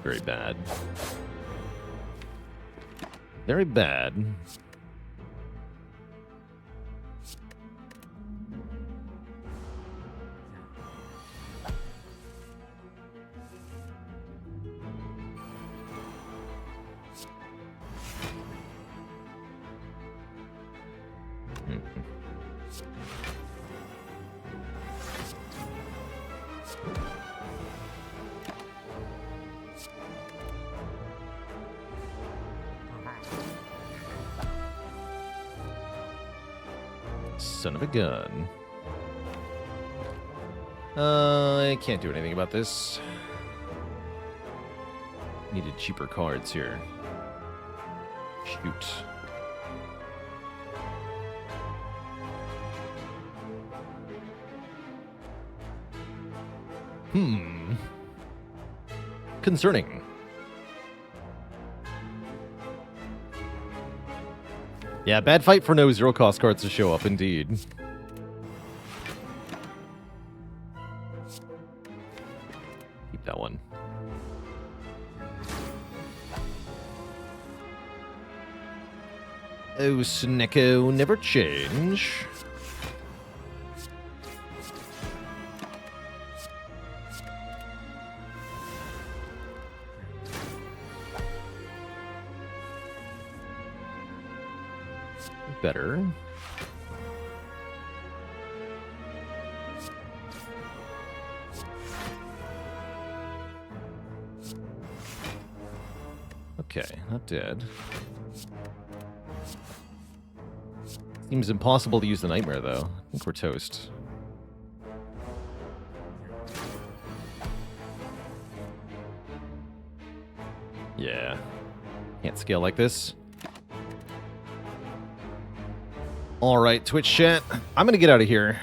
Very bad. Very bad. Son of a gun. I can't do anything about this. Needed cheaper cards here. Shoot. Concerning. Yeah, bad fight for no 0-cost cards to show up, indeed. Keep that one. Oh, Snecko, never change. Better. Okay, not dead. Seems impossible to use the Nightmare, though. I think we're toast. Yeah. Can't scale like this. Alright, Twitch chat. I'm going to get out of here.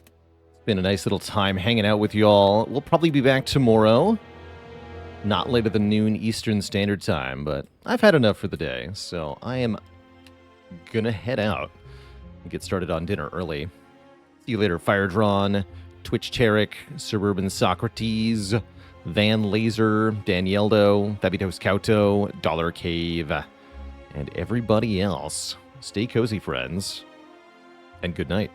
It's been a nice little time hanging out with y'all. We'll probably be back tomorrow. Not later than noon Eastern Standard Time, but I've had enough for the day, so I am going to head out and get started on dinner early. See you later, Firedrawn, Twitch Tarek, Suburban Socrates, Van Laser, Danieldo, Fabitos Kauto, Dollar Cave, and everybody else. Stay cozy, friends, and good night.